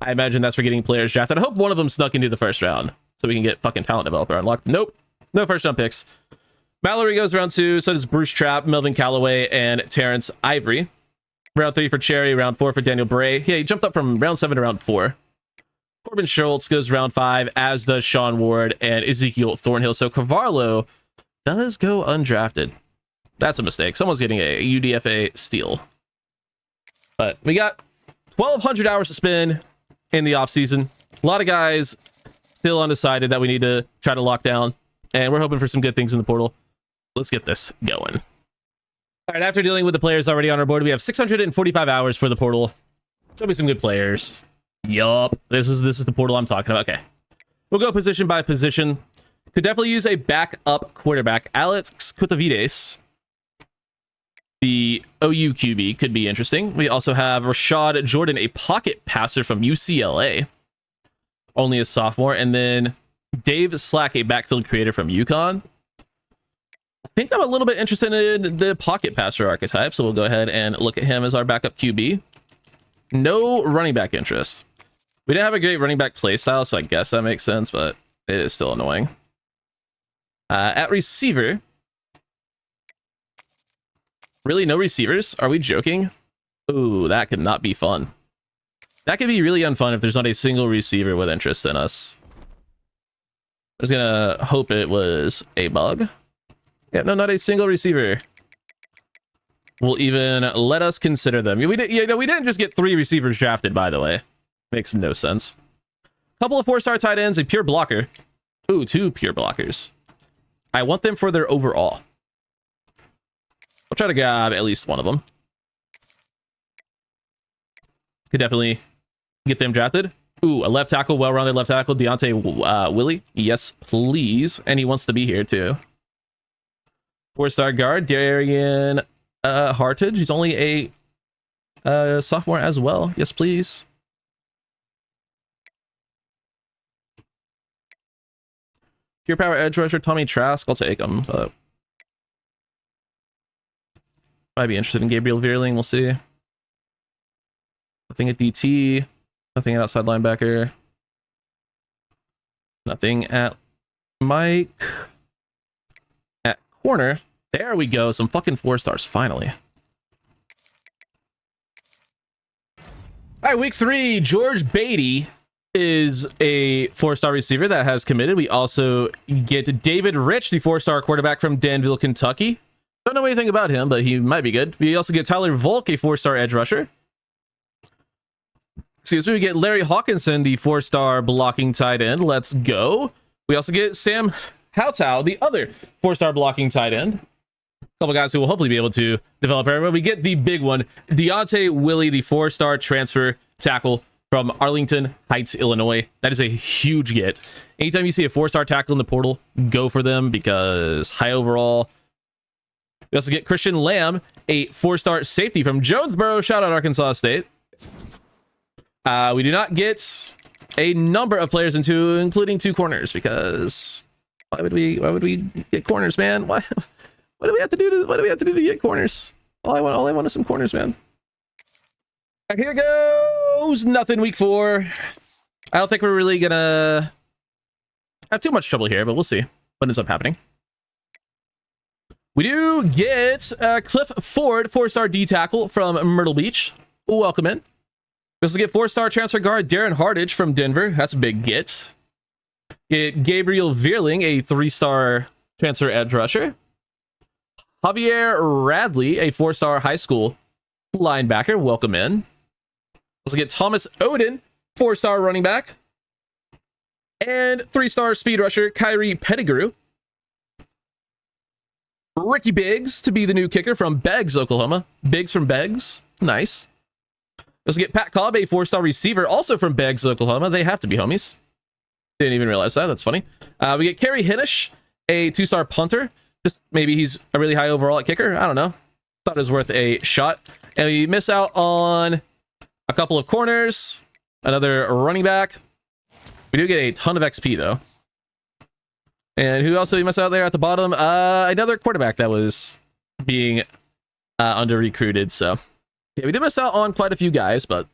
I imagine that's for getting players drafted. I hope one of them snuck into the first round so we can get fucking talent developer unlocked. Nope. No first round picks. Mallory goes round 2. So does Bruce Trapp, Melvin Callaway, and Terrence Ivory. Round 3 for Cherry. Round 4 for Daniel Bray. Yeah, he jumped up from round 7 to round 4. Corbin Schultz goes round 5, as does Sean Ward and Ezekiel Thornhill. So Carvalho does go undrafted. That's a mistake. Someone's getting a UDFA steal. But we got 1,200 hours to spend in the offseason. A lot of guys still undecided that we need to try to lock down. And we're hoping for some good things in the portal. Let's get this going. All right, after dealing with the players already on our board, we have 645 hours for the portal. Show me some good players. Yup. This is the portal I'm talking about. Okay. We'll go position by position. Could definitely use a backup quarterback. Alex Kutavides, the OU QB, could be interesting. We also have Rashad Jordan, a pocket passer from UCLA. Only a sophomore. And then Dave Slack, a backfield creator from UConn. I think I'm a little bit interested in the pocket passer archetype, so we'll go ahead and look at him as our backup QB. No running back interest. We didn't have a great running back play style, so I guess that makes sense, but it is still annoying. At receiver. Really, no receivers? Are we joking? Ooh, that could not be fun. That could be really unfun if there's not a single receiver with interest in us. I was gonna hope it was a bug. Yeah, no, not a single receiver will even let us consider them. We didn't just get 3 receivers drafted, by the way. Makes no sense. Couple of 4-star tight ends, a pure blocker. Ooh, 2 pure blockers. I want them for their overall. I'll try to grab at least one of them. Could definitely get them drafted. Ooh, a left tackle, well-rounded left tackle, Deontay Willie. Yes, please. And he wants to be here, too. 4-star guard, Darian Hartage. He's only a sophomore as well. Yes, please. Pure power edge rusher, Tommy Trask. I'll take him, but might be interested in Gabriel Veerling. We'll see. I think at DT. Nothing at outside linebacker. Nothing at Mike. At corner. There we go. Some fucking 4 stars, finally. All right, week 3, George Beatty is a 4-star receiver that has committed. We also get David Rich, the 4-star quarterback from Danville, Kentucky. Don't know anything about him, but he might be good. We also get Tyler Volk, a 4-star edge rusher. Excuse me, we get Larry Hawkinson, the 4-star blocking tight end. Let's go. We also get Sam Howtow, the other 4-star blocking tight end. A couple guys who will hopefully be able to develop everywhere. We get the big one, Deontay Willie, the 4-star transfer tackle from Arlington Heights, Illinois. That is a huge get. Anytime you see a 4-star tackle in the portal, go for them because high overall. We also get Christian Lamb, a 4-star safety from Jonesboro. Shout out Arkansas State. We do not get a number of players including 2 corners because why would we get corners, man? Why? What do we have to do to get corners? All I want is some corners, man. Right, here goes nothing week 4. I don't think we're really gonna have too much trouble here, but we'll see what ends up happening. We do get Cliff Ford, 4-star D tackle from Myrtle Beach. Welcome in. We also get 4-star transfer guard Darren Hardage from Denver. That's a big get. Get Gabriel Veerling, a 3-star transfer edge rusher. Javier Radley, a 4-star high school linebacker. Welcome in. Also get Thomas Oden, 4-star running back. And 3-star speed rusher Kyrie Pettigrew. Ricky Biggs to be the new kicker from Beggs, Oklahoma. Biggs from Beggs. Nice. Also get Pat Cobb, a 4-star receiver, also from Beggs, Oklahoma. They have to be homies. Didn't even realize that. That's funny. We get Kerry Hinnish, a 2-star punter. Just maybe he's a really high overall at kicker. I don't know. Thought it was worth a shot. And we miss out on a couple of corners. Another running back. We do get a ton of XP, though. And who else did we miss out there at the bottom? Another quarterback that was being under-recruited. So, yeah, we did miss out on quite a few guys, but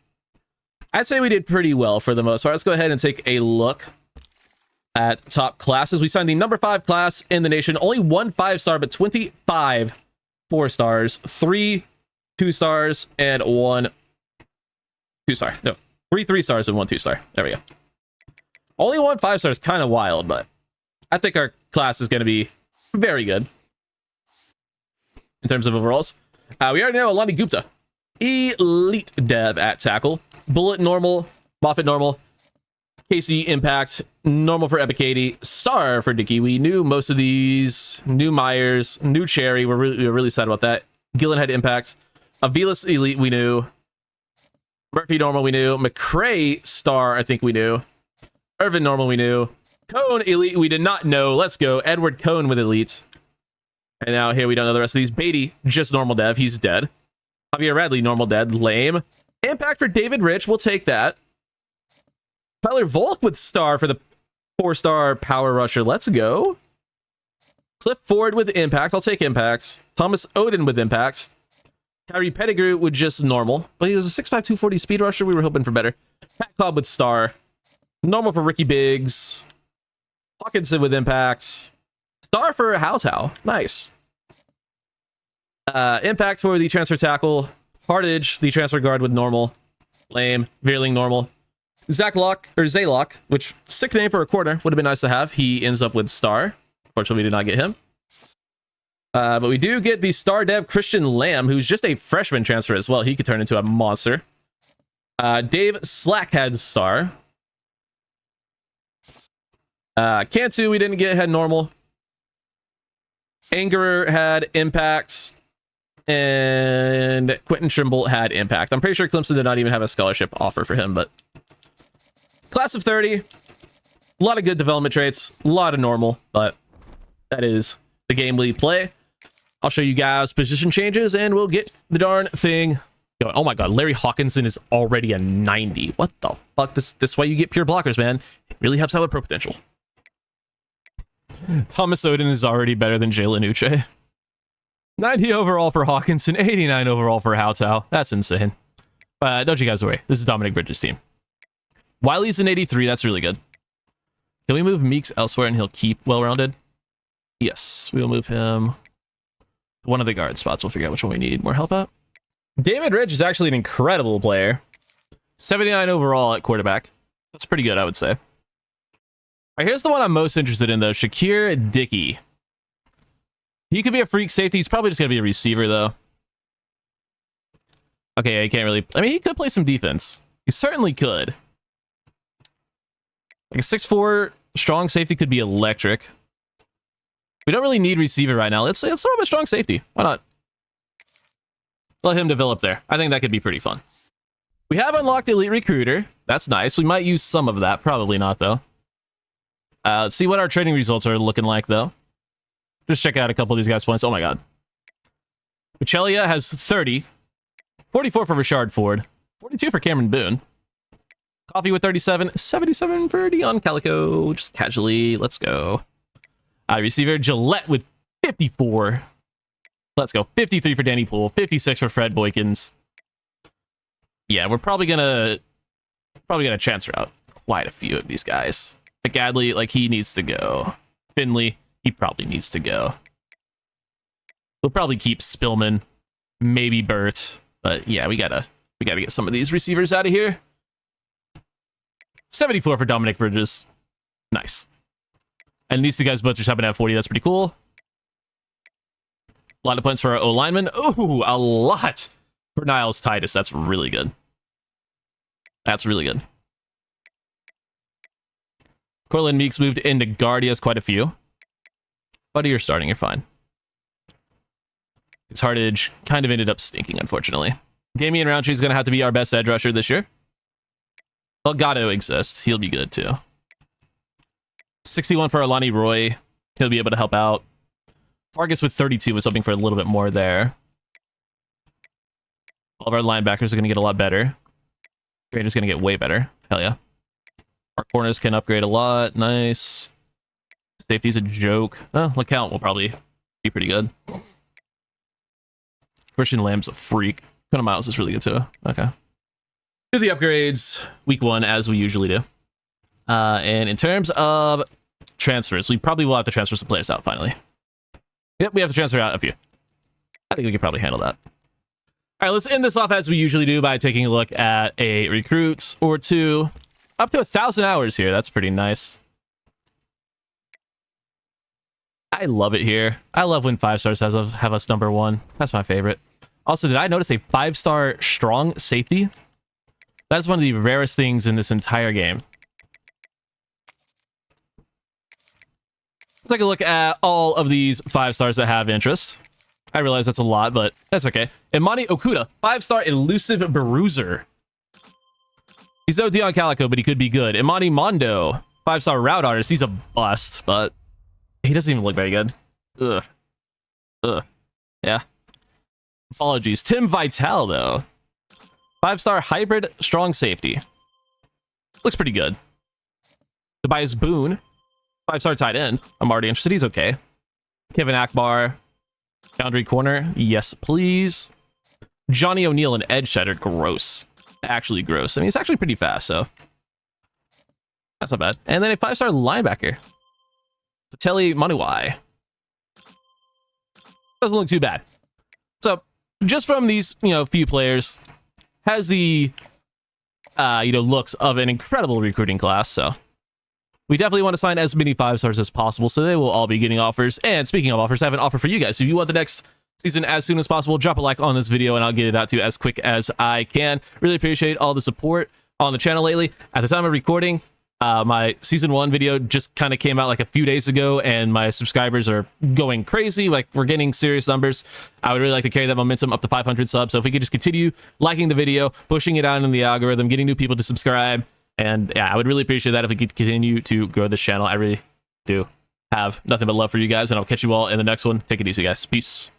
I'd say we did pretty well for the most part. Let's go ahead and take a look at top classes. We signed the number 5 class in the nation. Only 1 5-star, but 25 4-stars, 3 2-stars, and 1 2-star. No, 3 3-stars and 1 2-star. There we go. Only 1 5-star is kind of wild, but I think our class is going to be very good in terms of overalls. We already know Alani Gupta, elite dev at tackle. Bullet normal, Moffitt normal, Casey impact, normal for Ebikady, star for Dickey. We knew most of these. New Myers, new Cherry. We're really sad about that. Gillen had impact. Avilas elite we knew. Murphy normal we knew. McCray star I think we knew. Irvin normal we knew. Cone elite we did not know. Let's go. Edward Cone with elite. And now here we don't know the rest of these. Beatty just normal dev. He's dead. Javier Radley normal dead. Lame. Impact for David Rich. We'll take that. Tyler Volk with star for the 4-star power rusher. Let's go. Cliff Ford with impact. I'll take impacts. Thomas Oden with impacts. Kyrie Pettigrew with just normal. But he was a 6'5", 240 speed rusher. We were hoping for better. Pat Cobb with star. Normal for Ricky Biggs. Hawkinson with impact. Star for Howtow. Nice. Impact for the transfer tackle. Hardage, the transfer guard with normal. Lame. Veerling normal. Zaylock, which sick name for a corner. Would have been nice to have. He ends up with star. Fortunately, we did not get him. But we do get the star dev Christian Lamb, who's just a freshman transfer as well. He could turn into a monster. Dave Slackhead star. Cantu, we didn't get, had normal. Angerer had impact. And Quentin Trimble had impact. I'm pretty sure Clemson did not even have a scholarship offer for him, but class of 30, a lot of good development traits, a lot of normal, but that is the game we play. I'll show you guys position changes and we'll get the darn thing going. Oh my god, Larry Hawkinson is already a 90. What the fuck? This is why you get pure blockers, man. It really helps out with pro potential. Thomas Oden is already better than Jalen Uche. 90 overall for Hawkinson, 89 overall for Howtow. That's insane. Don't you guys worry. This is Dominic Bridges' team. Wiley's an 83. That's really good. Can we move Meeks elsewhere and he'll keep well-rounded? Yes, we'll move him. One of the guard spots. We'll figure out which one we need more help at. David Rich is actually an incredible player. 79 overall at quarterback. That's pretty good, I would say. All right, here's the one I'm most interested in, though. Shakir Dickey. He could be a freak safety. He's probably just going to be a receiver, though. Okay, he can't really... I mean, he could play some defense. He certainly could. Like a 6'4" strong safety could be electric. We don't really need receiver right now. Let's throw him a strong safety. Why not? Let him develop there. I think that could be pretty fun. We have unlocked Elite Recruiter. That's nice. We might use some of that. Probably not, though. Let's see what our training results are looking like, though. Just check out a couple of these guys' points. Oh, my God. Michelia has 30. 44 for Rashard Ford. 42 for Cameron Boone. Coffee with 37. 77 for Dion Calico. Just casually. Let's go. Receiver Gillette with 54. Let's go. 53 for Danny Poole. 56 for Fred Boykins. Yeah, we're probably gonna transfer out quite a few of these guys. Like Gadley, like he needs to go. Finley, he probably needs to go. We'll probably keep Spillman, maybe Burt, but yeah, we gotta get some of these receivers out of here. 74 for Dominic Bridges. Nice. And these two guys both just happen to have 40. That's pretty cool. A lot of points for our O-lineman. Ooh, a lot for Niles Titus. That's really good. That's really good. Cortland Meeks moved into guard. He has quite a few. Buddy, you're starting. You're fine. His Hardage kind of ended up stinking, unfortunately. Damian Roundtree is going to have to be our best edge rusher this year. Delgado exists. He'll be good, too. 61 for Alani Roy. He'll be able to help out. Vargas with 32 was hoping for a little bit more there. All of our linebackers are going to get a lot better. Grander's going to get way better. Hell yeah. Our corners can upgrade a lot. Nice. Safety's a joke. LeCount will probably be pretty good. Christian Lamb's a freak. Quinton Miles is really good too. Okay. Do the upgrades week 1 as we usually do. And in terms of transfers, we probably will have to transfer some players out finally. Yep, we have to transfer out a few. I think we can probably handle that. All right, let's end this off as we usually do by taking a look at a recruit or two. Up to 1,000 hours here. That's pretty nice. I love it here. I love when 5-stars have us number 1. That's my favorite. Also, did I notice a 5-star strong safety? That's one of the rarest things in this entire game. Let's take a look at all of these 5-stars that have interest. I realize that's a lot, but that's okay. Imani Okuda, 5-star elusive bruiser. He's no Dion Calico, but he could be good. Imani Mondo, 5-star route artist. He's a bust, but he doesn't even look very good. Ugh. Yeah. Apologies. Tim Vitale, though. 5-star hybrid strong safety. Looks pretty good. Tobias Boone, 5-star tight end. I'm already interested. He's okay. Kevin Akbar, boundary corner. Yes, please. Johnny O'Neill, an edge setter. Gross. Actually gross. I mean, he's actually pretty fast, so that's not bad. And then a 5-star linebacker. Pateli Manuai. Doesn't look too bad. So, just from these, few players, has the, looks of an incredible recruiting class, so we definitely want to sign as many 5-stars as possible, so they will all be getting offers. And speaking of offers, I have an offer for you guys. If you want the next season as soon as possible, drop a like on this video and I'll get it out to you as quick as I can. Really appreciate all the support on the channel lately. At the time of recording, my season 1 video just kind of came out like a few days ago, and my subscribers are going crazy. Like, we're getting serious numbers. I would really like to carry that momentum up to 500 subs. So if we could just continue liking the video, pushing it out in the algorithm, getting new people to subscribe, and yeah, I would really appreciate that if we could continue to grow this channel. I really do have nothing but love for you guys, and I'll catch you all in the next one. Take it easy, guys. Peace.